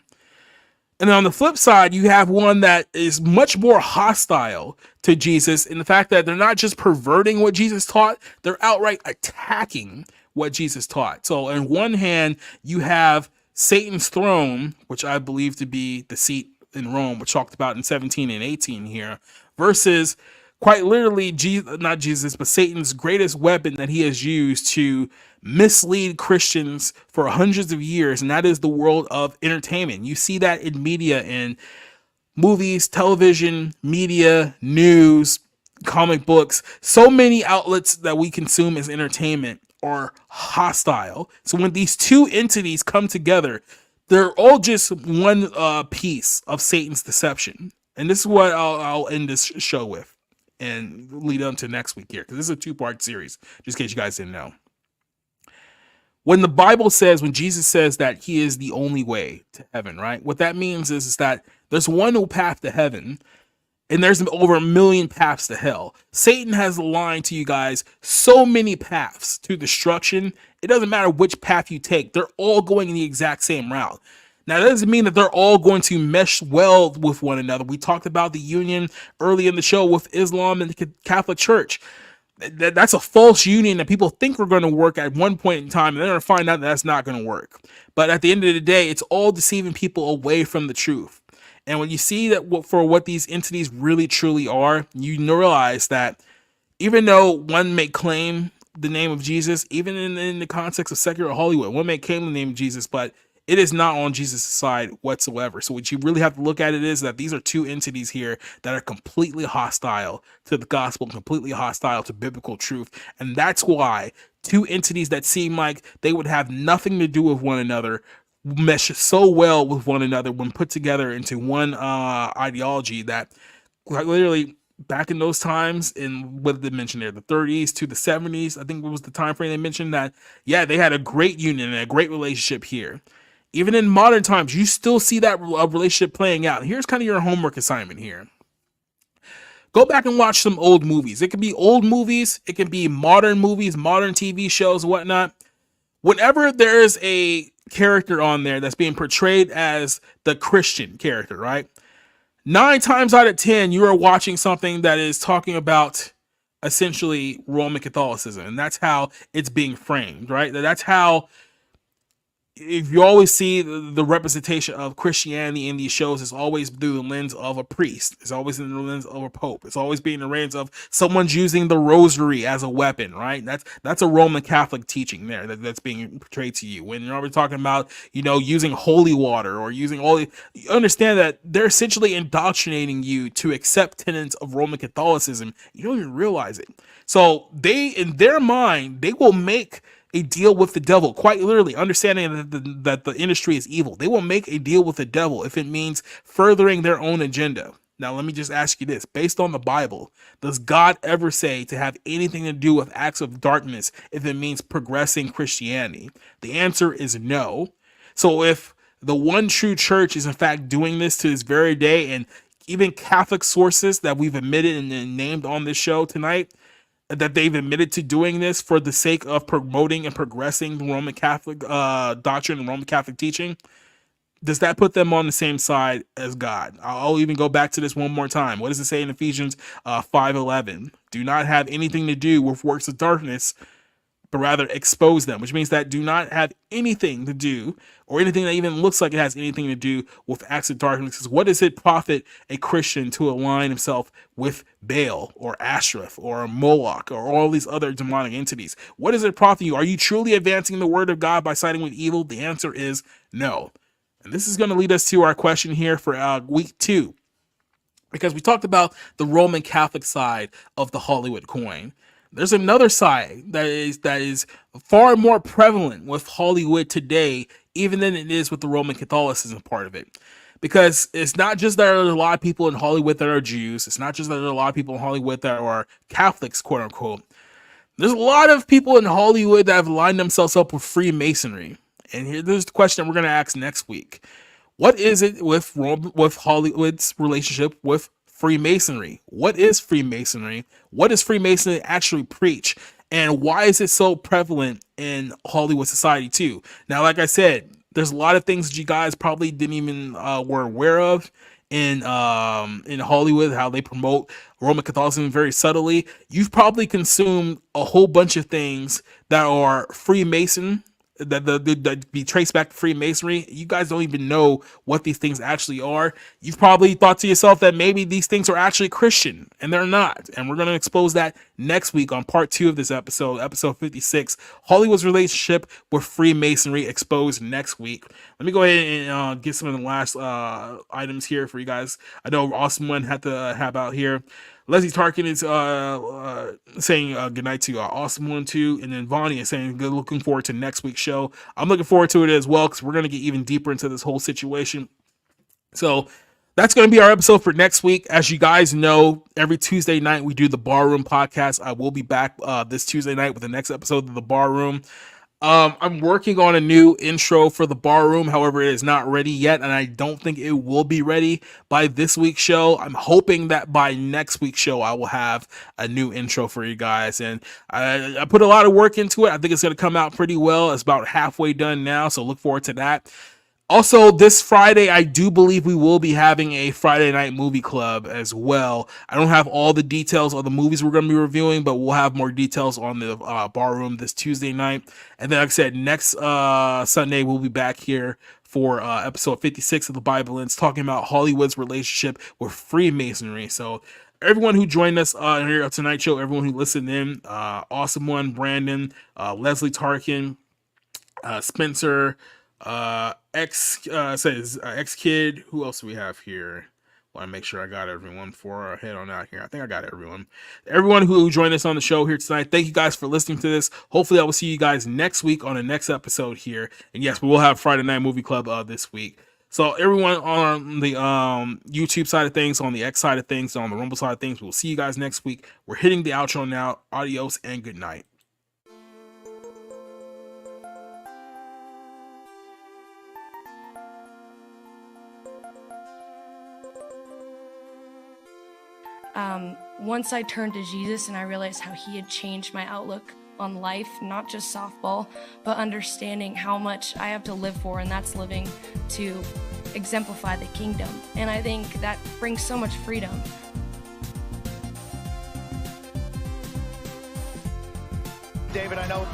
And then on the flip side, you have one that is much more hostile to Jesus in the fact that they're not just perverting what Jesus taught, they're outright attacking what Jesus taught. So on one hand, you have Satan's throne, which I believe to be the seat in Rome, which talked about in 17 and 18 here, versus quite literally, not Jesus, but Satan's greatest weapon that he has used to mislead Christians for hundreds of years, and that is the world of entertainment. You see that in media, in movies, television, media, news, comic books. So many outlets that we consume as entertainment are hostile. So when these two entities come together, they're all just one piece of Satan's deception. And this is what I'll end this show with and lead on to next week here, because this is a two-part series, just in case you guys didn't know. When the Bible says, when Jesus says that he is the only way to heaven, right? What that means is that there's one path to heaven, and there's over 1 million paths to hell. Satan has aligned to you guys so many paths to destruction. It doesn't matter which path you take. They're all going in the exact same route. Now, that doesn't mean that they're all going to mesh well with one another. We talked about the union early in the show with Islam and the Catholic Church. That's a false union that people think we're going to work at one point in time, and they're going to find out that that's not going to work. But at the end of the day, it's all deceiving people away from the truth. And when you see that for what these entities really truly are, you realize that even though one may claim the name of Jesus, even in the context of secular Hollywood, one may claim the name of Jesus, but it is not on Jesus' side whatsoever. So what you really have to look at it is that these are two entities here that are completely hostile to the gospel, completely hostile to biblical truth. And that's why two entities that seem like they would have nothing to do with one another mesh so well with one another when put together into one ideology that literally back in those times, in what did they mention there, the 30s to the 70s, I think was the time frame they mentioned, that yeah, they had a great union and a great relationship here. Even in modern times, you still see that relationship playing out. Here's kind of your homework assignment here. Go back and watch some old movies. It can be old movies. It can be modern movies, modern TV shows, whatnot. Whenever there's a character on there that's being portrayed as the Christian character, right? 9 times out of 10, you are watching something that is talking about essentially Roman Catholicism. And that's how it's being framed, right? That's how, if you always see the representation of Christianity in these shows, it's always through the lens of a priest. It's always in the lens of a pope. It's always being the lens of someone's using the rosary as a weapon, right? That's a Roman Catholic teaching there that's being portrayed to you. When you're already talking about, using holy water or using you understand that they're essentially indoctrinating you to accept tenets of Roman Catholicism. You don't even realize it. So in their mind, they will make a deal with the devil, quite literally, understanding that the industry is evil. They will make a deal with the devil if it means furthering their own agenda. Now, let me just ask you this. Based on the Bible, does God ever say to have anything to do with acts of darkness if it means progressing Christianity? The answer is no. So if the one true church is in fact doing this to this very day, and even Catholic sources that we've admitted and named on this show tonight, that they've admitted to doing this for the sake of promoting and progressing the Roman Catholic doctrine and Roman Catholic teaching, does that put them on the same side as God? I'll even go back to this one more time. What does it say in Ephesians 5:11? Do not have anything to do with works of darkness, but rather expose them, which means that do not have anything to do, or anything that even looks like it has anything to do with acts of darkness. What does it profit a Christian to align himself with Baal or Ashereth or Moloch or all these other demonic entities? What does it profit you? Are you truly advancing the word of God by siding with evil? The answer is no. And this is going to lead us to our question here for week 2, because we talked about the Roman Catholic side of the Hollywood coin. There's another side that is far more prevalent with Hollywood today, even than it is with the Roman Catholicism part of it. Because it's not just that there are a lot of people in Hollywood that are Jews. It's not just that there are a lot of people in Hollywood that are Catholics, quote unquote. There's a lot of people in Hollywood that have lined themselves up with Freemasonry. And here's the question that we're going to ask next week. What is it with Hollywood's relationship with Freemasonry? What is Freemasonry? What does Freemasonry actually preach? And why is it so prevalent in Hollywood society too? Now, like I said, there's a lot of things that you guys probably didn't even were aware of in Hollywood, how they promote Roman Catholicism very subtly. You've probably consumed a whole bunch of things that are Freemason, that be traced back to Freemasonry. You guys don't even know what these things actually are. You've probably thought to yourself that maybe these things are actually Christian, and they're not. And we're going to expose that next week on part 2 of this episode 56, Hollywood's relationship with Freemasonry, exposed next week. Let me go ahead and get some of the last items here for you guys. I know Awesome One had to have out here. Leslie Tarkin is saying goodnight to Awesome One too, and then Vonnie is saying good, looking forward to next week's show. I'm looking forward to it as well, because we're going to get even deeper into this whole situation. So that's going to be our episode for next week. As you guys know, every Tuesday night we do the Barroom podcast. I will be back this Tuesday night with the next episode of the Barroom. I'm working on a new intro for the Barroom. However, it is not ready yet, and I don't think it will be ready by this week's show. I'm hoping that by next week's show, I will have a new intro for you guys. And I put a lot of work into it. I think it's going to come out pretty well. It's about halfway done now, so look forward to that. Also, this Friday, I do believe we will be having a Friday night movie club as well. I don't have all the details of the movies we're going to be reviewing, but we'll have more details on the Barroom this Tuesday night. And then, like I said, next Sunday, we'll be back here for episode 56 of the Bible Lens, talking about Hollywood's relationship with Freemasonry. So everyone who joined us here at Tonight Show, everyone who listened in, Awesome One, Brandon, Leslie Tarkin, Spencer, X Kid. Who else do we have here? Want to make sure I got everyone before I head on out here. I think I got everyone who joined us on the show here tonight. Thank you guys for listening to this. Hopefully I will see you guys next week on the next episode here. And yes, we will have Friday Night Movie Club this week. So everyone on the YouTube side of things, on the X side of things, on the Rumble side of things, we'll see you guys next week. We're hitting the outro now. Adios and good night. Once I turned to Jesus and I realized how he had changed my outlook on life, not just softball, but understanding how much I have to live for, and that's living to exemplify the kingdom. And I think that brings so much freedom. David, I know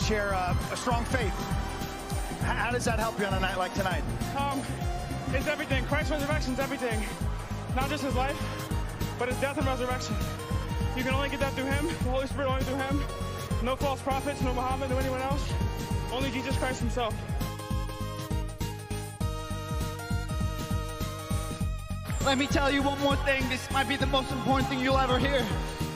share a strong faith. How does that help you on a night like tonight? It's everything. Christ's resurrection is everything. Not just his life, but his death and resurrection. You can only get that through him, the Holy Spirit only through him. No false prophets, no Muhammad, no anyone else. Only Jesus Christ himself. Let me tell you one more thing. This might be the most important thing you'll ever hear.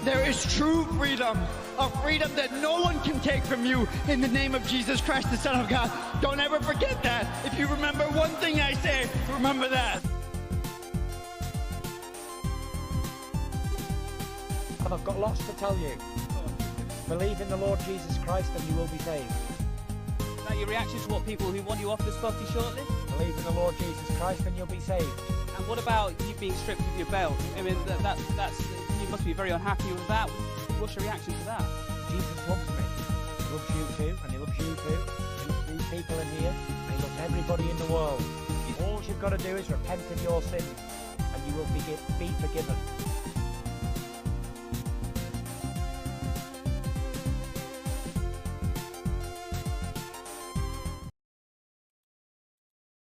There is true freedom, a freedom that no one can take from you in the name of Jesus Christ, the Son of God. Don't ever forget that. If you remember one thing I say, remember that. And I've got lots to tell you. Believe in the Lord Jesus Christ and you will be saved. Is that your reaction to what people who want you off the Scottish shortlist? Believe in the Lord Jesus Christ and you'll be saved. And what about you being stripped of your belt? I mean, that's you must be very unhappy with that. What's your reaction to that? Jesus loves me. He loves you too, and he loves you too. He loves these people in here, and he loves everybody in the world. All you've got to do is repent of your sins, and you will be forgiven.